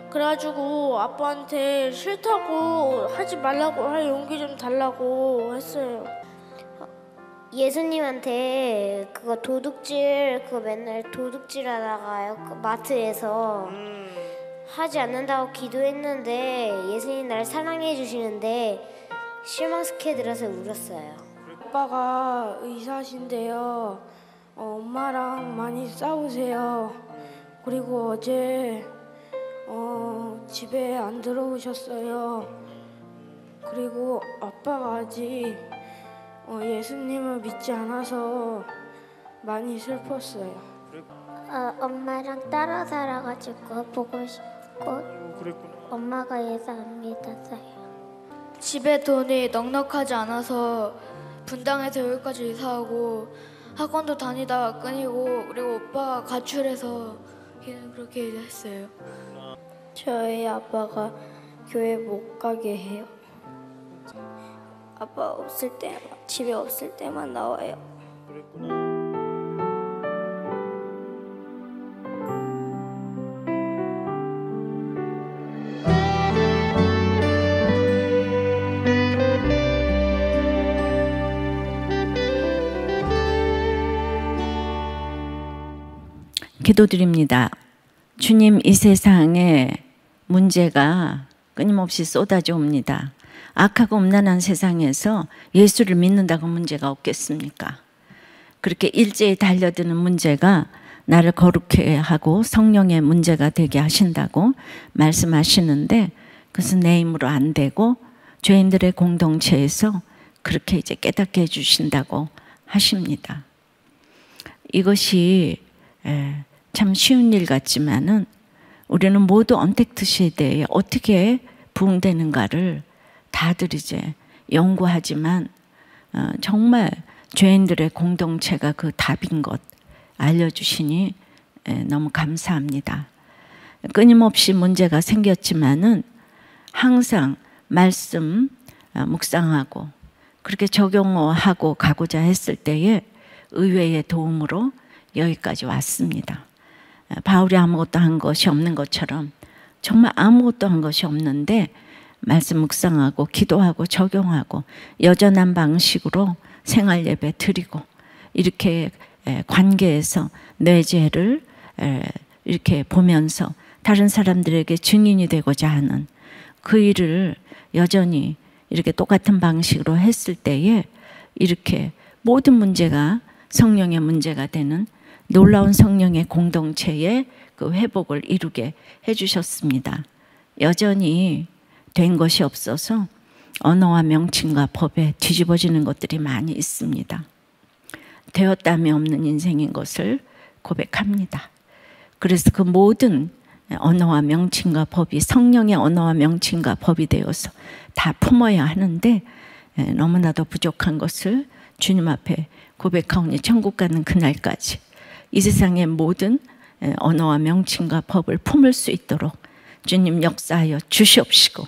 그래가지고 아빠한테 싫다고 하지 말라고 할 용기 좀 달라고 했어요. 예수님한테 그거 도둑질 그거 맨날 도둑질하다가요 그 마트에서 하지 않는다고 기도했는데 예수님 나를 사랑해 주시는데 실망스케 들어서 울었어요. 아빠가 의사신데요. 엄마랑 많이 싸우세요. 그리고 어제 집에 안 들어오셨어요. 그리고 아빠가 아직 예수님을 믿지 않아서 많이 슬펐어요. 엄마랑 따라 살아가지고 보고 싶고 엄마가 예수 안 믿었어요. 집에 돈이 넉넉하지 않아서 분당에서 여기까지 이사하고 학원도 다니다가 끊이고 그리고 오빠가 가출해서 그렇게 했어요. 저희 아빠가 교회 못 가게 해요. 아빠 없을 때 집에 없을 때만 나와요. 그랬구나. 기도드립니다. 주님, 이 세상에 문제가 끊임없이 쏟아져 옵니다. 악하고 음란한 세상에서 예수를 믿는다고 문제가 없겠습니까? 그렇게 일제히 달려드는 문제가 나를 거룩해 하고 성령의 문제가 되게 하신다고 말씀하시는데 그것은 내 힘으로 안 되고 죄인들의 공동체에서 그렇게 이제 깨닫게 해주신다고 하십니다. 이것이 참 쉬운 일 같지만은 우리는 모두 언택트 시대에 어떻게 부흥되는가를 다들 이제 연구하지만 정말 죄인들의 공동체가 그 답인 것 알려주시니 너무 감사합니다. 끊임없이 문제가 생겼지만은 항상 말씀 묵상하고 그렇게 적용하고 가고자 했을 때에 의외의 도움으로 여기까지 왔습니다. 바울이 아무것도 한 것이 없는 것처럼 정말 아무것도 한 것이 없는데 말씀 묵상하고 기도하고 적용하고 여전한 방식으로 생활 예배 드리고 이렇게 관계에서 내 죄를 이렇게 보면서 다른 사람들에게 증인이 되고자 하는 그 일을 여전히 이렇게 똑같은 방식으로 했을 때에 이렇게 모든 문제가 성령의 문제가 되는 놀라운 성령의 공동체의 그 회복을 이루게 해주셨습니다. 여전히 된 것이 없어서 언어와 명칭과 법에 뒤집어지는 것들이 많이 있습니다. 되었담이 없는 인생인 것을 고백합니다. 그래서 그 모든 언어와 명칭과 법이 성령의 언어와 명칭과 법이 되어서 다 품어야 하는데 너무나도 부족한 것을 주님 앞에 고백하오니 천국 가는 그날까지 이 세상의 모든 언어와 명칭과 법을 품을 수 있도록 주님 역사하여 주시옵시고,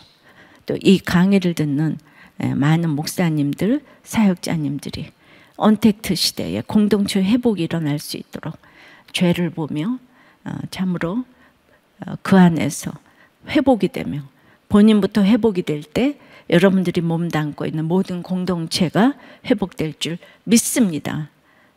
또 이 강의를 듣는 많은 목사님들, 사역자님들이 언택트 시대에 공동체 회복이 일어날 수 있도록 죄를 보며 참으로 그 안에서 회복이 되며, 본인부터 회복이 될 때 여러분들이 몸담고 있는 모든 공동체가 회복될 줄 믿습니다.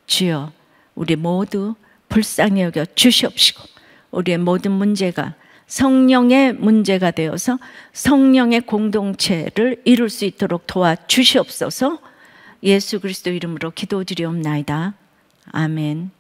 주여, 우리 모두 불쌍히 여겨 주시옵시고, 우리의 모든 문제가 성령의 문제가 되어서 성령의 공동체를 이룰 수 있도록 도와주시옵소서. 예수 그리스도 이름으로 기도드리옵나이다. 아멘.